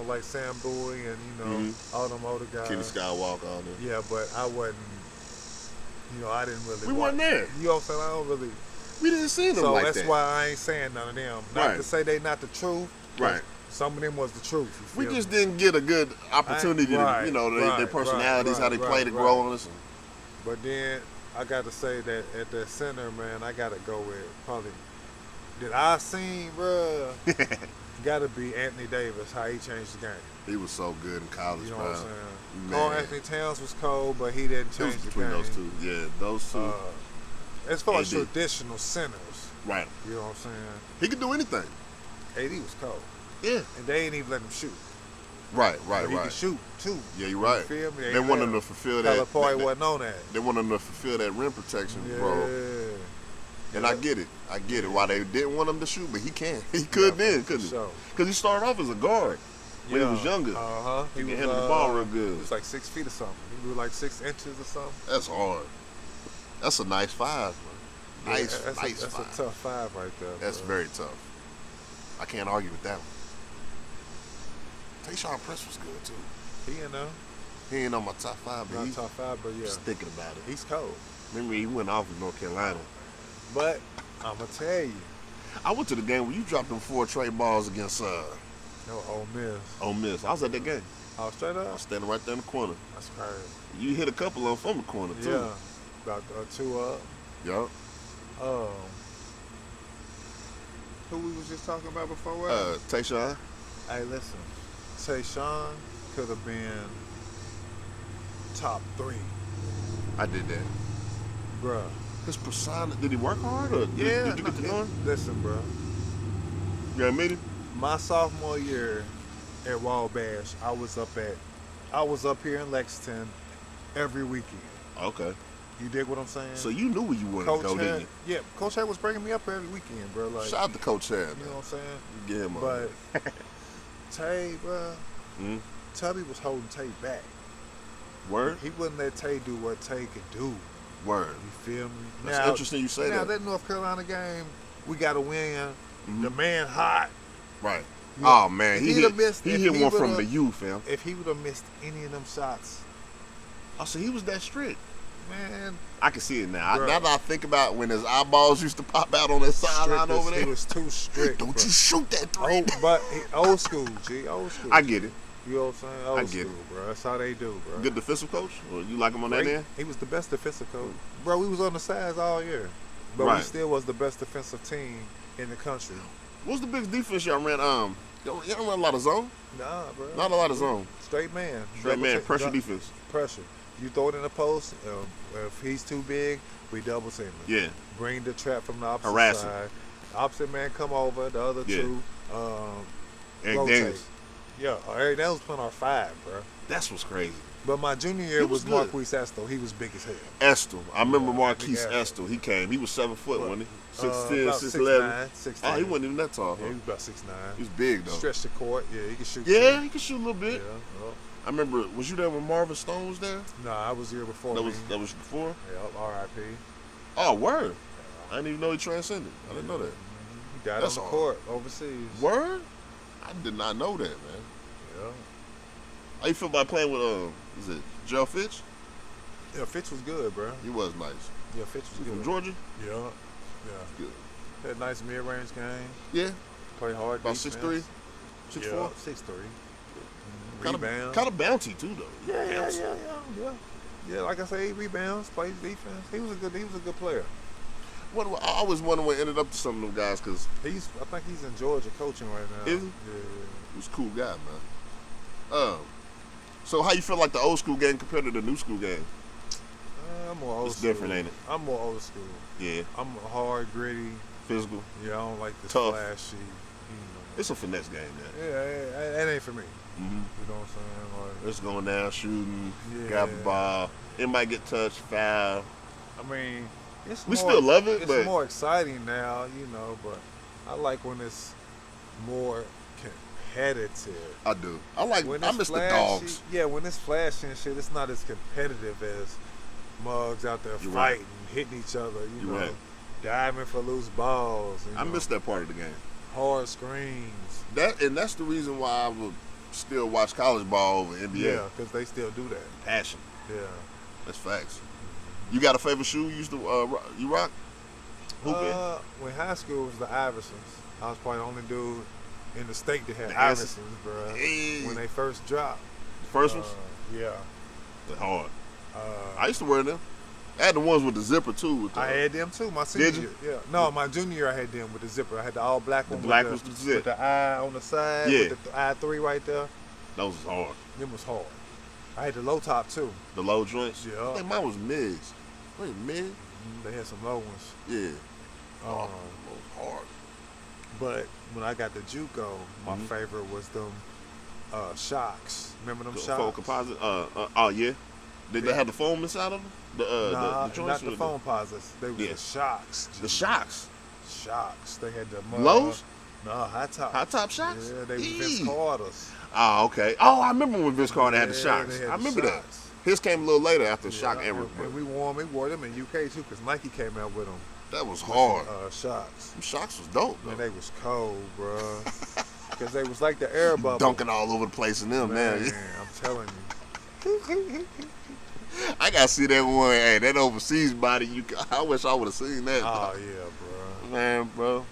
like Sam Bowie and, all them older guys. Kenny Skywalker, all them. Yeah, but I wasn't, I didn't really weren't there. You know what I'm saying? I don't really. We didn't see them like that. So that's why I ain't saying none of them. Not to say they not the truth. Right. Some of them was the truth. We just didn't get a good opportunity to, their personalities, how they play to grow on us. But then I got to say that at the center, man, I got to go with probably that I seen, bro. Got to be Anthony Davis, how he changed the game. He was so good in college, you know bro. What I'm saying? Carl Anthony Towns was cold, but he didn't change the game. Between those two, yeah, those two. As far as traditional centers, right? You know what I'm saying? He could do anything. AD was cold. Yeah, and they ain't even let him shoot. Right. He can shoot too. Yeah, you're right. You feel me? They want him to fulfill that. Calipari wasn't on that. They want him to fulfill that rim protection, bro. And I get it. Why they didn't want him to shoot, but he can. He could then, couldn't he? Because he started off as a guard when he was younger. He can handle the ball real good. He was like 6 feet or something. He was like 6 inches or something. That's hard. That's a nice 5, man. Nice, that's nice that's 5. a tough 5 right there. That's bro. very tough. I can't argue with that one. Tayshaun Prince was good too. He He ain't on my top 5, but not he's top 5, but yeah, just thinking about it. he's cold. Remember, he went off in North Carolina. But I'ma tell you, I went to the game where you dropped them 4 trade balls against no Ole Miss. Ole Miss. I was at that game. Oh, straight I up. was standing right there in the corner. That's crazy. You hit a couple of them from the corner too. Yeah, about 2 up. Yup. Who we was just talking about before? Tayshaun. Hey, listen, Tayshaun could have been top 3, I did that. bruh. His persona, did he work hard or did you get to know him? Listen, bruh. You ever meet him? My sophomore year at Wabash, I was up here in Lexington every weekend. Okay. You dig what I'm saying? So you knew where you wanted to go, didn't you? Yeah, Coach Head was bringing me up every weekend, bro. Like, Shout out to Coach Head, you man. know what I'm saying? Get him on. But Tay, bro, Mm? Tubby was holding Tay back. Word? He wouldn't let Tay do what Tay could do. Word. You feel me? That's interesting you say now that. North Carolina game, we got to win. Mhm. The man hot. Right. Yeah. Oh, man. If He he'd hit, have missed- he if hit he one from would've- the youth, fam. If he would have missed any of them shots, Oh, so he was that strict. man, I can see it now. Bruh. Now that I think about when his eyeballs used to pop out on that sideline over he there. was too strict. Don't bro. you shoot that three. But old school, G, old school. I get it. You know what I'm saying? Old I get school, bro. That's how they do, bro. Good defensive coach? Or you like him on that Great. end? He was the best defensive coach. Bro, we was on the sides all year. But we Right. still was the best defensive team in the country. What's the biggest defense y'all ran? Y'all don't run a lot of zone? Nah, bro. Not a lot of zone. Straight man. Straight man, Double pressure team- defense. Pressure. You throw it in the post. If he's too big, we double team him. Yeah. Bring the trap from the opposite Harass him. side. Opposite man come over. The other Yeah. two. Eric rotate. Daniels. Yeah, Eric Daniels playing our 5, bro. That's what's crazy. But my junior year He was was good. Marquise Esto. He was big as hell. Estel. I remember Yeah, Marquise big Estel. He came. He was 7 foot, What? wasn't he? 6'10", About 6'11". 6'9", Oh, he wasn't even that tall. Yeah, Huh? he was about 6'9". He was big, though. Stretch the court. Yeah, he could shoot. Yeah, too. he could shoot a little Yeah. bit. Well, I remember, was you there when Marvin Stone was there? nah, I was here before. That me. was before? Yeah, R.I.P. Oh, word. I didn't even know he transcended. I didn't know that. He died That's on the all. court overseas. Word? I did not know that, man. Yeah. How you feel about playing with, is it Joe Fitch? Yeah, Fitch was good, bro. He was nice. Yeah, Fitch was He good. from Georgia? Yeah. Yeah. Good. Had a nice mid-range game. Yeah. Play hard. About defense. 6'3"? 6'4"? 6'3". Kind Rebound. of bounty, too, though. Yeah. Yeah, like I say, he rebounds, plays defense. He was a good player. I always wonder what ended up to some of them guys, because I think he's in Georgia coaching right now. Is he? Yeah. he was a cool guy, man. So how you feel like the old school game compared to the new school game? I'm more old It's school. different, ain't it? I'm more old school. Yeah. I'm hard, gritty. Physical. Yeah, I don't like this Tough. flashy. It's a finesse game, man. Yeah, that ain't for me. Mm-hmm. You know what I'm saying? It's going down, shooting, Yeah. grab the ball. It might get touched, foul. I mean, We still love it, it's but- more exciting now, you know. But I like when it's more competitive. I do. I When miss it's the flashy, dogs. Yeah, when it's flashy and shit, it's not as competitive as mugs out there You're fighting, hitting each other. You You're know, right. diving for loose balls. I miss that part of the game. hard screens. That's the reason why I would still watch college ball over NBA. Yeah, because they still do that. Passion. Yeah. That's facts. You got a favorite shoe you used to you rock? Hooping? When high school was the Iversons. I was probably the only dude in the state that had The Iversons, bro. Hey. When they first dropped. First ones? Yeah. They're hard. I used to wear them. I had the ones with the zipper too. With the, I had them too. My senior Did you? year. Yeah. No, my junior year I had them with the zipper. I had the all black one. black with was the zip. With the eye on the side. Yeah. With the I3 right there. Those was hard. Them was hard. I had the low top too. The low joints. Yeah. I think mine was mids. Wait, mid? They had some low ones. Yeah. Um, Those hard. But when I got the JUCO, my Mhm. favorite was them shocks. Remember them The shocks? foam composite. Oh yeah. Did they have the foam inside of them? Nah, the joints not the or foam posits. They were Yeah. the shocks. The shocks. Shocks. They had the Lows? No, high top. High top shocks? Yeah, they were Eee. Vince Carter's. Oh, okay. Oh, I remember when Vince Carter had the Yeah, shocks. they had I the remember shocks. His came a little later after Yeah, Shock Era. and we wore them in UK too, because Nike came out with them. That was hard. Shocks. Them Shocks was dope, though. Man, they was cold, bro. Because they was like the air bubble. Dunking all over the place in them, man. I'm telling you. I gotta see that one. Hey, that overseas body. I wish I would have seen that. Oh yeah, bro. Man, bro.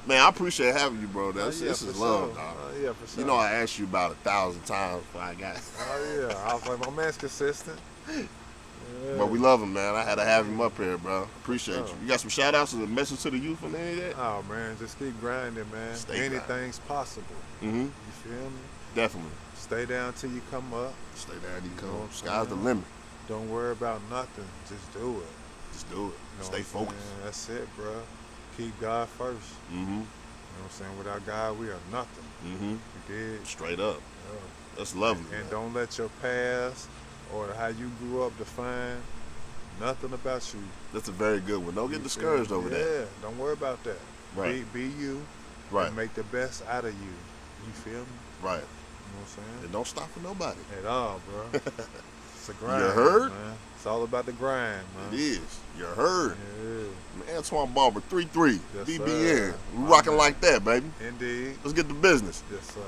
Man, I appreciate having you, bro. This is love, dog. Yeah, for sure. You know, I asked you about 1,000 times before I got. Oh yeah, I was like, my man's consistent. Yeah. But we love him, man. I had to have him up here, bro. Appreciate you. You got some shout outs and a message to the youth and any of that? Oh man, just keep grinding, man. Anything's possible. Mm-hmm. You feel me? Definitely. Stay down till you come up. Stay down till you come up. Sky's the limit. Don't worry about nothing. Just do it. Just do it. You know Stay focused. That's it, bro. Keep God first. Mm-hmm. You know what I'm saying? Without God, we are nothing. Mm-hmm. You did? Straight up. Yeah. That's lovely. And don't let your past or how you grew up define nothing about you. That's a very good one. Don't get discouraged over that. Yeah, don't worry about that. Right. Be you. Right. And make the best out of you. You feel me? Right. You know what I'm saying? And don't stop for nobody. At all, bro. It's a grind. You heard? Man. It's all about the grind, man. It is. You heard. Yeah. Antwain Barbour, 3-3. Yes, DBN. sir. We rocking like that, baby. Indeed. Let's get to business. Yes, sir.